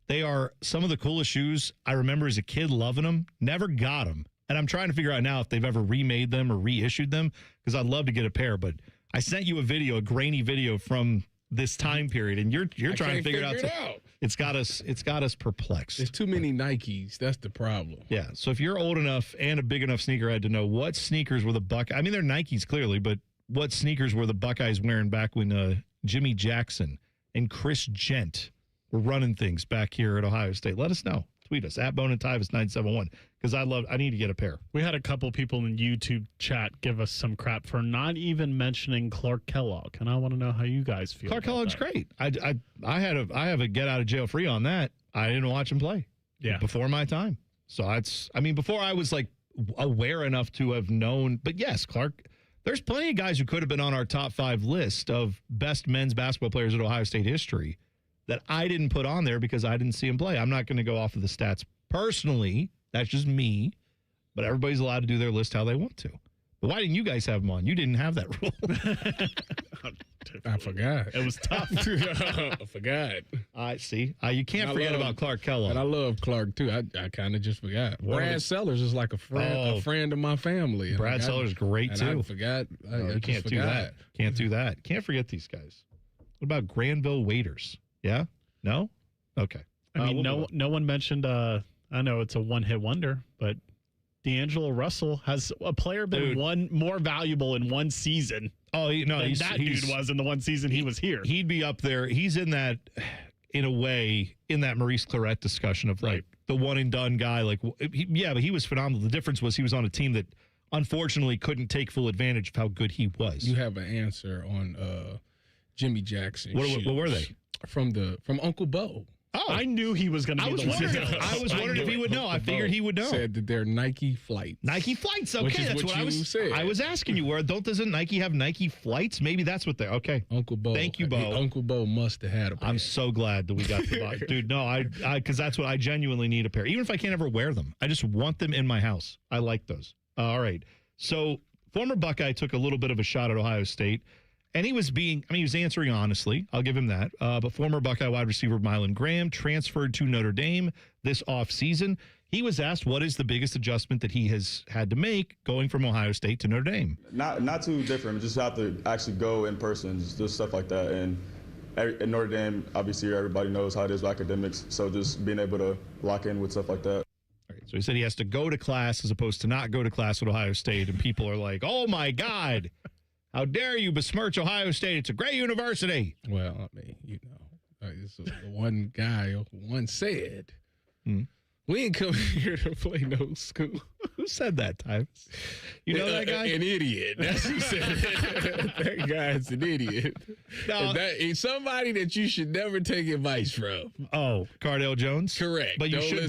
they are some of the coolest shoes. I remember as a kid loving them, never got them. And I'm trying to figure out now if they've ever remade them or reissued them because I'd love to get a pair. But I sent you a grainy video from this time period, and you're trying to figure it out. It's got us perplexed. There's too many Nikes. That's the problem. Yeah. So if you're old enough and a big enough sneakerhead to know what sneakers were the Buckeyes, I mean, they're Nikes clearly, but what sneakers were the Buckeyes wearing back when Jimmy Jackson and Chris Gent were running things back here at Ohio State? Let us know. Tweet us at Bone and Tyvis 971 because I need to get a pair. We had a couple people in YouTube chat give us some crap for not even mentioning Clark Kellogg, and I want to know how you guys feel. Clark Kellogg's great. I have a get out of jail free on that. I didn't watch him play. Yeah, before my time. So before I was like aware enough to have known. But yes, Clark. There's plenty of guys who could have been on our top 5 list of best men's basketball players in Ohio State history that I didn't put on there because I didn't see him play. I'm not going to go off of the stats personally. That's just me. But everybody's allowed to do their list how they want to. But why didn't you guys have him on? You didn't have that rule. I forgot. It was tough. I forgot. I see. You can't forget about Clark Kellogg. And I love Clark, too. I kind of just forgot. Brad Sellers is like a friend of my family. Brad Sellers great, too. I forgot. You can't do that. Can't do that. Can't forget these guys. What about Granville Waiters? Yeah? No? Okay. I mean, no one mentioned, I know it's a one-hit wonder, but D'Angelo Russell has a player been one more valuable in one season. Oh, no, than that dude was in the one season he was here. He'd be up there. He's in that, in a way, in that Maurice Claret discussion of like the one and done guy. Like, but he was phenomenal. The difference was he was on a team that unfortunately couldn't take full advantage of how good he was. You have an answer on Jimmy Jackson. What were they? From Uncle Bo. Oh, I knew he was going to be the one. I was wondering if he would know. I figured he would know. Said that they're Nike flights. Nike flights. Okay, which is that's what I was saying. I was asking you. Doesn't Nike have Nike flights? Maybe that's what they're. Okay, Uncle Bo. Thank you, Bo. Uncle Bo must have had a pair. I'm so glad that we got the dude. No, I because that's what I genuinely need a pair. Even if I can't ever wear them, I just want them in my house. I like those. All right. So former Buckeye took a little bit of a shot at Ohio State. And he was he was answering honestly. I'll give him that. But former Buckeye wide receiver Mylan Graham transferred to Notre Dame this offseason. He was asked what is the biggest adjustment that he has had to make going from Ohio State to Notre Dame. Not too different. Just have to actually go in person, just stuff like that. And at Notre Dame, obviously everybody knows how it is with academics. So just being able to lock in with stuff like that. All right, so he said he has to go to class as opposed to not go to class at Ohio State. And people are like, oh, my God. How dare you besmirch Ohio State? It's a great university. Well, I mean, it's the one guy once said, we ain't come here to play no school. Who said that, Tyvis? You know that guy? An idiot. That's who said it. That guy's an idiot. No. He's somebody that you should never take advice from. Oh, Cardale Jones? Correct. But you should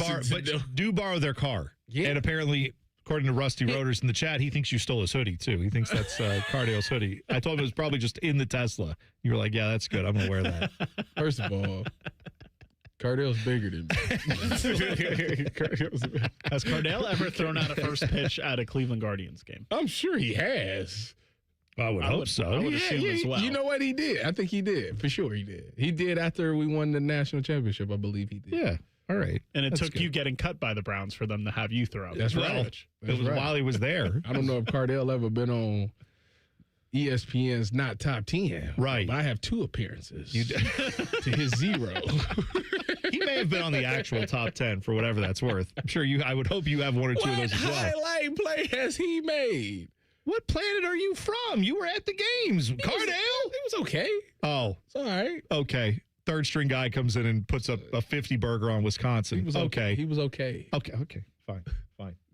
do borrow their car. Yeah. And apparently, according to Rusty Rotors in the chat, he thinks you stole his hoodie, too. He thinks that's Cardale's hoodie. I told him it was probably just in the Tesla. You were like, yeah, that's good. I'm going to wear that. First of all, Cardale's bigger than me. Has Cardale ever thrown out a first pitch at a Cleveland Guardians game? I'm sure he has. I would hope so. I would assume as well. You know what he did? I think he did. For sure he did. He did after we won the national championship. I believe he did. Yeah. All right. And it took you getting cut by the Browns for them to have you throw out. That's right. It was while he was there. I don't know if Cardale ever been on ESPN's Not Top 10. Right. But I have 2 appearances to his 0. He may have been on the actual top 10 for whatever that's worth. I'm sure I would hope you have 1 or 2 of those as well. What highlight play has he made? What planet are you from? You were at the games. Cardale? It was okay. Oh. It's all right. Okay. Third string guy comes in and puts up a 50 burger on Wisconsin. He was okay. He was okay. Okay. Fine.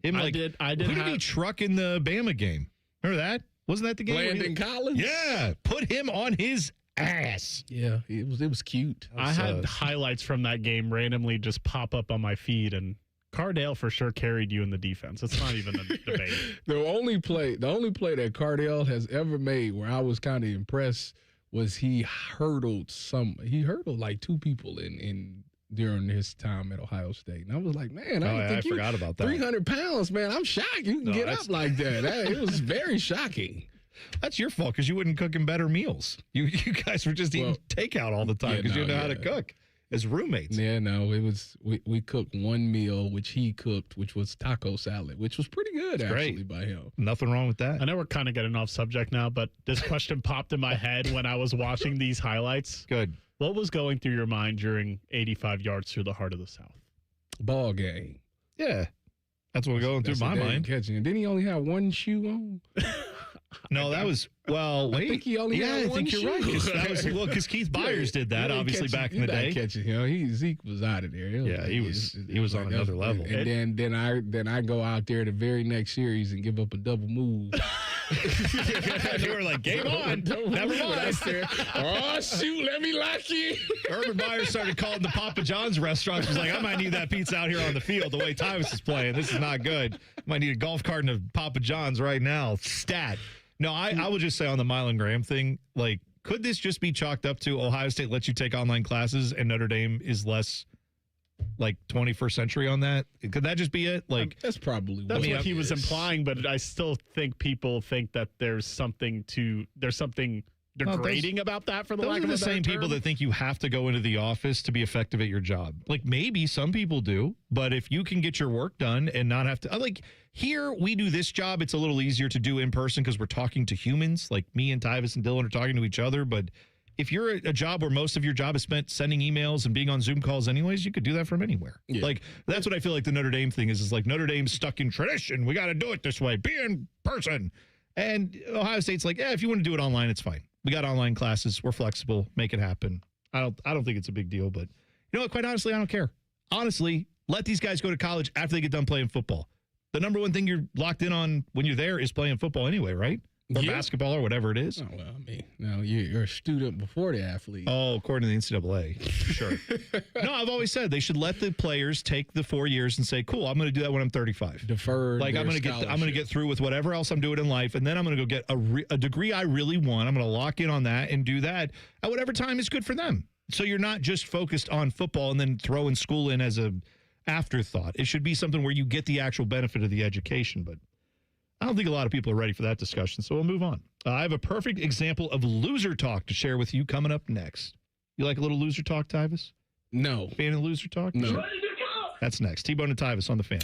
I did who did he truck in the Bama game? Remember that? Wasn't that the game? Landon Collins? Yeah. Put him on his ass. Yeah. It was cute. I had highlights from that game randomly just pop up on my feed, and Cardale for sure carried you in the defense. It's not even a debate. The only play that Cardale has ever made where I was kind of impressed was he hurdled like 2 people in during his time at Ohio State. And I was like, man, I forgot about that. 300 pounds, man. I'm shocked you can get up like that. It was very shocking. That's your fault because you wouldn't cook him better meals. You guys were just eating takeout all the time because you didn't know how to cook as roommates. Yeah, no, it was we cooked one meal which he cooked, which was taco salad, which was pretty good actually by him. Nothing wrong with that. I know we're kind of getting off subject now, but this question popped in my head when I was watching these highlights. Good. What was going through your mind during 85 yards through the heart of the South? Ball game. Yeah. That's what was going through my mind. Catching. Didn't he only have 1 shoe on? No, that was wait. I think he only had 1 I think shoe. you're right. Because Keith Byers did that obviously back in the day. Catching Zeke was out of there. He was on another level. And then I go out there the very next series and give up a double move. You were like, game on. Never mind. Oh, shoot, let me lock you. Urban Meyer started calling the Papa John's restaurants. He was like, I might need that pizza out here on the field the way Tyvis is playing. This is not good. Might need a golf cart and a Papa John's right now. Stat. No, I will just say on the Mylan Graham thing, like, could this just be chalked up to Ohio State lets you take online classes and Notre Dame is less like 21st century on that? Could that just be it? Like that's probably what he was implying, but I still think people think that there's something degrading about that, for the Those lack are of a the better same people term. that think you have to go into the office to be effective at your job. Like, maybe some people do, but if you can get your work done and not have to, like, here we do this job, it's a little easier to do in person because we're talking to humans. Like, me and Tyvis and Dylan are talking to each other. But if you're a job where most of your job is spent sending emails and being on Zoom calls anyways, you could do that from anywhere. Yeah. Like, that's what I feel like the Notre Dame thing is like Notre Dame's stuck in tradition. We got to do it this way. Be in person. And Ohio State's like, yeah, if you want to do it online, it's fine. We got online classes. We're flexible. Make it happen. I don't think it's a big deal, but you know what? Quite honestly, I don't care. Honestly, let these guys go to college after they get done playing football. The number one thing you're locked in on when you're there is playing football anyway, right? Or basketball or whatever it is. Oh, well, I mean, no, you're a student before the athlete. Oh, according to the NCAA. Sure. No, I've always said they should let the players take the 4 years and say, cool, I'm going to do that when I'm 35. Defer. Like, I'm going to get through with whatever else I'm doing in life, and then I'm going to go get a degree I really want. I'm going to lock in on that and do that at whatever time is good for them. So you're not just focused on football and then throwing school in as a afterthought. It should be something where you get the actual benefit of the education, but I don't think a lot of people are ready for that discussion, so we'll move on. I have a perfect example of loser talk to share with you coming up next. You like a little loser talk, Tyvis? No. Fan of loser talk? No. That's next. T-Bone and Tyvis on the Fan.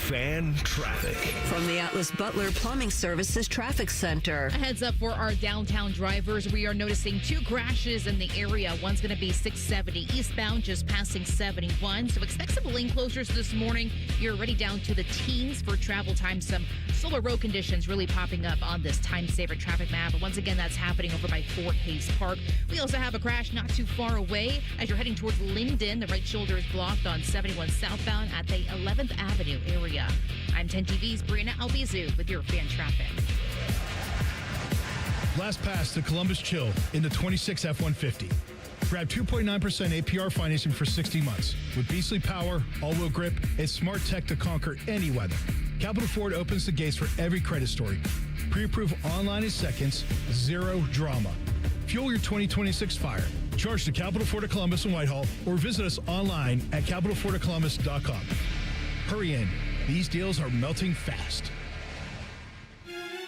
Fan traffic. From the Atlas Butler Plumbing Services Traffic Center. A heads up for our downtown drivers. We are noticing 2 crashes in the area. One's going to be 670 eastbound, just passing 71. So expect some lane closures this morning. You're already down to the teens for travel time. Some solar road conditions really popping up on this time-saver traffic map. But once again, that's happening over by Fort Hayes Park. We also have a crash not too far away. As you're heading towards Linden, the right shoulder is blocked on 71 southbound at the 11th Avenue area. I'm 10 TV's Brianna Albizu with your fan traffic. Last pass to Columbus Chill in the 26 F-150. Grab 2.9% APR financing for 60 months. With Beastly Power, all-wheel grip, and smart tech to conquer any weather. Capital Ford opens the gates for every credit story. Pre-approve online in seconds, zero drama. Fuel your 2026 fire. Charge to Capital Ford of Columbus and Whitehall or visit us online at capitalfordofcolumbus.com. Hurry in. These deals are melting fast.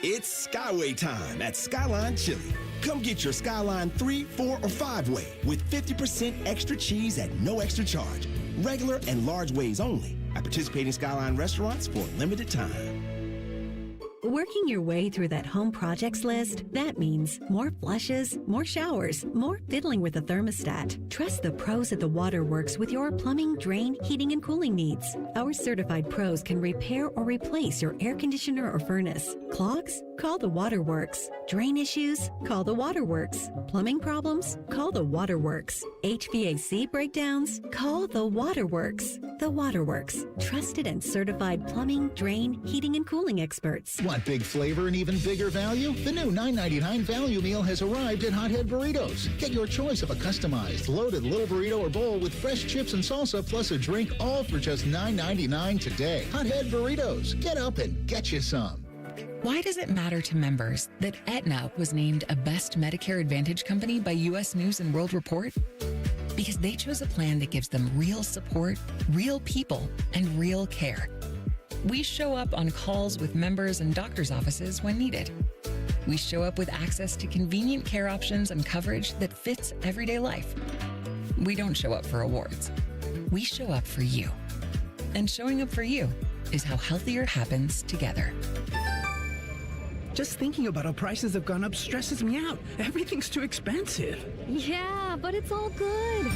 It's Skyway time at Skyline Chili. Come get your Skyline 3, 4, or 5-way with 50% extra cheese at no extra charge. Regular and large ways only at participating Skyline restaurants for a limited time. Working your way through that home projects list, that means more flushes, more showers, more fiddling with the thermostat. Trust the pros at the Waterworks with your plumbing, drain, heating, and cooling needs. Our certified pros can repair or replace your air conditioner or furnace. Clogs? Call the Waterworks. Drain issues? Call the Waterworks. Plumbing problems? Call the Waterworks. HVAC breakdowns? Call the Waterworks. The Waterworks. Trusted and certified plumbing, drain, heating, and cooling experts. Want big flavor and even bigger value? The new $9.99 value meal has arrived at Hothead Burritos. Get your choice of a customized, loaded little burrito or bowl with fresh chips and salsa plus a drink, all for just $9.99 today. Hothead Burritos. Get up and get you some. Why does it matter to members that Aetna was named a Best Medicare Advantage company by U.S. News & World Report? Because they chose a plan that gives them real support, real people, and real care. We show up on calls with members and doctors' offices when needed. We show up with access to convenient care options and coverage that fits everyday life. We don't show up for awards. We show up for you. And showing up for you is how healthier happens together. Just thinking about how prices have gone up stresses me out. Everything's too expensive. Yeah, but it's all good.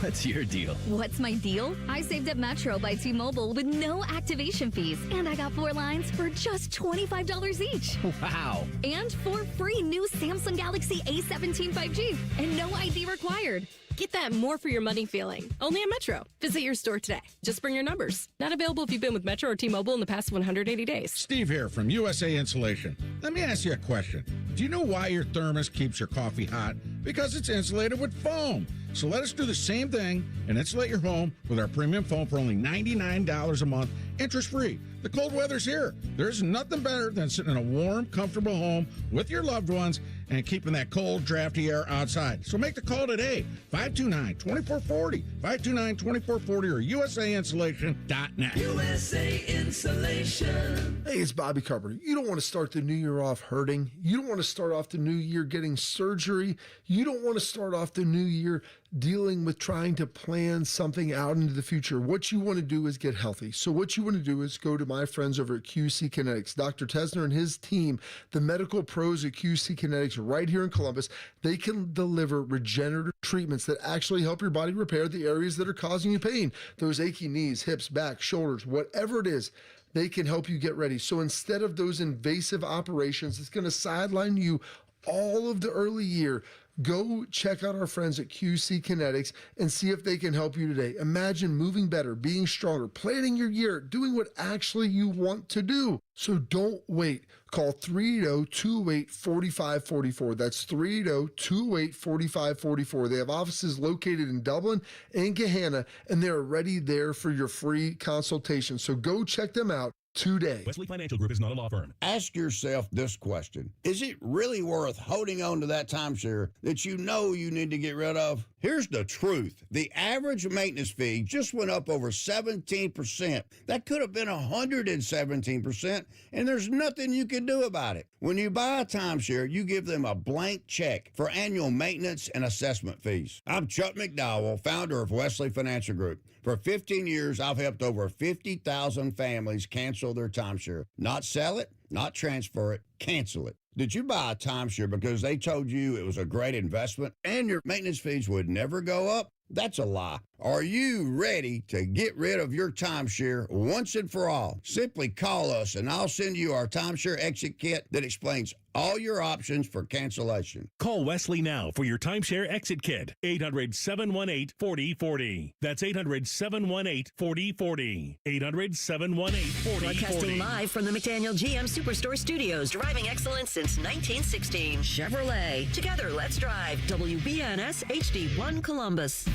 What's your deal? What's my deal? I saved at Metro by T-Mobile with no activation fees. And I got 4 lines for just $25 each. Wow. And 4 free new Samsung Galaxy A17 5G. And no ID required. Get that more for your money feeling. Only at Metro. Visit your store today. Just bring your numbers. Not available if you've been with Metro or T-Mobile in the past 180 days. Steve here from USA Insulation. Let me ask you a question. Do you know why your thermos keeps your coffee hot? Because it's insulated with foam. So let us do the same thing and insulate your home with our premium foam for only $99 a month interest-free. The cold weather's here. There's nothing better than sitting in a warm, comfortable home with your loved ones and keeping that cold, drafty air outside. So make the call today, 529-2440, 529-2440, or USAinsulation.net. USA Insulation. Hey, it's Bobby Carpenter. You don't want to start the new year off hurting. You don't want to start off the new year getting surgery. You don't want to start off the new year dealing with trying to plan something out into the future. What you want to do is get healthy. So what you want to do is go to my friends over at QC Kinetics. Dr. Tesner and his team, the medical pros at QC Kinetics right here in Columbus, they can deliver regenerative treatments that actually help your body repair the areas that are causing you pain. Those achy knees, hips, back, shoulders, whatever it is, they can help you get ready. So instead of those invasive operations, it's going to sideline you all of the early year. Go check out our friends at QC Kinetics and see if they can help you today. Imagine moving better, being stronger, planning your year, doing what actually you want to do. So don't wait. Call 380-208-4544. That's 380-208-4544. They have offices located in Dublin and Gahanna, and they're already there for your free consultation. So go check them out today. Wesley Financial Group is not a law firm. Ask yourself this question. Is it really worth holding on to that timeshare that you know you need to get rid of? Here's the truth. The average maintenance fee just went up over 17%. That could have been 117%, and there's nothing you can do about it. When you buy a timeshare, you give them a blank check for annual maintenance and assessment fees. I'm Chuck McDowell, founder of Wesley Financial Group. For 15 years, I've helped over 50,000 families cancel their timeshare. Not sell it, not transfer it, cancel it. Did you buy a timeshare because they told you it was a great investment and your maintenance fees would never go up? That's a lie. Are you ready to get rid of your timeshare once and for all? Simply call us and I'll send you our timeshare exit kit that explains all your options for cancellation. Call Wesley now for your timeshare exit kit. 800-718-4040. That's 800-718-4040. 800-718-4040. Broadcasting live from the McDaniel GM Superstore Studios. Driving excellence since 1916. Chevrolet. Together, let's drive. WBNS HD1 Columbus.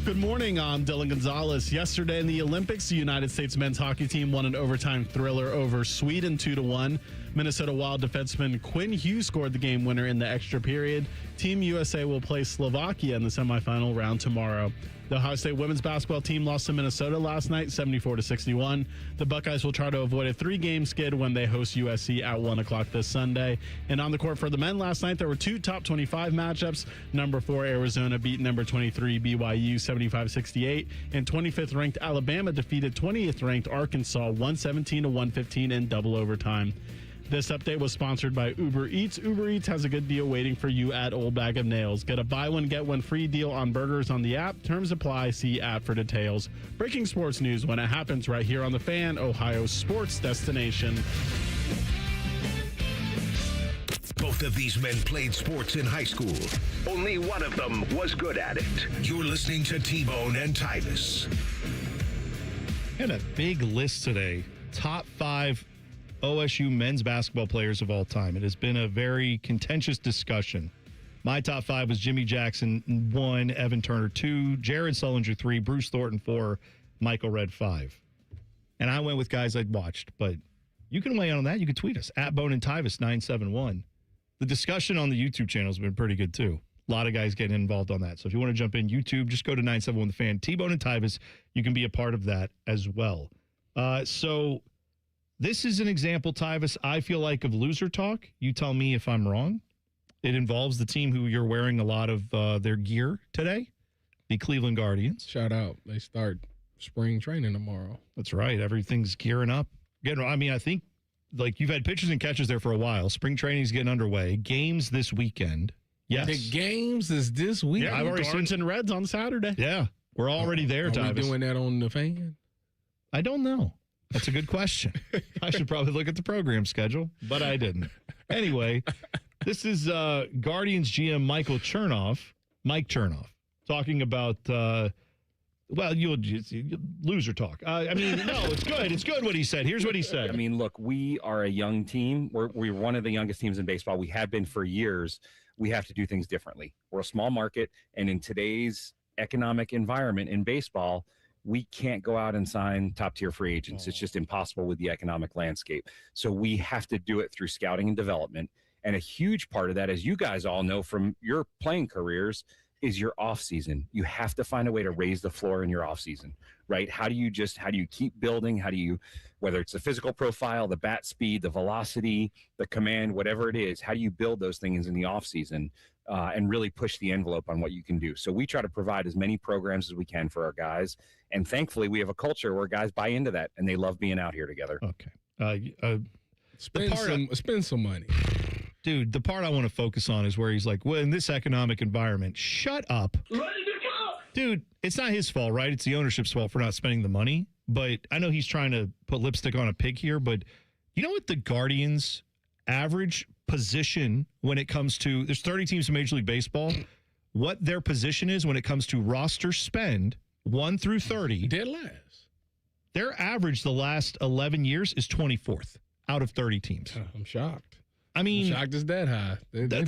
Good morning, I'm Dylan Gonzalez. Yesterday in the Olympics, the United States men's hockey team won an overtime thriller over Sweden 2-1. Minnesota Wild defenseman Quinn Hughes scored the game winner in the extra period. Team USA will play Slovakia in the semifinal round tomorrow. The Ohio State women's basketball team lost to Minnesota last night, 74-61. The Buckeyes will try to avoid a 3-game skid when they host USC at 1 o'clock this Sunday. And on the court for the men last night, there were 2 top 25 matchups. Number 4 Arizona beat number 23 BYU 75-68, and 25th ranked Alabama defeated 20th ranked Arkansas 117-115 in double overtime. This update was sponsored by Uber Eats. Uber Eats has a good deal waiting for you at Old Bag of Nails. Get a buy one, get one free deal on burgers on the app. Terms apply. See app for details. Breaking sports news when it happens right here on The Fan, Ohio's sports destination. Both of these men played sports in high school. Only one of them was good at it. You're listening to T-Bone and Tyvis. Had a big list today. Top 5 OSU men's basketball players of all time. It has been a very contentious discussion. My top 5 was Jimmy Jackson 1, Evan Turner 2, Jared Sullinger 3, Bruce Thornton 4, Michael Redd 5. And I went with guys I'd watched, but you can weigh in on that. You can tweet us at Bone and Tyvis 971. The discussion on the YouTube channel has been pretty good too. A lot of guys getting involved on that. So if you want to jump in YouTube, just go to 971 The Fan, T-Bone and Tyvis. You can be a part of that as well. So this is an example, Tyvis, I feel like, of loser talk. You tell me if I'm wrong. It involves the team who you're wearing a lot of their gear today, the Cleveland Guardians. Shout out. They start spring training tomorrow. That's right. Everything's gearing up. I mean, I think, like, you've had pitchers and catchers there for a while. Spring training's getting underway. Games this weekend. Yes. The games is this week. Yeah, I've already seen and Reds on Saturday. Yeah. We're already there, Tyvis. Are we doing that on The Fan? I don't know. That's a good question. I should probably look at the program schedule, but I didn't. Anyway, this is Guardians GM Mike Chernoff, talking about, you'll loser talk. I mean, no, it's good. It's good what he said. Here's what he said. I mean, look, we are a young team. We're one of the youngest teams in baseball. We have been for years. We have to do things differently. We're a small market, and in today's economic environment in baseball, we can't go out and sign top-tier free agents. It's just impossible with the economic landscape. So we have to do it through scouting and development. And a huge part of that, as you guys all know from your playing careers, is your off season. You have to find a way to raise the floor in your off season, right? How do you keep building? How do you, whether it's the physical profile, the bat speed, the velocity, the command, whatever it is, how do you build those things in the off season and really push the envelope on what you can do? So we try to provide as many programs as we can for our guys. And thankfully we have a culture where guys buy into that and they love being out here together. Okay. Spend some money. Dude, the part I want to focus on is where he's like, well, in this economic environment, shut up. Dude, it's not his fault, right? It's the ownership's fault for not spending the money. But I know he's trying to put lipstick on a pig here, but you know what the Guardians' average position when it comes to, there's 30 teams in Major League Baseball, what their position is when it comes to roster spend, 1 through 30. Dead last. Their average the last 11 years is 24th out of 30 teams. I'm shocked. I mean, shocked is that high.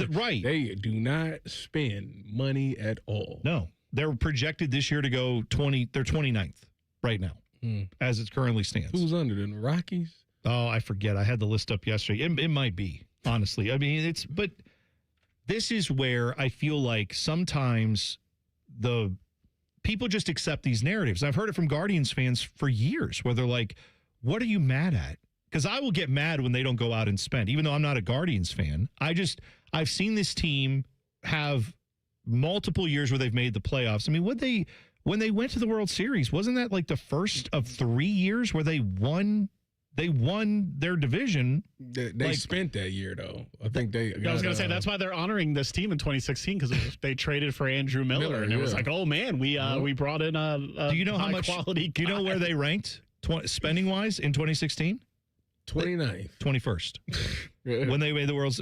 Right. They do not spend money at all. No. They're projected this year to go 20. They're 29th right now, as it currently stands. Who's under them? The Rockies? Oh, I forget. I had the list up yesterday. It might be, honestly. I mean, but this is where I feel like sometimes the people just accept these narratives. I've heard it from Guardians fans for years where they're like, what are you mad at? Because I will get mad when they don't go out and spend, even though I'm not a Guardians fan. I've seen this team have multiple years where they've made the playoffs. I mean, when they went to the World Series, wasn't that like the first of 3 years where they won their division? They spent that year, though. I think they. I was going to say that's why they're honoring this team in 2016 because they traded for Andrew Miller, and it was like, oh man, we brought in a do you know how much quality? Do you know where they ranked spending wise in 2016? 29th, 21st. When they made the World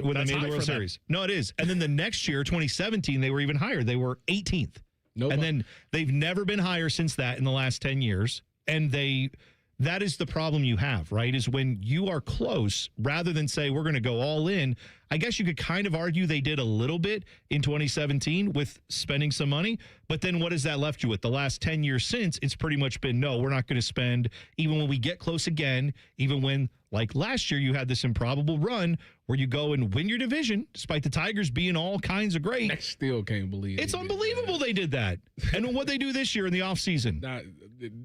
Series. No, it is. And then the next year, 2017, they were even higher. They were 18th. And then they've never been higher since that in the last 10 years. And that is the problem you have, right? Is when you are close, rather than say we're going to go all in. I guess you could kind of argue they did a little bit in 2017 with spending some money, but then what has that left you with? The last 10 years since, it's pretty much been, no, we're not going to spend, even when we get close again, even when, like last year, you had this improbable run where you go and win your division, despite the Tigers being all kinds of great. I still can't believe it. It's unbelievable they did that. And what they do this year in the offseason?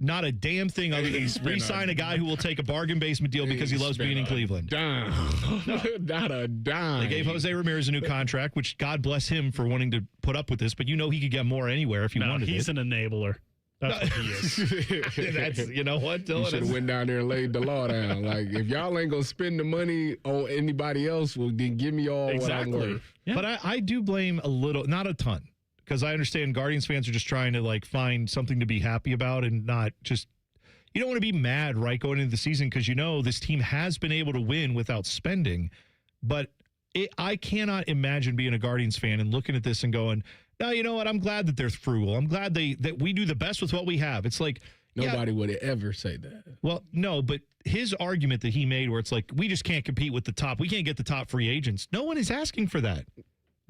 Not a damn thing other than re-sign a guy who will take a bargain basement deal because he loves being in Cleveland. Not a dime. They gave Jose Ramirez a new contract, which God bless him for wanting to put up with this, but you know he could get more anywhere if he wanted he's an enabler. That's what he is. That's, you know what, Dylan? You should have went down there and laid the law down. Like, if y'all ain't going to spend the money on anybody else, well, then give me all what I'm worth. Yeah. But I do blame a little, not a ton, because I understand Guardians fans are just trying to, like, find something to be happy about and not just, you don't want to be mad, right, going into the season because you know this team has been able to win without spending. But I cannot imagine being a Guardians fan and looking at this and going, no, you know what? I'm glad that they're frugal. I'm glad that we do the best with what we have. It's like nobody would ever say that. Well, no, but his argument that he made where it's like we just can't compete with the top. We can't get the top free agents. No one is asking for that.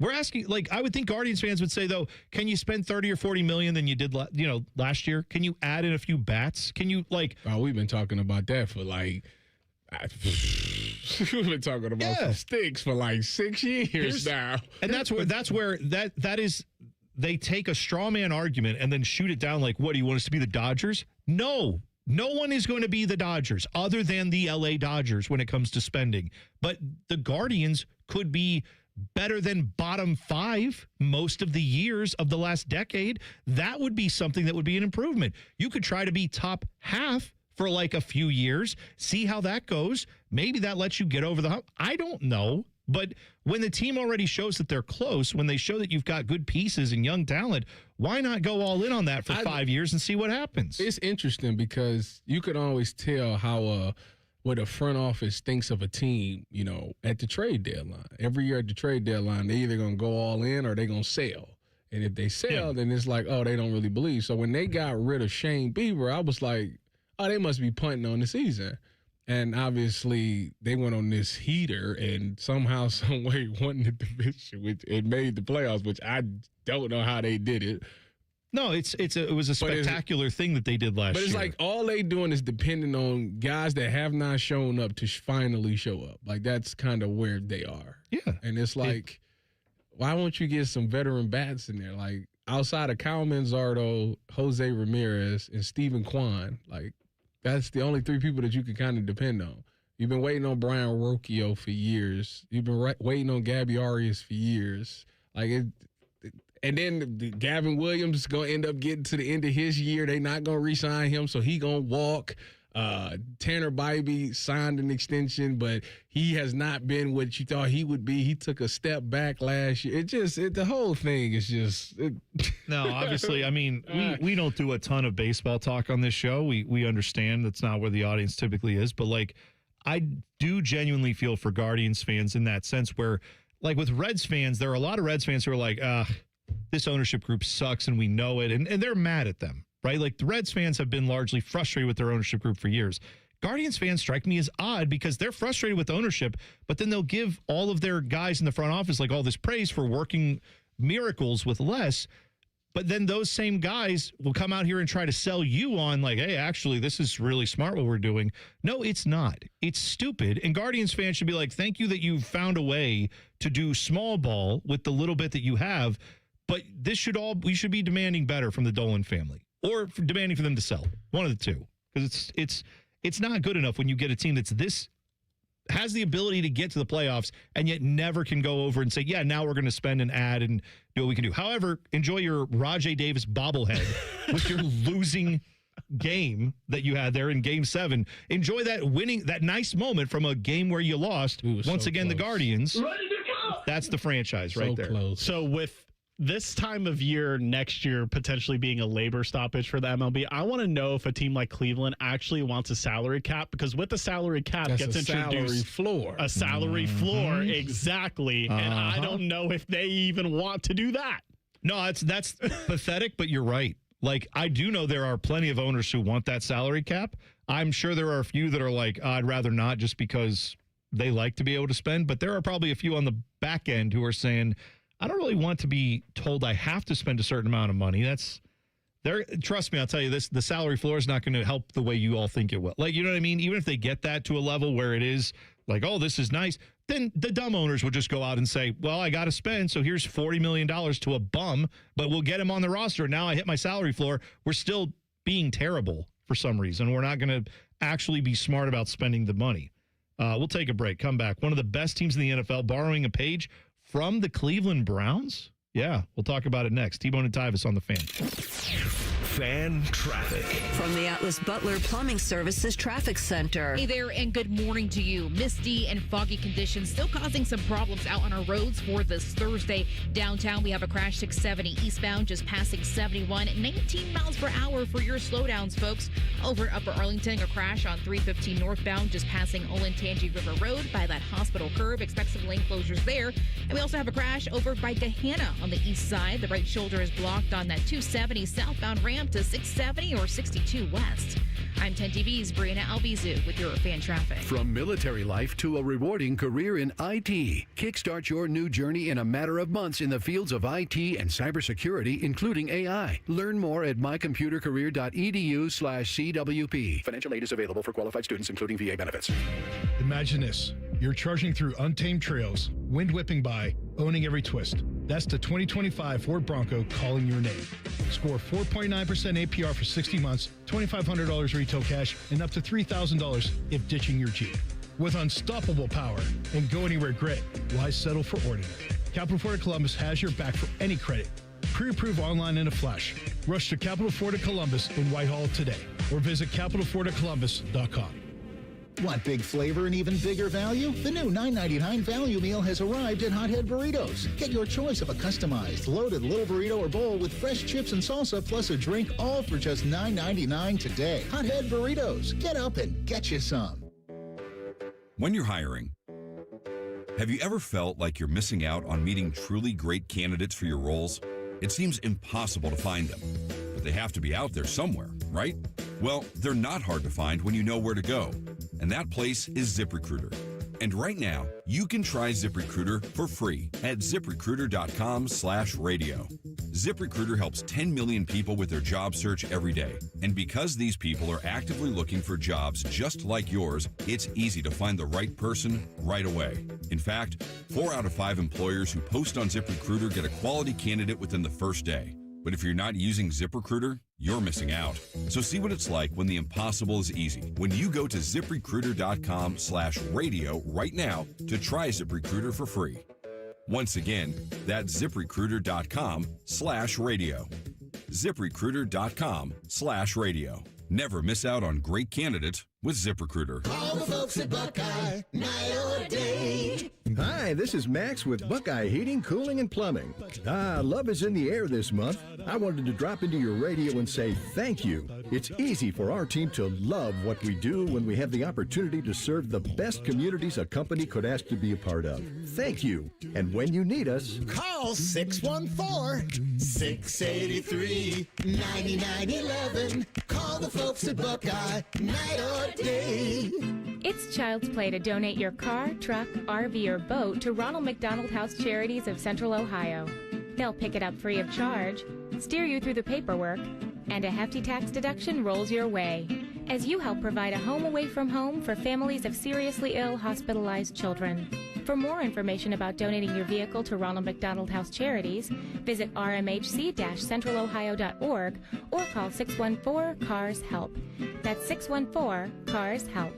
We're asking, like, I would think Guardians fans would say, though, can you spend 30 or 40 million than you did last year? Can you add in a few bats? Can you Oh, we've been talking about that for like we've been talking about some sticks for like 6 years now. And that's where that is. They take a straw man argument and then shoot it down like, what, do you want us to be the Dodgers? No one is going to be the Dodgers other than the LA Dodgers when it comes to spending. But the Guardians could be better than bottom 5 most of the years of the last decade. That would be something that would be an improvement. You could try to be top half for like a few years, see how that goes. Maybe that lets you get over the hump. I don't know. But when the team already shows that they're close, when they show that you've got good pieces and young talent, why not go all in on that for 5 years and see what happens? It's interesting because you can always tell how what a front office thinks of a team, you know, at the trade deadline. Every year at the trade deadline, they're either going to go all in or they're going to sell. And if they sell, then it's like, oh, they don't really believe. So when they got rid of Shane Bieber, I was like, oh, they must be punting on the season. And obviously, they went on this heater and somehow, some way won the division, which it made the playoffs, which I don't know how they did it. No, it was a spectacular thing that they did last year. But it's like all they doing is depending on guys that have not shown up to finally show up. Like, that's kind of where they are. Yeah. And it's like, why won't you get some veteran bats in there? Like, outside of Kyle Manzardo, Jose Ramirez, and Steven Kwan, like, that's the only three people that you can kind of depend on. You've been waiting on Brian Rocchio for years. You've been waiting on Gabby Arias for years. Like, and then Gavin Williams is going to end up getting to the end of his year. They're not going to re-sign him, so he going to walk. Tanner Bybee signed an extension, but he has not been what you thought he would be. He took a step back last year. The whole thing is just. No, obviously, I mean, we don't do a ton of baseball talk on this show. We understand that's not where the audience typically is, but like, I do genuinely feel for Guardians fans in that sense where, like with Reds fans, there are a lot of Reds fans who are like, this ownership group sucks and we know it, and they're mad at them. Right? Like the Reds fans have been largely frustrated with their ownership group for years. Guardians fans strike me as odd because they're frustrated with ownership, but then they'll give all of their guys in the front office like all this praise for working miracles with less. But then those same guys will come out here and try to sell you on like, hey, actually, this is really smart what we're doing. No, it's not. It's stupid. And Guardians fans should be like, thank you that you found a way to do small ball with the little bit that you have. But we should be demanding better from the Dolan family. Or demanding for them to sell. One of the two. Because it's not good enough when you get a team that's has the ability to get to the playoffs and yet never can go over and say, yeah, now we're going to spend and add and do what we can do. However, enjoy your Rajai Davis bobblehead with your losing game that you had there in Game 7. Enjoy that nice moment from a game where you lost. Once again, the Guardians. That's the franchise right there. Close. So with this time of year next year potentially being a labor stoppage for the MLB, I want to know if a team like Cleveland actually wants a salary cap, because with the salary cap gets introduced salary floor. A salary floor, exactly. And I don't know if they even want to do that. No, that's pathetic, but you're right. Like, I do know there are plenty of owners who want that salary cap. I'm sure there are a few that are like, I'd rather not, just because they like to be able to spend. But there are probably a few on the back end who are saying, I don't really want to be told I have to spend a certain amount of money. Trust me, I'll tell you this, the salary floor is not going to help the way you all think it will. Like, you know what I mean? Even if they get that to a level where it is like, oh, this is nice, then the dumb owners will just go out and say, well, I got to spend, so here's $40 million to a bum, but we'll get him on the roster. Now I hit my salary floor. We're still being terrible for some reason. We're not going to actually be smart about spending the money. We'll take a break, come back. One of the best teams in the NFL, borrowing a page from the Cleveland Browns? Yeah, we'll talk about it next. T-Bone and Tyvis on the Fan. Fan traffic. From the Atlas Butler Plumbing Services Traffic Center. Hey there, and good morning to you. Misty and foggy conditions still causing some problems out on our roads for this Thursday. Downtown, we have a crash 670 eastbound, just passing 71, 19 miles per hour for your slowdowns, folks. Over at Upper Arlington, a crash on 315 northbound, just passing Olentangy River Road by that hospital curve. Expect some lane closures there. And we also have a crash over by Gahanna on the east side. The right shoulder is blocked on that 270 southbound ramp to 670 or 62 west. I'm 10 TV's Brianna Albizu with your fan traffic. From military life to a rewarding career in IT, kickstart your new journey in a matter of months in the fields of IT and cybersecurity, including AI. Learn more at mycomputercareer.edu/CWP. Financial aid is available for qualified students, including VA benefits. Imagine this. You're charging through untamed trails, wind whipping by, owning every twist. That's the 2025 Ford Bronco calling your name. Score 4.9% APR for 60 months, $2,500 retail cash, and up to $3,000 if ditching your Jeep. With unstoppable power and go-anywhere grit, why settle for ordinary? Capital Ford Columbus has your back for any credit. Pre-approve online in a flash. Rush to Capital Ford Columbus in Whitehall today or visit capitalfordcolumbus.com. Want big flavor and even bigger value? The new $9.99 value meal has arrived at Hothead Burritos. Get your choice of a customized, loaded little burrito or bowl with fresh chips and salsa plus a drink, all for just $9.99 today. Hothead Burritos. Get up and get you some. When you're hiring, have you ever felt like you're missing out on meeting truly great candidates for your roles? It seems impossible to find them, but they have to be out there somewhere, right? Well, they're not hard to find when you know where to go. And that place is ZipRecruiter. And right now, you can try ZipRecruiter for free at ZipRecruiter.com/radio. ZipRecruiter helps 10 million people with their job search every day. And because these people are actively looking for jobs just like yours, it's easy to find the right person right away. In fact, 4 out of 5 employers who post on ZipRecruiter get a quality candidate within the first day. But if you're not using ZipRecruiter, you're missing out. So see what it's like when the impossible is easy. When you go to ZipRecruiter.com/radio right now to try ZipRecruiter for free. Once again, that's ZipRecruiter.com/radio. ZipRecruiter.com/radio. Never miss out on great candidates with ZipRecruiter. Call the folks at Buckeye, night or day. Hi, this is Max with Buckeye Heating, Cooling, and Plumbing. Love is in the air this month. I wanted to drop into your radio and say thank you. It's easy for our team to love what we do when we have the opportunity to serve the best communities a company could ask to be a part of. Thank you. And when you need us, Call 614-683-9911. Call the folks at Buckeye, night or day. It's child's play to donate your car, truck, RV, or boat to Ronald McDonald House Charities of Central Ohio. They'll pick it up free of charge, steer you through the paperwork, and a hefty tax deduction rolls your way as you help provide a home away from home for families of seriously ill, hospitalized children. For more information about donating your vehicle to Ronald McDonald House Charities, visit rmhc-centralohio.org or call 614-CARS-HELP. That's 614-CARS-HELP.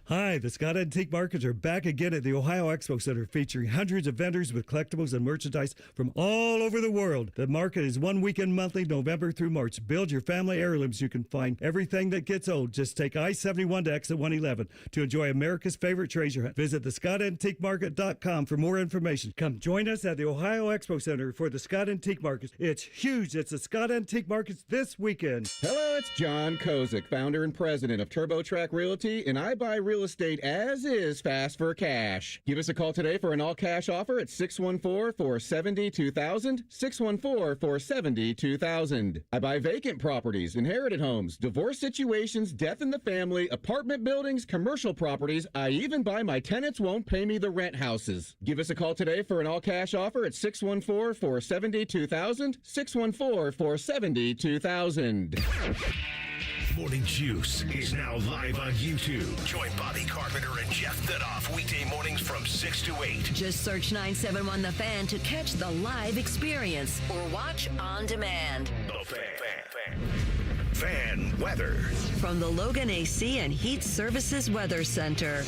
Hi, the Scott Antique Markets are back again at the Ohio Expo Center, featuring hundreds of vendors with collectibles and merchandise from all over the world. The market is one weekend monthly, November through March. Build your family heirlooms. You can find everything that gets old. Just take I-71 to exit 111 to enjoy America's favorite treasure hunt. Visit thescottantiquemarket.com for more information. Come join us at the Ohio Expo Center for the Scott Antique Markets. It's huge. It's the Scott Antique Markets this weekend. Hello, it's John Kozik, founder and president of TurboTrack Realty, and I buy real estate as is, fast for cash. Give us a call today for an all-cash offer at 614-470-2000, 614-470-2000. I buy vacant properties, inherited homes, divorce situations, death in the family, apartment buildings, commercial properties. I even buy my tenants won't pay me the rent houses. Give us a call today for an all-cash offer at 614-470-2000, 614-470-2000. Morning Juice is now live on YouTube. Join Bobby Carpenter and Jeff Thidoff weekday mornings from 6 to 8. Just search 971 The Fan to catch the live experience or watch on demand. The Fan weather. From the Logan AC and Heat Services Weather Center.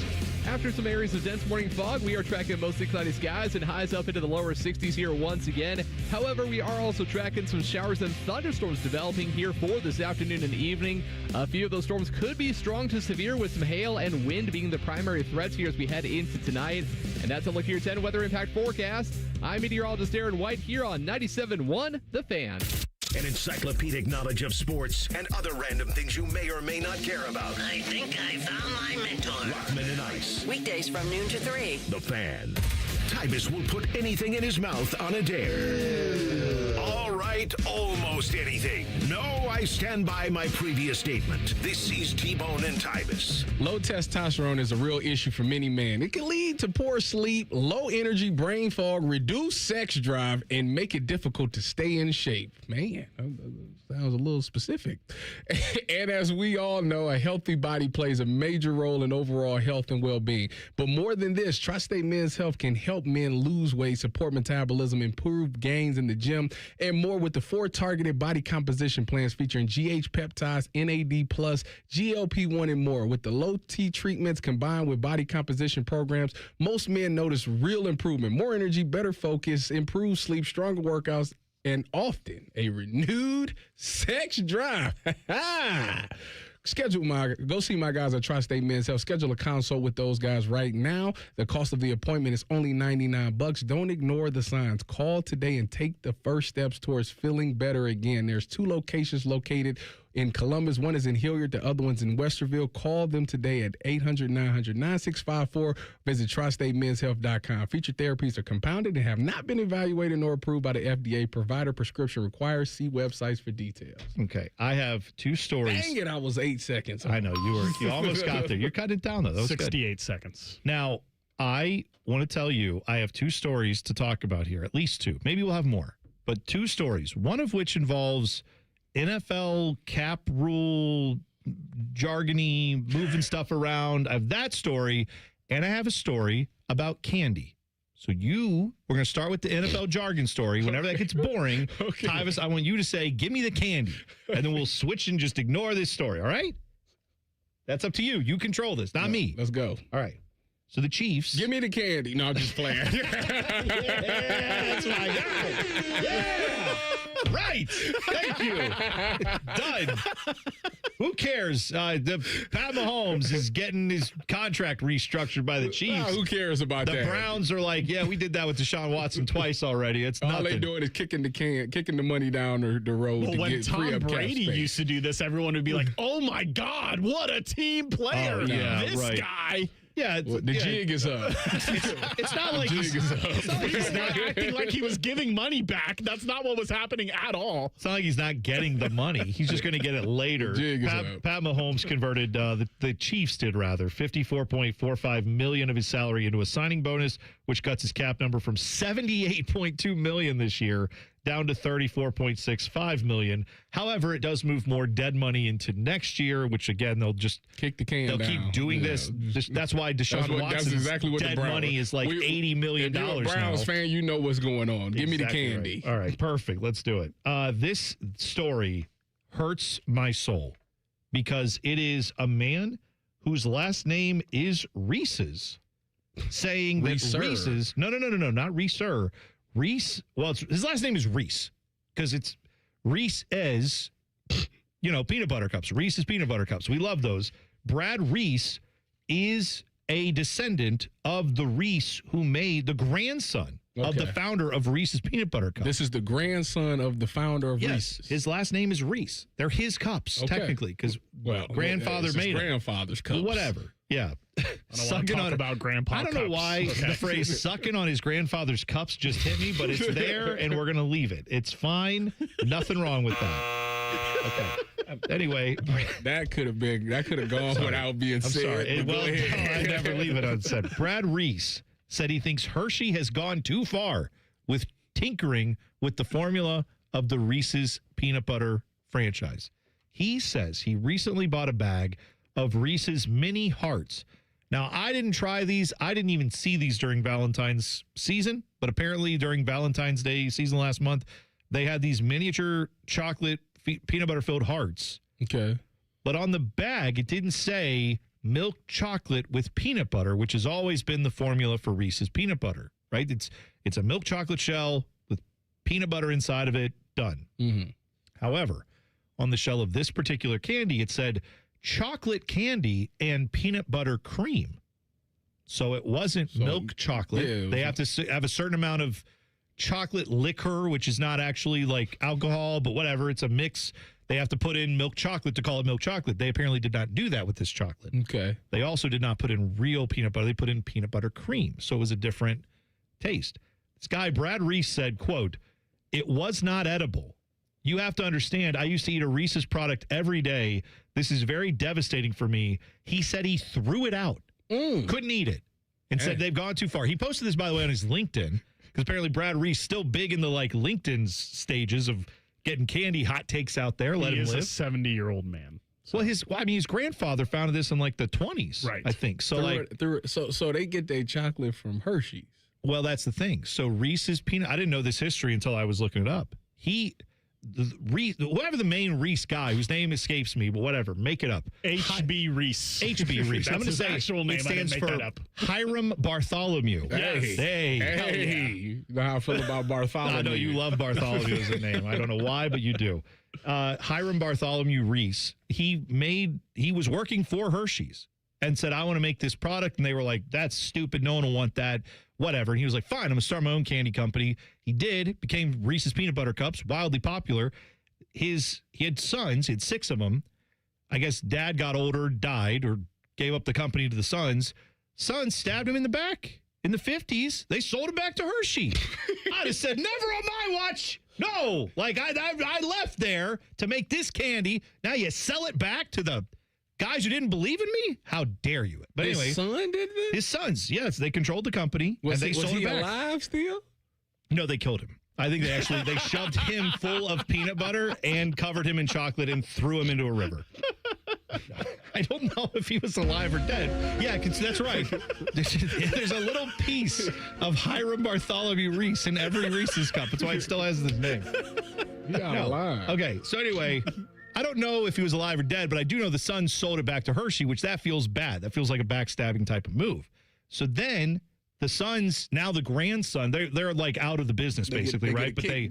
After some areas of dense morning fog, we are tracking mostly cloudy skies and highs up into the lower 60s here once again. However, we are also tracking some showers and thunderstorms developing here for this afternoon and evening. A few of those storms could be strong to severe, with some hail and wind being the primary threats here as we head into tonight. And that's a look at your 10 weather impact forecast. I'm meteorologist Aaron White here on 97.1 The Fan. An encyclopedic knowledge of sports and other random things you may or may not care about. I think I found my mentor. Rockman and Ice. Weekdays from noon to 3. The Fan. Tyvis will put anything in his mouth on a dare. All right, almost anything. No, I stand by my previous statement. This is T-Bone and Tyvis. Low testosterone is a real issue for many men. It can lead to poor sleep, low energy, brain fog, reduced sex drive, and make it difficult to stay in shape. Man, sounds a little specific. And as we all know, a healthy body plays a major role in overall health and well-being. But more than this, Tri-State Men's Health can help men lose weight, support metabolism, improve gains in the gym, and more with the 4 targeted body composition plans featuring GH peptides, NAD+, GLP-1, and more. With the low T treatments combined with body composition programs, most men notice real improvement, more energy, better focus, improved sleep, stronger workouts, and often a renewed sex drive. Go see my guys at Tri-State Men's Health. Schedule a consult with those guys right now. The cost of the appointment is only $99. Don't ignore the signs. Call today and take the first steps towards feeling better again. There's 2 locations located in Columbus. One is in Hilliard. The other one's in Westerville. Call them today at 800-900-9654. Visit TriStateMen'sHealth.com. Featured therapies are compounded and have not been evaluated nor approved by the FDA. Provider prescription required. See websites for details. Okay, I have 2 stories. Dang it, I was 8 seconds. I know, you almost got there. You're cutting it down, though. That was 68 good. seconds. Now, I want to tell you, I have 2 stories to talk about here, at least 2. Maybe we'll have more, but 2 stories, one of which involves NFL cap rule, jargony, moving stuff around. I have that story, and I have a story about candy. So we're going to start with the NFL jargon story. Whenever that gets boring, Tyvis, I want you to say, give me the candy, and then we'll switch and just ignore this story, all right? That's up to you. You control this, not me. Let's go. All right. So the Chiefs. Give me the candy. No, I'm just playing. Yeah, that's my guy. Yeah. Right. Thank you. Done. Who cares? Pat Mahomes is getting his contract restructured by the Chiefs. Who cares about that? The Browns are like, yeah, we did that with Deshaun Watson twice already. It's all nothing. they doing is kicking the money down the road. Well, to when get Tom Brady space. used to do this, everyone would be like, "Oh my God, what a team player! Oh, yeah, this right. guy." Yeah, the jig is up. It's not like he's not acting like he was giving money back. That's not what was happening at all. It's not like he's not getting the money. He's just going to get it later. Pat Mahomes converted, the Chiefs did rather, $54.45 million of his salary into a signing bonus, which cuts his cap number from $78.2 million this year down to $34.65 million. However, it does move more dead money into next year, which again they'll just kick the can. They'll down. keep doing this. That's why Deshaun Watson's dead money is like $80 million. If you're a Browns fan, you know what's going on. Give me the candy. Right. All right, perfect. Let's do it. This story hurts my soul because it is a man whose last name is Reese's saying that Reese's. No, not Reeser. Reese, well, his last name is Reese because it's Reese as, peanut butter cups. Reese's peanut butter cups. We love those. Brad Reese is a descendant of the Reese who made the grandson of the founder of Reese's peanut butter cups. This is the grandson of the founder of Reese's. His last name is Reese. They're his cups, technically, because grandfather made it. Grandfather's cups. Whatever. Yeah. I don't want to talk about grandpa I don't know cups. why the phrase sucking on his grandfather's cups just hit me, but it's there and we're going to leave it. It's fine. Nothing wrong with that. Okay. Anyway. That could have gone without being said. Sorry. Well, I never leave it unsaid. Brad Reese said he thinks Hershey has gone too far with tinkering with the formula of the Reese's peanut butter franchise. He says he recently bought a bag of Reese's mini hearts. Now, I didn't try these. I didn't even see these during Valentine's season, but apparently during Valentine's Day season last month, they had these miniature chocolate peanut butter filled hearts. Okay. But on the bag, it didn't say milk chocolate with peanut butter, which has always been the formula for Reese's peanut butter, right? It's a milk chocolate shell with peanut butter inside of it, done. Mm-hmm. However, on the shell of this particular candy, it said chocolate candy and peanut butter cream. So it wasn't milk chocolate. Yeah, they have to have a certain amount of chocolate liquor, which is not actually like alcohol, but whatever. It's a mix. They have to put in milk chocolate to call it milk chocolate. They apparently did not do that with this chocolate. Okay. They also did not put in real peanut butter. They put in peanut butter cream. So it was a different taste. This guy, Brad Reese, said, quote, "It was not edible. You have to understand, I used to eat a Reese's product every day. This is very devastating for me." He said he threw it out. Couldn't eat it. And said they've gone too far. He posted this, by the way, on his LinkedIn, because apparently Brad Reese still big in the LinkedIn stages of getting candy hot takes out there. Let him live. He is a 70-year-old man. So. Well, his grandfather founded this in the 20s, right? I think. So so they get their chocolate from Hershey's. Well, that's the thing. So Reese's peanut. I didn't know this history until I was looking it up. Whatever the main Reese guy, whose name escapes me, but whatever, make it up. H.B. Reese. H.B. Reese. I'm going to say actual name. It stands for Hiram Bartholomew. Yes. Hey. You know how I feel about Bartholomew. I know you love Bartholomew as a name. I don't know why, but you do. Hiram Bartholomew Reese. He was working for Hershey's and said, "I want to make this product," and they were like, "That's stupid. No one will want that." Whatever. And he was like, "Fine, I'm going to start my own candy company." He did. Became Reese's Peanut Butter Cups, wildly popular. He had sons. He had 6 of them. I guess dad got older, died, or gave up the company to the sons. Sons stabbed him in the back in the 50s. They sold him back to Hershey. I just said, never on my watch. No. I left there to make this candy. Now you sell it back to the Guys who didn't believe in me? How dare you? But anyway, his son did this? His sons, yes, they controlled the company and they sold he it back. alive still? No, they killed him. I think they shoved him full of peanut butter and covered him in chocolate and threw him into a river. I don't know if he was alive or dead. Yeah, that's right. There's a little piece of Hiram Bartholomew Reese in every Reese's cup. That's why it still has his name. Yeah, alive. Okay, so anyway, I don't know if he was alive or dead, but I do know the son sold it back to Hershey, which that feels bad. That feels like a backstabbing type of move. So then the sons, now the grandson, they're like out of the business basically, right? But they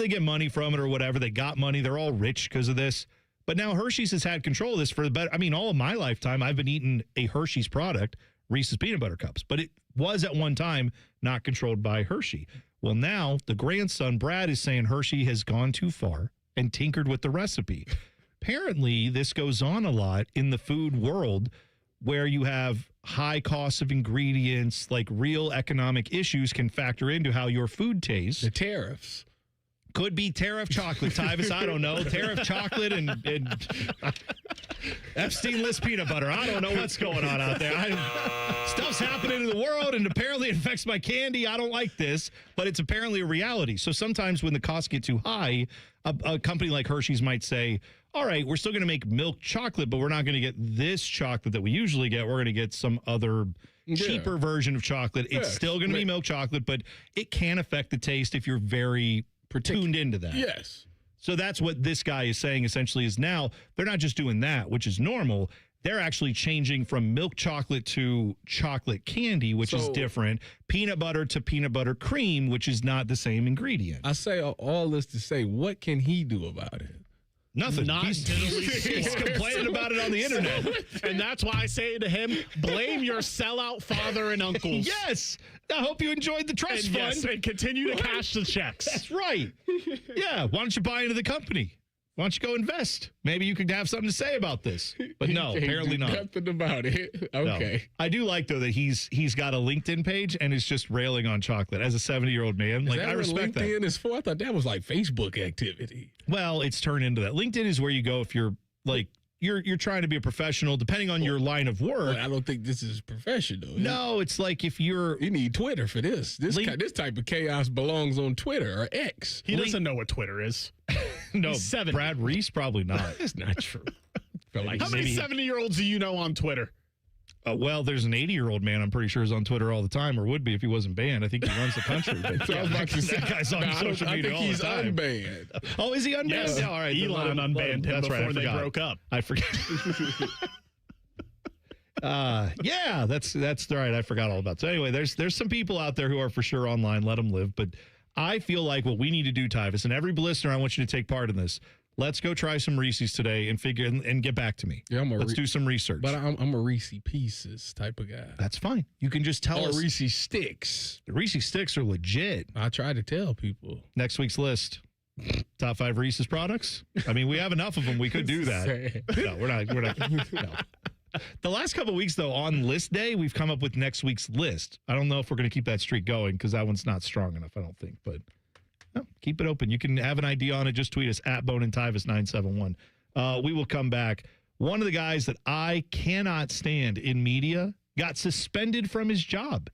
get money from it or whatever. They got money. They're all rich because of this. But now Hershey's has had control of this for the better. I mean, all of my lifetime, I've been eating a Hershey's product, Reese's Peanut Butter Cups. But it was at one time not controlled by Hershey. Well, now the grandson, Brad, is saying Hershey has gone too far and tinkered with the recipe. Apparently, this goes on a lot in the food world where you have high costs of ingredients, like real economic issues can factor into how your food tastes. The tariffs. Could be tariff chocolate, Tyvis. I don't know. Tariff chocolate and Epstein list peanut butter. I don't know what's going on out there. Stuff's happening in the world, and apparently it affects my candy. I don't like this, but it's apparently a reality. So sometimes when the costs get too high, a company like Hershey's might say, all right, we're still going to make milk chocolate, but we're not going to get this chocolate that we usually get. We're going to get some other cheaper version of chocolate. It's still going to be milk chocolate, but it can affect the taste if you're very tuned into that. Yes. So that's what this guy is saying essentially is now they're not just doing that, which is normal. They're actually changing from milk chocolate to chocolate candy, which is different. Peanut butter to peanut butter cream, which is not the same ingredient. I say all this to say, what can he do about it? Nothing. Not He's complaining about it on the internet. And that's why I say to him, blame your sellout father and uncles. Yes. I hope you enjoyed the trust fund. Yes, and continue to cash the checks. That's right. Yeah. Why don't you buy into the company? Why don't you go invest? Maybe you could have something to say about this. But no, apparently not. Nothing about it. Okay. No. I do like, though, that he's got a LinkedIn page and is just railing on chocolate as a 70-year-old man. Like, I respect that. LinkedIn is for? I thought that was like Facebook activity. Well, it's turned into that. LinkedIn is where you go if you're like, you're trying to be a professional, depending on your line of work. Well, I don't think this is professional. No, it's like if you need Twitter for this. This type of chaos belongs on Twitter or X. He doesn't know what Twitter is. No, He's 70. Brad Reese probably not. That's not true. How many 70-year-olds do you know on Twitter? Well, there's an 80-year-old man I'm pretty sure is on Twitter all the time, or would be if he wasn't banned. I think he runs the country. But So I was about to say, that guy's on social media all the time. I think he's unbanned. Oh, is he unbanned? Yes. Yeah, all right. Elon unbanned him before they broke up. I forget. Yeah, that's right. I forgot all about it. So anyway, there's some people out there who are for sure online. Let them live. But I feel like what we need to do, Tyvis, and every listener, I want you to take part in this. Let's go try some Reese's today and figure and get back to me. Yeah, let's do some research. But I'm a Reese Pieces type of guy. That's fine. You can just tell us. Reese Sticks. The Reese Sticks are legit. I try to tell people. Next week's list. Top 5 Reese's products. I mean, we have enough of them. We could do that. No, we're not. No. The last couple of weeks, though, on list day, we've come up with next week's list. I don't know if we're going to keep that streak going because that one's not strong enough, I don't think. But no, keep it open. You can have an idea on it. Just tweet us at Bone and Tyvis 971. We will come back. One of the guys that I cannot stand in media got suspended from his job.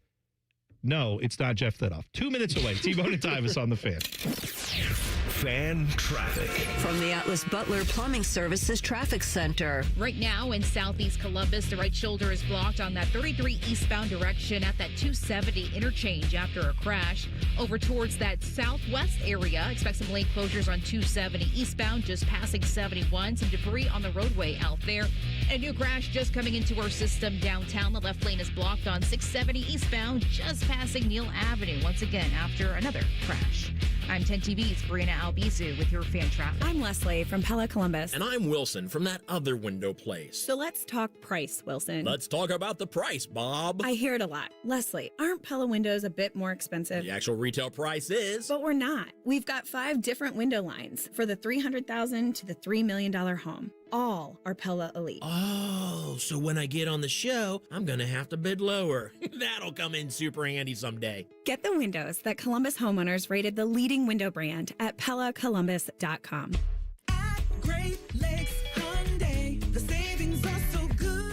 No, it's not Jeff Thetoff. 2 minutes away. T-Bone and Tyvis on the Fan. Fan traffic. From the Atlas Butler Plumbing Services Traffic Center. Right now in southeast Columbus, the right shoulder is blocked on that 33 eastbound direction at that 270 interchange after a crash. Over towards that southwest area, expect some lane closures on 270 eastbound, just passing 71. Some debris on the roadway out there. A new crash just coming into our system downtown. The left lane is blocked on 670 eastbound, just passing Neal Avenue once again after another crash. I'm 10 TV's Brianna Albizu with your fan traffic. I'm Leslie from Pella Columbus. And I'm Wilson from that other window place. So let's talk price, Wilson. Let's talk about the price, Bob. I hear it a lot. Leslie, aren't Pella windows a bit more expensive? The actual retail price is. But we're not. We've got 5 different window lines for the $300,000 to the $3 million home. All are Pella Elite. Oh, so when I get on the show, I'm going to have to bid lower. That'll come in super handy someday. Get the windows that Columbus homeowners rated the leading window brand at PellaColumbus.com. Great Lakes Hyundai, the savings are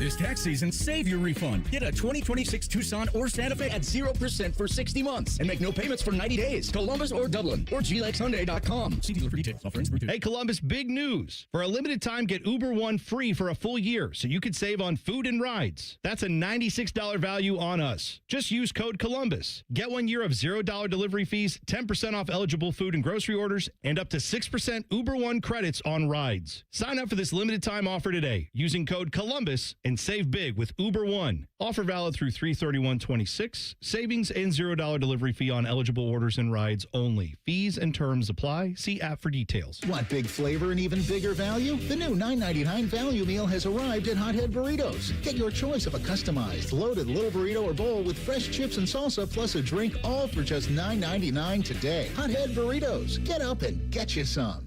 This tax season, save your refund. Get a 2026 Tucson or Santa Fe at 0% for 60 months and make no payments for 90 days. Columbus or Dublin or GLEXHyundai.com. See dealer for details. Offer ends through. Hey, Columbus, big news. For a limited time, get Uber One free for a full year so you could save on food and rides. That's a $96 value on us. Just use code Columbus. Get 1 year of $0 delivery fees, 10% off eligible food and grocery orders, and up to 6% Uber One credits on rides. Sign up for this limited time offer today using code Columbus and save big with Uber One. Offer valid through 3/31/26. Savings and $0 delivery fee on eligible orders and rides only. Fees and terms apply. See app for details. Want big flavor and even bigger value? The new $9.99 value meal has arrived at Hothead Burritos. Get your choice of a customized, loaded little burrito or bowl with fresh chips and salsa plus a drink, all for just $9.99 today. Hothead Burritos. Get up and get you some.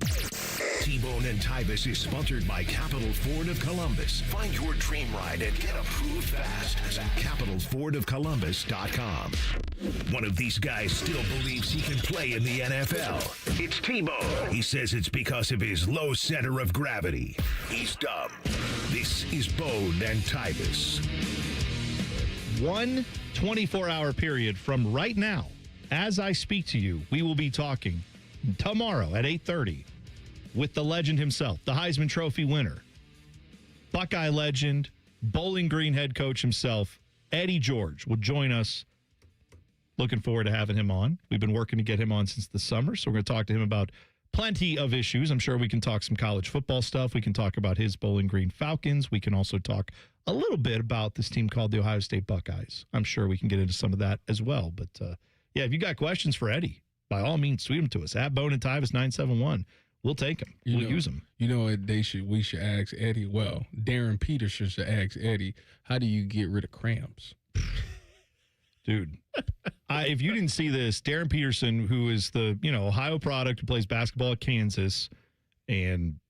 T-Bone and Tyvis is sponsored by Capital Ford of Columbus. Find your dream ride and get approved fast at CapitalFordOfColumbus.com. One of these guys still believes he can play in the NFL. It's T-Bone. He says it's because of his low center of gravity. He's dumb. This is Bone and Tyvis. One 24-hour period from right now, as I speak to you, we will be talking tomorrow at 8:30 with the legend himself, the Heisman Trophy winner, Buckeye legend, Bowling Green head coach himself, Eddie George, will join us. Looking forward to having him on. We've been working to get him on since the summer, so we're going to talk to him about plenty of issues. I'm sure we can talk some college football stuff. We can talk about his Bowling Green Falcons. We can also talk a little bit about this team called the Ohio State Buckeyes. I'm sure we can get into some of that as well. But, yeah, if you got questions for Eddie, by all means, tweet them to us at Bone and Tyvis 971. We'll take them. We'll use them. You know what we should ask Eddie? Well, Darren Peterson should ask Eddie, how do you get rid of cramps? Dude, if you didn't see this, Darren Peterson, who is the Ohio product who plays basketball at Kansas, and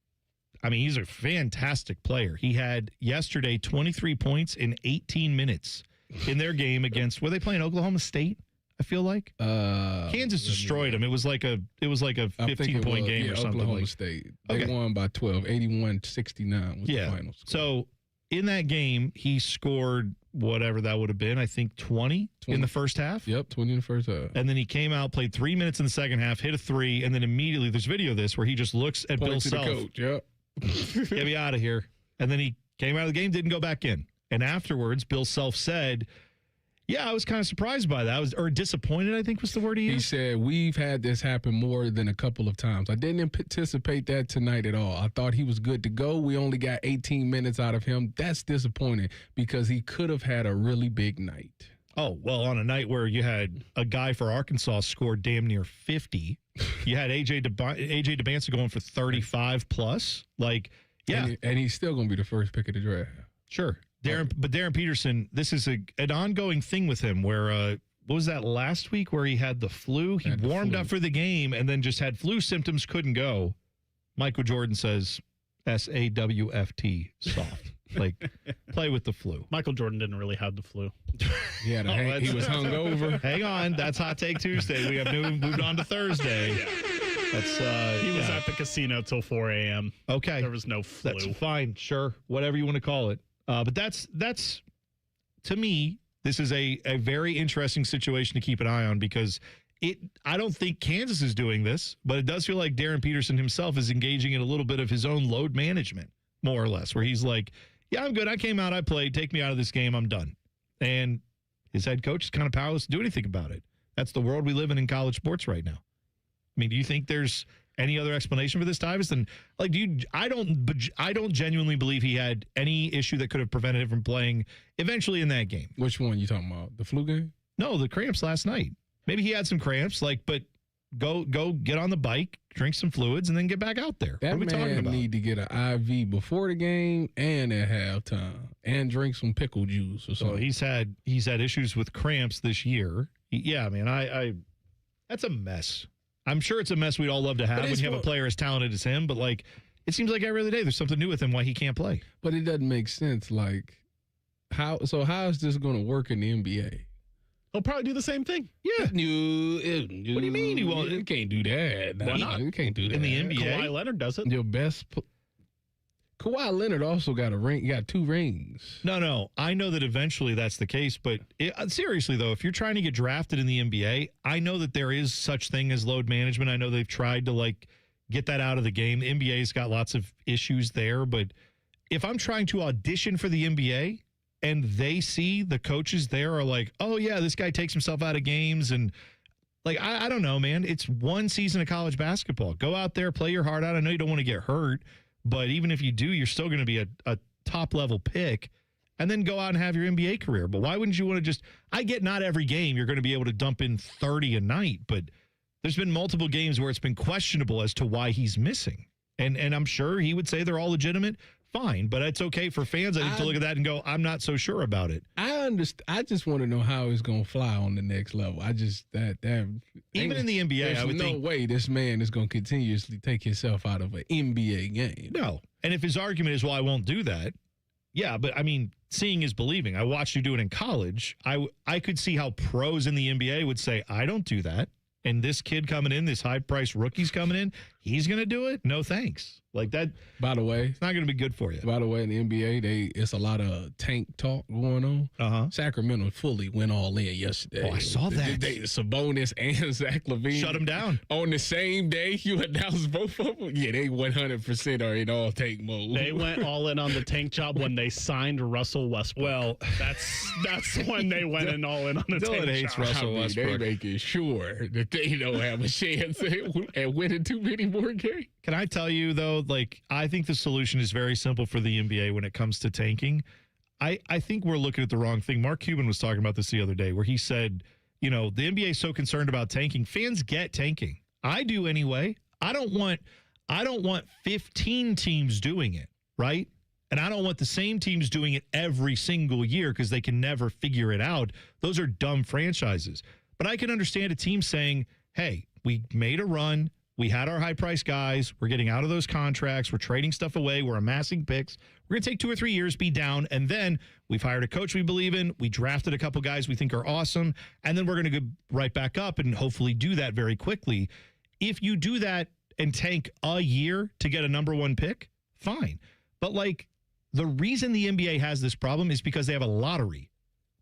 I mean, he's a fantastic player. He had yesterday 23 points in 18 minutes in their game against, were they playing Oklahoma State? I feel like Kansas destroyed them. It was like a 15-point game or something. Oklahoma State. They won by 12, 81-69 was the final score. So in that game, he scored whatever that would have been, I think 20 in the first half. Yep, 20 in the first half. And then he came out, played 3 minutes in the second half, hit a three, and then immediately there's video of this where he just looks at Bill Self. Coach, yep. Get me out of here. And then he came out of the game, didn't go back in. And afterwards, Bill Self said, yeah, I was kind of surprised by that. Or disappointed, I think was the word he used. He said, we've had this happen more than a couple of times. I didn't anticipate that tonight at all. I thought he was good to go. We only got 18 minutes out of him. That's disappointing because he could have had a really big night. Oh, well, on a night where you had a guy for Arkansas score damn near 50. You had AJ DeBanza going for 35 plus. Like, yeah. And he's still going to be the first pick of the draft. Sure. Darren Peterson, this is an ongoing thing with him where, what was that last week where he had the flu? He warmed up for the game and then just had flu symptoms, couldn't go. Michael Jordan says SAWFT, soft. Like, play with the flu. Michael Jordan didn't really have the flu. He was hungover. Hang on. That's Hot Take Tuesday. We have moved on to Thursday. That's he was at the casino till 4 a.m. Okay. There was no flu. That's fine. Sure. Whatever you want to call it. But that's to me, this is a very interesting situation to keep an eye on because I don't think Kansas is doing this, but it does feel like Darren Peterson himself is engaging in a little bit of his own load management, more or less, where he's like, yeah, I'm good. I came out, I played, take me out of this game, I'm done. And his head coach is kind of powerless to do anything about it. That's the world we live in college sports right now. I mean, do you think there's any other explanation for this, Tyvis? And like, I don't genuinely believe he had any issue that could have prevented him from playing eventually in that game. Which one you talking about? The flu game? No, the cramps last night. Maybe he had some cramps, but go get on the bike, drink some fluids, and then get back out there. That what are we talking about? Need to get an IV before the game and at halftime, and drink some pickle juice or something. So he's had issues with cramps this year. Yeah, man, I that's a mess. I'm sure it's a mess we'd all love to have when you have a player as talented as him, but like it seems like every other day there's something new with him why he can't play. But it doesn't make sense. Like how is this going to work in the NBA? He'll probably do the same thing. Yeah. What do you mean he won't? You can't do that. Why not? You can't do that. In the NBA? Kawhi Leonard does it. Your best Kawhi Leonard also got a ring. Got 2 rings. No. I know that eventually that's the case, but seriously though, if you're trying to get drafted in the NBA, I know that there is such thing as load management. I know they've tried to get that out of the game. The NBA's got lots of issues there, but if I'm trying to audition for the NBA and they see the coaches there are like, oh yeah, this guy takes himself out of games and I don't know, man. It's one season of college basketball. Go out there, play your heart out. I know you don't want to get hurt, but even if you do, you're still going to be a top-level pick, and then go out and have your NBA career. But why wouldn't you want to I get not every game you're going to be able to dump in 30 a night, but there's been multiple games where it's been questionable as to why he's missing. And I'm sure he would say they're all legitimate. Fine, but it's okay for fans, I think, to look at that and go, I'm not so sure about it. I understand. I just want to know how it's going to fly on the next level. I just that even in the NBA, I would think no way this man is going to continuously take himself out of an NBA game. No, and if his argument is, well, I won't do that. Yeah, but I mean, seeing is believing. I watched you do it in college. I could see how pros in the NBA would say, I don't do that. And this kid coming in, this high-priced rookie's coming in, he's going to do it? No thanks. Like that. By the way, it's not going to be good for you. By the way, in the NBA, it's a lot of tank talk going on. Uh-huh. Sacramento fully went all in yesterday. Oh, I saw that. Sabonis and Zach LaVine shut them down on the same day. You announced both of them. Yeah, they 100% are in all tank mode. They went all in on the tank job when they signed Russell Westbrook. Well, that's when they went all in on the Dylan tank hates job. Russell Westbrook. They making sure that they don't have a chance at winning too many more games. Can I tell you, though, I think the solution is very simple for the NBA when it comes to tanking. I think we're looking at the wrong thing. Mark Cuban was talking about this the other day where he said, the NBA is so concerned about tanking. Fans get tanking. I do anyway. I don't want 15 teams doing it, right? And I don't want the same teams doing it every single year because they can never figure it out. Those are dumb franchises. But I can understand a team saying, hey, we made a run. We had our high-priced guys. We're getting out of those contracts. We're trading stuff away. We're amassing picks. We're going to take 2 or 3 years, be down, and then we've hired a coach we believe in. We drafted a couple guys we think are awesome, and then we're going to go right back up and hopefully do that very quickly. If you do that and tank a year to get a number 1 pick, fine. But, the reason the NBA has this problem is because they have a lottery.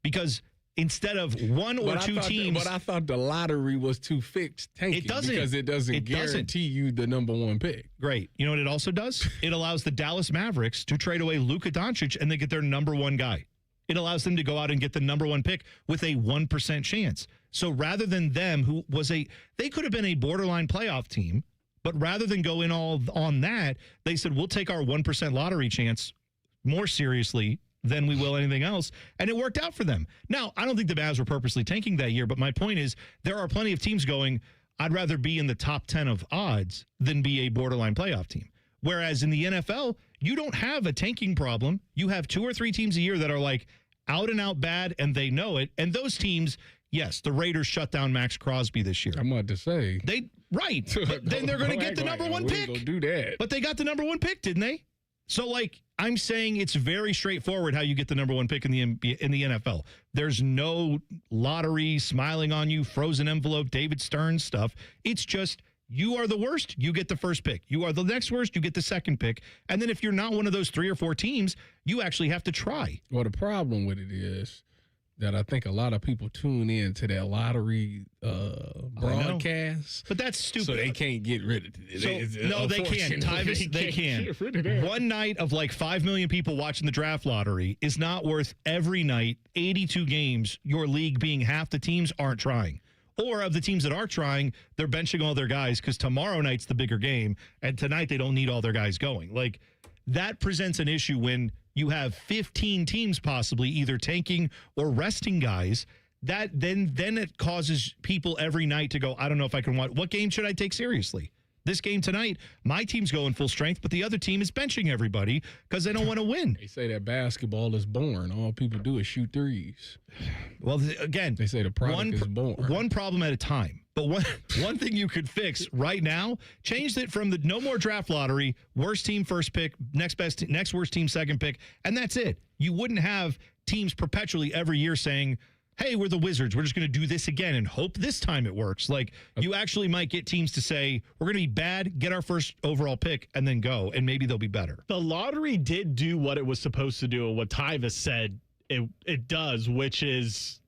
Because instead of one or two teams. But I thought the lottery was to fix tanking. It doesn't. Because it doesn't guarantee you the number 1 pick. Great. You know what it also does? It allows the Dallas Mavericks to trade away Luka Doncic and they get their number 1 guy. It allows them to go out and get the number 1 pick with a 1% chance. So rather than them, they could have been a borderline playoff team, but rather than go in all on that, they said, we'll take our 1% lottery chance more seriously than we will anything else, and it worked out for them. Now, I don't think the Mavs were purposely tanking that year, but my point is there are plenty of teams going, I'd rather be in the top 10 of odds than be a borderline playoff team. Whereas in the NFL, you don't have a tanking problem. You have 2 or 3 teams a year that are out and out bad, and they know it. And those teams, yes, the Raiders shut down Max Crosby this year. I'm about to say. Right. But then they're going to get the number 1 pick. Gonna do that. But they got the number 1 pick, didn't they? So, I'm saying it's very straightforward how you get the number 1 pick in the NFL. There's no lottery, smiling on you, frozen envelope, David Stern stuff. It's just you are the worst, you get the first pick. You are the next worst, you get the second pick. And then if you're not one of those 3 or 4 teams, you actually have to try. Well, the problem with it is that I think a lot of people tune in to that lottery broadcast. But that's stupid. So they can't get rid of it. No, they can. Tyvis, they can. One night of 5 million people watching the draft lottery is not worth every night, 82 games, your league being half the teams aren't trying. Or of the teams that are trying, they're benching all their guys because tomorrow night's the bigger game, and tonight they don't need all their guys going. That presents an issue when you have 15 teams possibly either tanking or resting guys. That then it causes people every night to go, I don't know if I can watch. What game should I take seriously? This game tonight, my team's going full strength, but the other team is benching everybody because they don't want to win. They say that basketball is boring. All people do is shoot threes. Well, again, they say the product is boring. One problem at a time. But one thing you could fix right now, change it from the no more draft lottery, worst team first pick, next worst team second pick, and that's it. You wouldn't have teams perpetually every year saying, hey, we're the Wizards. We're just going to do this again and hope this time it works. Like, you actually might get teams to say, we're going to be bad, get our first overall pick, and then go, and maybe they'll be better. The lottery did do what it was supposed to do, what Tyvis said it does, which is,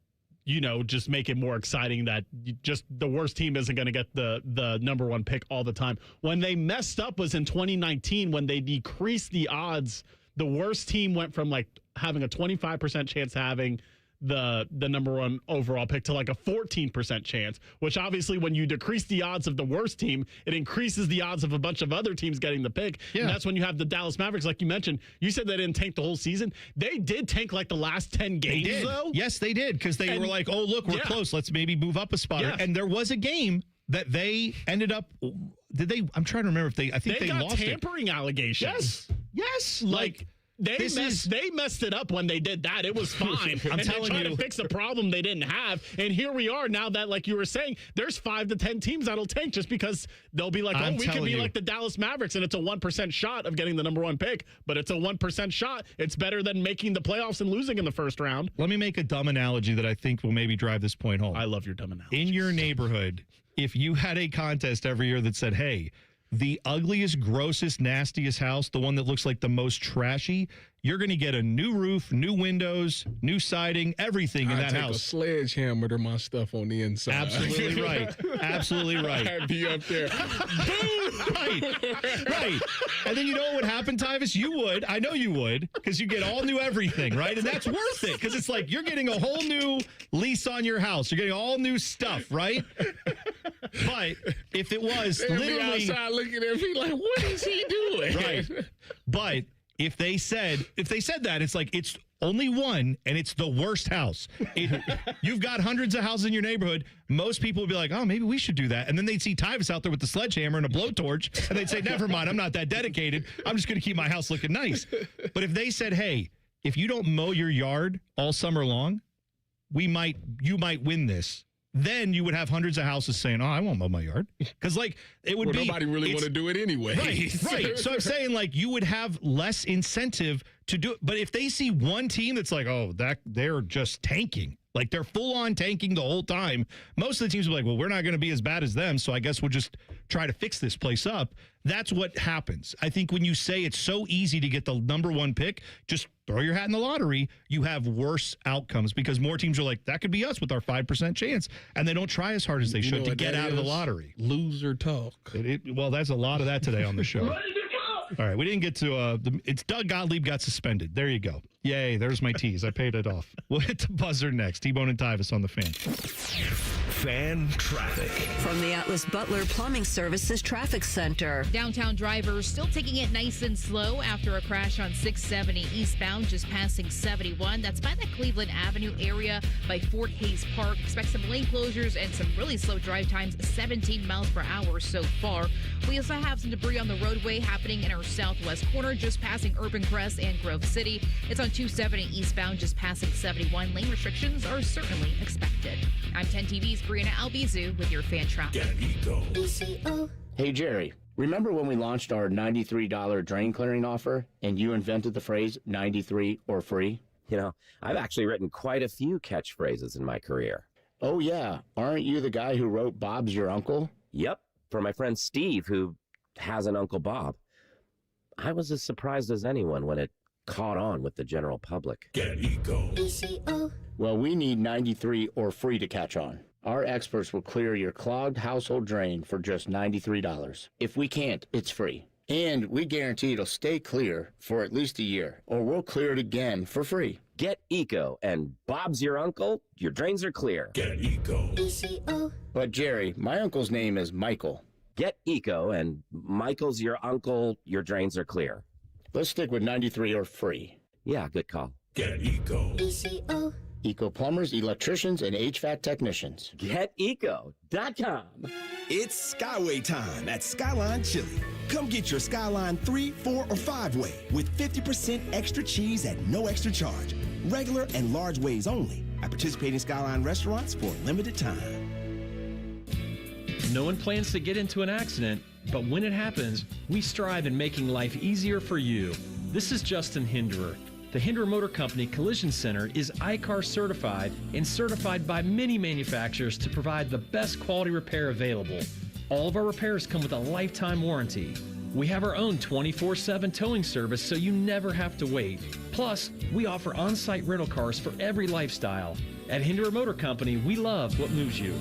just make it more exciting that just the worst team isn't going to get the number one pick all the time. When they messed up was in 2019 when they decreased the odds. The worst team went from like having a 25% chance having the number one overall pick to like a 14% chance, which obviously when you decrease the odds of the worst team, it increases the odds of a bunch of other teams getting the pick. Yeah. And that's when you have the Dallas Mavericks, like you mentioned. You said they didn't tank the whole season. They did tank like the last 10 games, though. Yes, they did, because they were like, oh, look, we're close. Let's maybe move up a spot. Yes. And there was a game that they ended up, I'm trying to remember if I think they got lost tampering allegations. Yes. Like they messed it up when they did that. It was fine. I'm and telling they tried you, to fix a problem they didn't have. And here we are now that, like you were saying, there's 5 to 10 teams that'll tank just because they'll be like, we could be like the Dallas Mavericks, and it's a 1% shot of getting the number one pick, but it's a 1% shot. It's better than making the playoffs and losing in the first round. Let me make a dumb analogy that I think will maybe drive this point home. I love your dumb analogy. In your neighborhood, if you had a contest every year that said, hey, the ugliest, grossest, nastiest house, the one that looks like the most trashy, you're going to get a new roof, new windows, new siding, everything in that house. I take a sledgehammer to my stuff on the inside. Absolutely right. Absolutely right. I'd be up there. Right. And then you know what would happen, Tyvis? You would. I know you would, because you get all new everything, right? And that's worth it, because it's like you're getting a whole new lease on your house. You're getting all new stuff, right? But if it was literally outside looking at me like, what is he doing? Right. But if they said that, it's like it's only one and it's the worst house. You've got hundreds of houses in your neighborhood. Most people would be like, oh, maybe we should do that. And then they'd see Tyvis out there with the sledgehammer and a blowtorch, and they'd say, never mind, I'm not that dedicated. I'm just going to keep my house looking nice. But if they said, hey, if you don't mow your yard all summer long, you might win this. Then you would have hundreds of houses saying, oh, I won't mow my yard. Because, like, it would be... nobody really want to do it anyway. Right. So I'm saying, like, you would have less incentive to do it. But if they see one team that's like, oh, they're just tanking. Like, they're full-on tanking the whole time. Most of the teams will be like, well, we're not going to be as bad as them, so I guess we'll just try to fix this place up. That's what happens. I think when you say it's so easy to get the number one pick, just throw your hat in the lottery, you have worse outcomes because more teams are like, that could be us with our 5% chance, and they don't try as hard as they should to get out of the lottery. Loser talk. Well, that's a lot of that today on the show. All right, we didn't get to it's Doug Gottlieb got suspended. There you go. Yay, there's my tease. I paid it off. We'll hit the buzzer next. T-Bone and Tyvis on the Fan. Fan traffic. From the Atlas Butler Plumbing Services Traffic Center. Downtown drivers still taking it nice and slow after a crash on 670 eastbound, just passing 71. That's by the Cleveland Avenue area by Fort Hayes Park. Expect some lane closures and some really slow drive times, 17 miles per hour so far. We also have some debris on the roadway happening in our southwest corner, just passing Urban Crest and Grove City. It's on 270 eastbound, just passing 71. Lane restrictions are certainly expected. I'm 10 TV's Brianna Albizu with your fan traffic. Hey, Jerry, remember when we launched our $93 drain clearing offer and you invented the phrase 93 or free? You know, I've actually written quite a few catchphrases in my career. Oh, yeah. Aren't you the guy who wrote Bob's Your Uncle? Yep, for my friend Steve, who has an Uncle Bob. I was as surprised as anyone when it caught on with the general public. Get Eco. Well, we need 93 or free to catch on. Our experts will clear your clogged household drain for just $93. If we can't, it's free. And we guarantee it'll stay clear for at least a year, or we'll clear it again for free. Get Eco, and Bob's your uncle, your drains are clear. Get Eco. But Jerry, my uncle's name is Michael. Get Eco, and Michael's your uncle, your drains are clear. Let's stick with 93 or free. Yeah, good call. Get Eco. Eco plumbers, electricians, and HVAC technicians. GetEco.com. It's Skyway time at Skyline Chili. Come get your Skyline 3, 4, or 5-way with 50% extra cheese at no extra charge. Regular and large ways only at participating Skyline restaurants for a limited time. No one plans to get into an accident, but when it happens, we strive in making life easier for you. This is Justin Hinderer. The Hinder Motor Company Collision Center is ICAR certified and certified by many manufacturers to provide the best quality repair available. All of our repairs come with a lifetime warranty. We have our own 24/7 towing service so you never have to wait. Plus, we offer on-site rental cars for every lifestyle. At Hinder Motor Company, we love what moves you.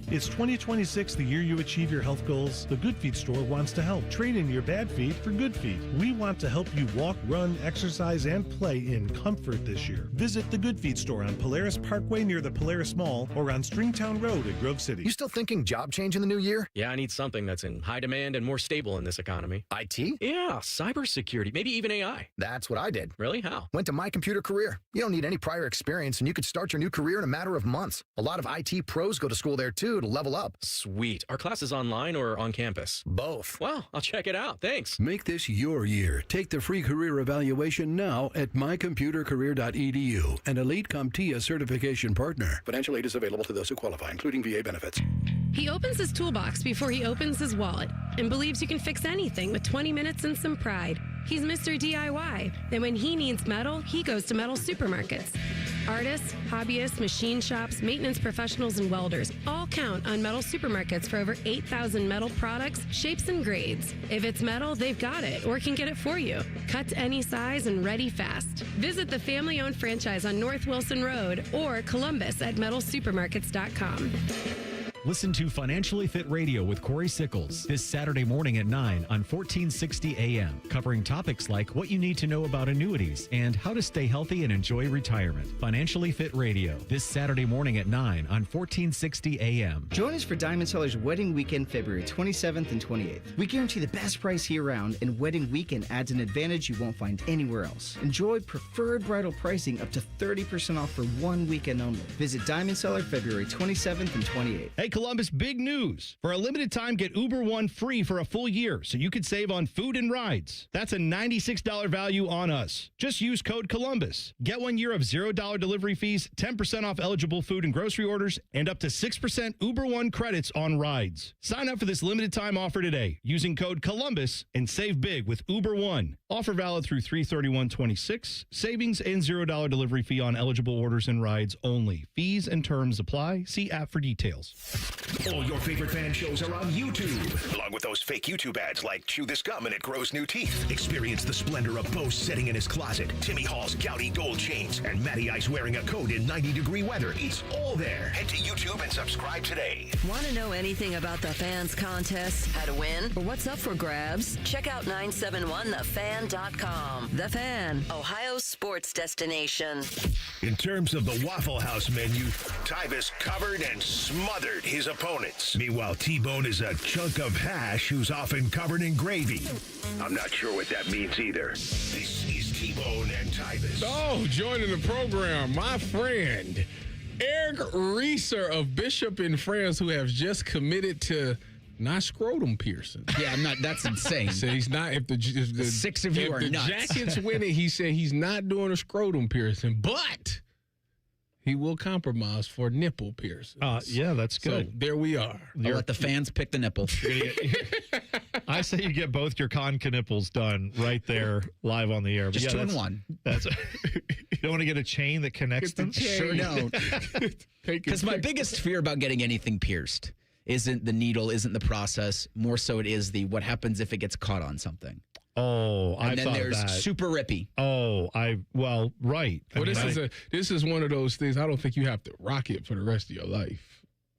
It's 2026, the year you achieve your health goals. The Good Feet store wants to help. Trade in your bad feet for good feet. We want to help you walk, run, exercise, and play in comfort this year. Visit the Good Feet store on Polaris Parkway near the Polaris Mall or on Stringtown Road at Grove City. You still thinking job change in the new year? Yeah, I need something that's in high demand and more stable in this economy. IT? Yeah, cybersecurity, maybe even AI. That's what I did. Really? How? Went to My Computer Career. You don't need any prior experience, and you could start your new career in a matter of months. A lot of IT pros go to school there, too, to level up. Sweet. Are classes online or on campus? Both. Well, I'll check it out. Thanks. Make this your year. Take the free career evaluation now at mycomputercareer.edu, an Elite CompTIA certification partner. Financial aid is available to those who qualify, including VA benefits. He opens his toolbox before he opens his wallet and believes you can fix anything with 20 minutes and some pride. He's Mr. DIY. And when he needs metal, he goes to metal supermarkets. Artists, hobbyists, machine shops, maintenance professionals, and welders all count on metal supermarkets for over 8,000 metal products, shapes, and grades. If it's metal, they've got it or can get it for you. Cut to any size and ready fast. Visit the family-owned franchise on North Wilson Road or Columbus at metalsupermarkets.com. Listen to Financially Fit Radio with Corey Sickles this Saturday morning at 9 on 1460 AM, covering topics like what you need to know about annuities and how to stay healthy and enjoy retirement. Financially Fit Radio this Saturday morning at 9 on 1460 AM. Join us for Diamond Seller's Wedding Weekend, February 27th and 28th. We guarantee the best price year-round, and Wedding Weekend adds an advantage you won't find anywhere else. Enjoy preferred bridal pricing up to 30% off for one weekend only. Visit Diamond Seller February 27th and 28th. Hey, Columbus, big news. For a limited time, get Uber One free for a full year so you could save on food and rides. That's a $96 value on us. Just use code Columbus. Get 1 year of $0 delivery fees, 10% off eligible food and grocery orders, and up to 6% Uber One credits on rides. Sign up for this limited time offer today using code Columbus and save big with Uber One. Offer valid through 3/31/26. Savings and $0 delivery fee on eligible orders and rides only. Fees and terms apply. See app for details. All your favorite fan shows are on YouTube, along with those fake YouTube ads like Chew This Gum and It Grows New Teeth. Experience the splendor of Bo sitting in his closet, Timmy Hall's gouty gold chains, and Matty Ice wearing a coat in 90-degree weather. It's all there. Head to YouTube and subscribe today. Want to know anything about the Fans contest, how to win, or what's up for grabs? Check out 971thefan.com. The Fan, Ohio's sports destination. In terms of the Waffle House menu, Tyvis covered and smothered his opponents. Meanwhile, T-Bone is a chunk of hash who's often covered in gravy. I'm not sure what that means either. This is T-Bone and Tyvis. Oh, joining the program, my friend, Eric Reeser of Bishop in France, who has just committed to not scrotum piercing. Yeah, I'm not. That's insane. So he's not. If the six of you are the nuts. Jackets winning, he said he's not doing a scrotum piercing, but he will compromise for nipple piercing. Yeah, that's good. So there we are. I'll let the fans pick the nipple. I say you get both your concha nipples done right there, live on the air. Just two in one. That's you don't want to get a chain that connects them. Sure don't. Because my biggest fear about getting anything pierced isn't the needle, isn't the process. More so, it is the what happens if it gets caught on something. Oh, I and then thought there's that. super rippy. Oh, right. Well, this is one of those things. I don't think you have to rock it for the rest of your life.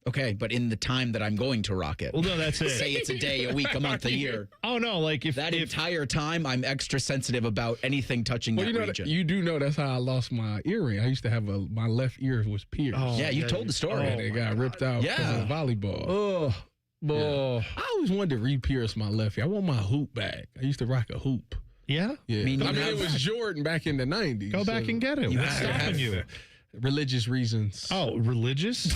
Okay, but in the time that I'm going to rock it. Well, no, that's it. Say it's a day, a week, a month, a year. Oh, no, like if that entire time, I'm extra sensitive about anything touching that region. You do know that's how I lost my earring. I used to have my left ear was pierced. Oh, yeah, you told the story. And it got ripped out because of volleyball. Oh. Yeah. I always wanted to re-pierce my left ear. I want my hoop back. I used to rock a hoop. Yeah? Yeah. I mean, it was Jordan back in the 90s. Go back and get it. What's stopping you? Religious reasons. Oh, religious?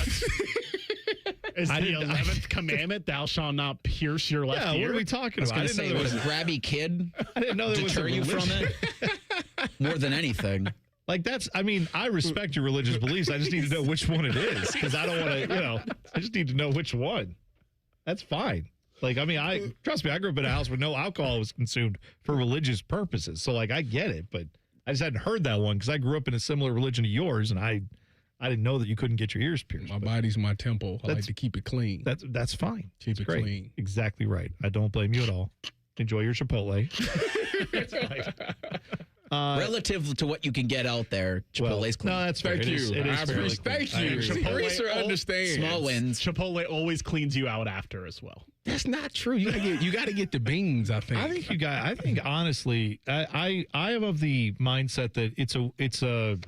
Is the 11th commandment, thou shalt not pierce your left ear? Yeah, what are we talking about? I didn't know there was a grabby kid. I didn't know there was a you from it. More than anything. Like I respect your religious beliefs. I just need to know which one it is because I don't want to, I just need to know which one. That's fine. Like, I mean, trust me, I grew up in a house where no alcohol was consumed for religious purposes. So, like, I get it, but I just hadn't heard that one because I grew up in a similar religion to yours, and I didn't know that you couldn't get your ears pierced. My body's my temple. I like to keep it clean. That's fine. Keep it great. clean. Exactly right. I don't blame you at all. Enjoy your Chipotle. That's right. Relative to what you can get out there, Chipotle's clean. No, that's fair. Thank you. It is fairly Thank clean. you. Reeser understands. Small wins. Chipotle always cleans you out after as well. That's not true. You got to get the beans. I think. I think honestly, I am of the mindset that it's a.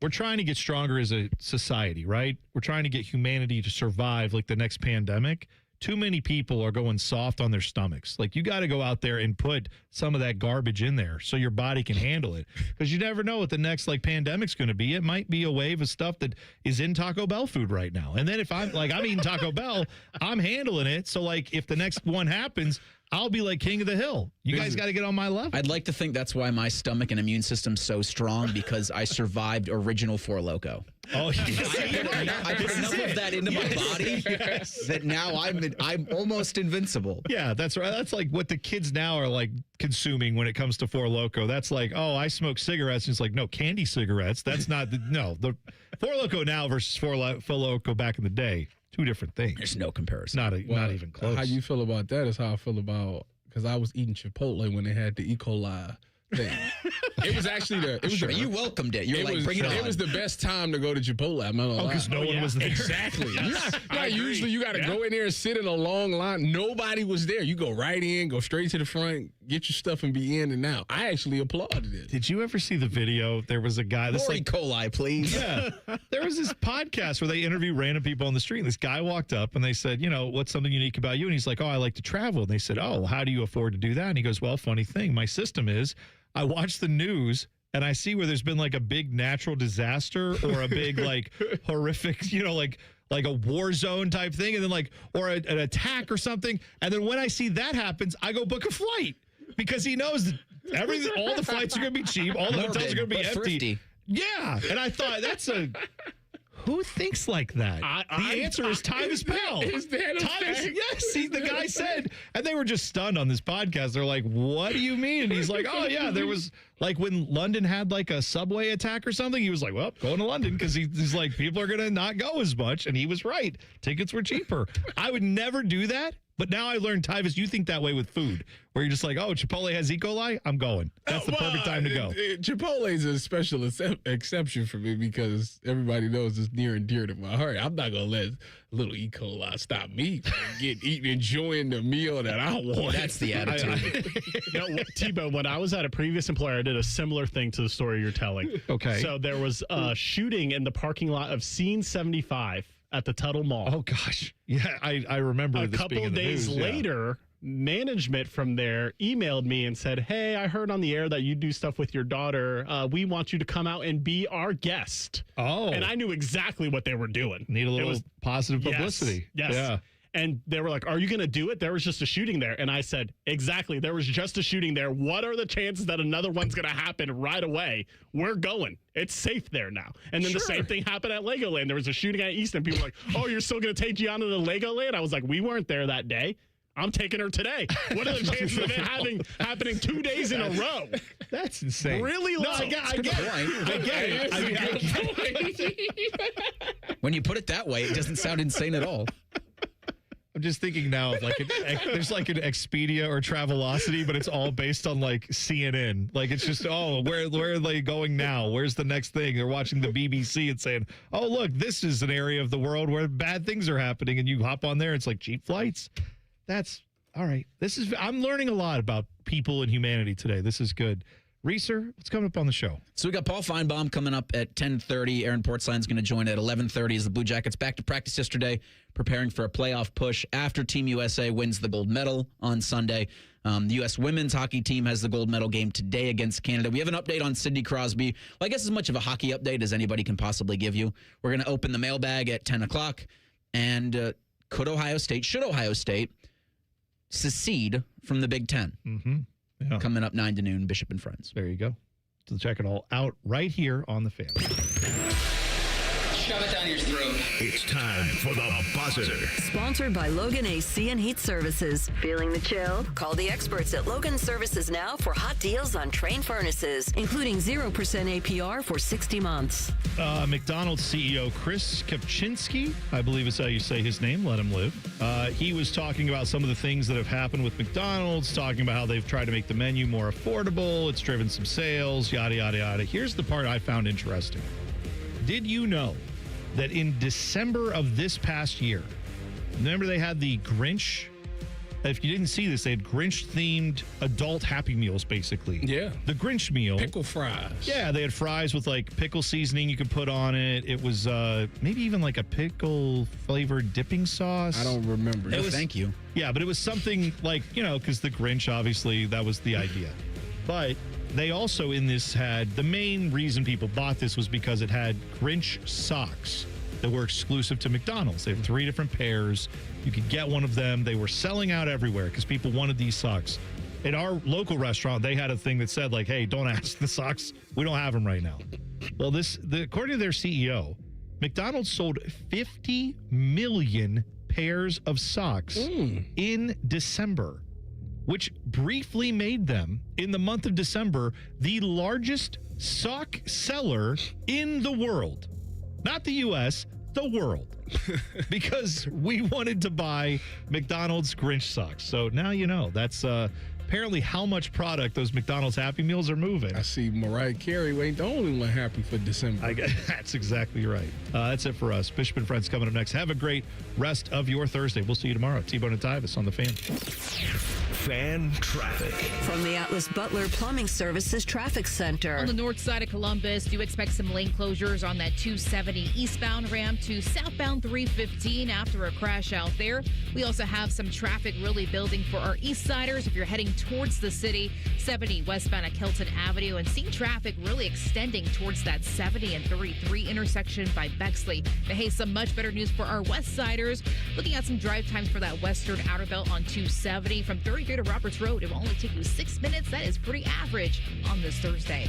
We're trying to get stronger as a society, right? We're trying to get humanity to survive like the next pandemic. Too many people are going soft on their stomachs. Like, you got to go out there and put some of that garbage in there so your body can handle it. Because you never know what the next like pandemic's going to be. It might be a wave of stuff that is in Taco Bell food right now. And then if I'm eating Taco Bell, I'm handling it. So like if the next one happens, I'll be like king of the hill. You guys got to get on my level. I'd like to think that's why my stomach and immune system's so strong, because I survived original Four Loko. Oh, I put enough of that into my body that now I'm almost invincible. Yeah, that's right. That's like what the kids now are like consuming when it comes to Four Loko. That's like, oh, I smoke cigarettes. And it's like, no, candy cigarettes. That's not the Four Loko now versus Four Loko back in the day. Two different things. There's no comparison. Not even close. How you feel about that is how I feel about, because I was eating Chipotle when they had the E. coli thing. It was actually you welcomed it. You're like, bring it on. It was the best time to go to Chipotle. I'm not gonna lie. Because no one was there. Exactly. Yes. Usually you got to go in there and sit in a long line. Nobody was there. You go right in, go straight to the front, get your stuff, and be in and out. I actually applauded it. Did you ever see the video? There was a guy. More E. coli, please. Yeah. There was this podcast where they interview random people on the street. And this guy walked up and they said, what's something unique about you? And he's like, oh, I like to travel. And they said, oh, how do you afford to do that? And he goes, well, funny thing. My system is I watch the news and I see where there's been like a big natural disaster or a big like horrific, like a war zone type thing. And then or an attack or something. And then when I see that happens, I go book a flight because he knows that all the flights are going to be cheap. All the hotels are going to be empty. Thrifty. Yeah. And I thought who thinks like that? The answer is Tyvis Pell. Is that Tyvis, yes, the guy said, and they were just stunned on this podcast. They're like, what do you mean? And he's like, oh, yeah, there was like when London had like a subway attack or something. He was like, well, going to London because he's like, people are going to not go as much. And he was right. Tickets were cheaper. I would never do that. But now I learned, Tyvis, you think that way with food, where you're just like, oh, Chipotle has E. coli? I'm going. That's the perfect time to go. Chipotle is a special exception for me because everybody knows it's near and dear to my heart. I'm not going to let little E. coli stop me from enjoying the meal that I want. That's the attitude. T-Bone, when I was at a previous employer, I did a similar thing to the story you're telling. Okay. So there was a shooting in the parking lot of Scene 75 at the Tuttle Mall. Oh, gosh. Yeah, I remember this being in the news. A couple of days later, management from there emailed me and said, hey, I heard on the air that you do stuff with your daughter. We want you to come out and be our guest. Oh. And I knew exactly what they were doing. Need a little positive publicity. Yes. Yeah. And they were like, are you going to do it? There was just a shooting there. And I said, exactly. There was just a shooting there. What are the chances that another one's going to happen right away? We're going. It's safe there now. And then the same thing happened at Legoland. There was a shooting at Easton. People were like, oh, you're still going to take Gianna to Legoland? I was like, we weren't there that day. I'm taking her today. What are the chances of it happening 2 days in a row? That's insane. Really low. No, I get it. When you put it that way, it doesn't sound insane at all. I'm just thinking now of there's like an Expedia or Travelocity, but it's all based on like CNN. Like it's just, where are they going now? Where's the next thing? They're watching the BBC and saying, oh, look, this is an area of the world where bad things are happening. And you hop on there. It's like cheap flights. That's all right. I'm learning a lot about people and humanity today. This is good. Reeser, what's coming up on the show? So we got Paul Feinbaum coming up at 10:30. Aaron Portzline's going to join at 11:30 as the Blue Jackets back to practice yesterday, preparing for a playoff push after Team USA wins the gold medal on Sunday. The U.S. women's hockey team has the gold medal game today against Canada. We have an update on Sidney Crosby. Well, I guess as much of a hockey update as anybody can possibly give you. We're going to open the mailbag at 10 o'clock. And should Ohio State secede from the Big Ten? Mm-hmm. Yeah. Coming up 9 to noon, Bishop and Friends. There you go. So check it all out right here on The Fan. shove it down your throat. It's time for the buzzer. Sponsored by Logan AC and Heat Services. Feeling the chill? Call the experts at Logan Services now for hot deals on Train furnaces, including 0% APR for 60 months. McDonald's CEO Chris Kapczynski, I believe is how you say his name, let him live. He was talking about some of the things that have happened with McDonald's, talking about how they've tried to make the menu more affordable. It's driven some sales, yada, yada, yada. Here's the part I found interesting. Did you know that in December of this past year, remember they had the Grinch? If you didn't see this, they had Grinch-themed adult Happy Meals, basically. Yeah. The Grinch meal. Pickle fries. Yeah, they had fries with, like, pickle seasoning you could put on it. It was maybe even, like, a pickle-flavored dipping sauce. I don't remember. Thank you. Yeah, but it was something like, because the Grinch, obviously, that was the idea. But they also, in this, had the main reason people bought this was because it had Grinch socks that were exclusive to McDonald's. They have 3 different pairs. You could get one of them. They were selling out everywhere because people wanted these socks. In our local restaurant, they had a thing that said, like, hey, don't ask the socks. We don't have them right now. Well, according to their CEO, McDonald's sold 50 million pairs of socks in December, which briefly made them, in the month of December, the largest sock seller in the world. Not the U.S., the world. Because we wanted to buy McDonald's Grinch socks. So now you know. That's apparently how much product those McDonald's Happy Meals are moving. I see Mariah Carey ain't the only one happy for December. That's exactly right. That's it for us. Bishop and Friends coming up next. Have a great rest of your Thursday. We'll see you tomorrow. T-Bone and Tyvis on The Fan. Fan traffic. From the Atlas Butler Plumbing Services Traffic Center. On the north side of Columbus, do expect some lane closures on that 270 eastbound ramp to southbound 315 after a crash out there. We also have some traffic really building for our east siders if you're heading towards the city. 70 westbound at Kelton Avenue, and seeing traffic really extending towards that 70 and 33 intersection by Bexley. But hey, some much better news for our west siders. Looking at some drive times for that western outer belt on 270 from 33 to Roberts Road. It will only take you 6 minutes. That is pretty average on this Thursday.